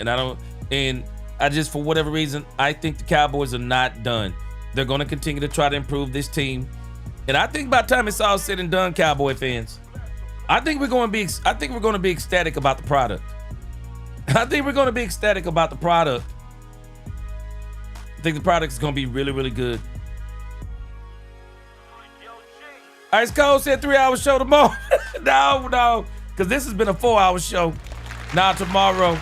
Speaker 1: And I just, for whatever reason, I think the Cowboys are not done. They're going to continue to try to improve this team. And I think by the time it's all said and done, Cowboy fans, I think we're going to be ecstatic about the product. I think we're going to be ecstatic about the product. I think the product is going to be really, really good. Ice Cold said 3-hour show tomorrow. No, because this has been a 4-hour show. Now tomorrow,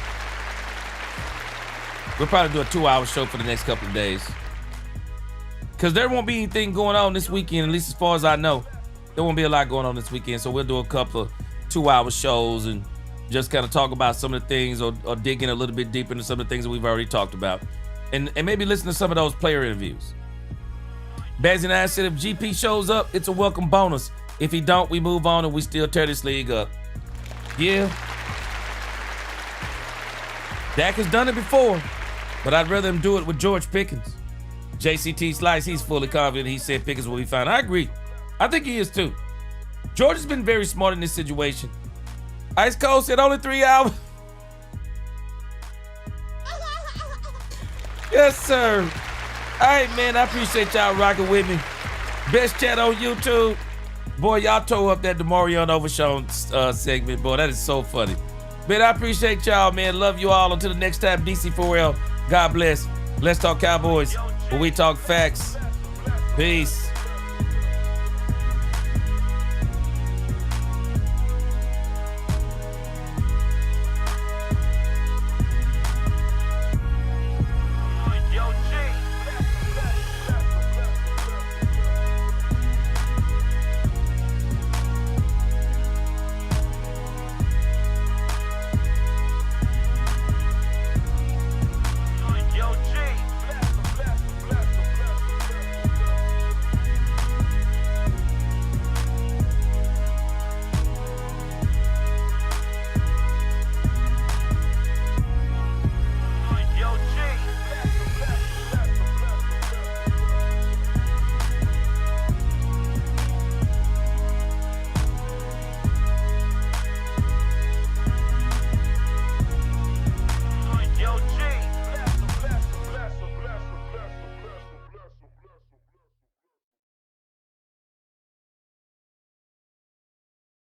Speaker 1: we'll probably do a 2-hour show for the next couple of days. Because there won't be anything going on this weekend, at least as far as I know. There won't be a lot going on this weekend, so we'll do a couple of 2-hour shows and just kind of talk about some of the things or dig in a little bit deeper into some of the things that we've already talked about. And maybe listen to some of those player interviews. Bazzy 9 said if GP shows up, it's a welcome bonus. If he don't, we move on and we still tear this league up. Yeah. Dak has done it before, but I'd rather him do it with George Pickens. JCT Slice, he's fully confident. He said Pickens will be fine. I agree. I think he is too. George has been very smart in this situation. Ice Cold said only 3 hours. Yes, sir. All right, man, I appreciate y'all rocking with me. Best chat on YouTube. Boy, y'all tore up that DeMarvion Overshown segment. Boy, that is so funny. Man, I appreciate y'all, man. Love you all. Until the next time, DC4L. God bless. Let's talk Cowboys, where we talk facts. Peace.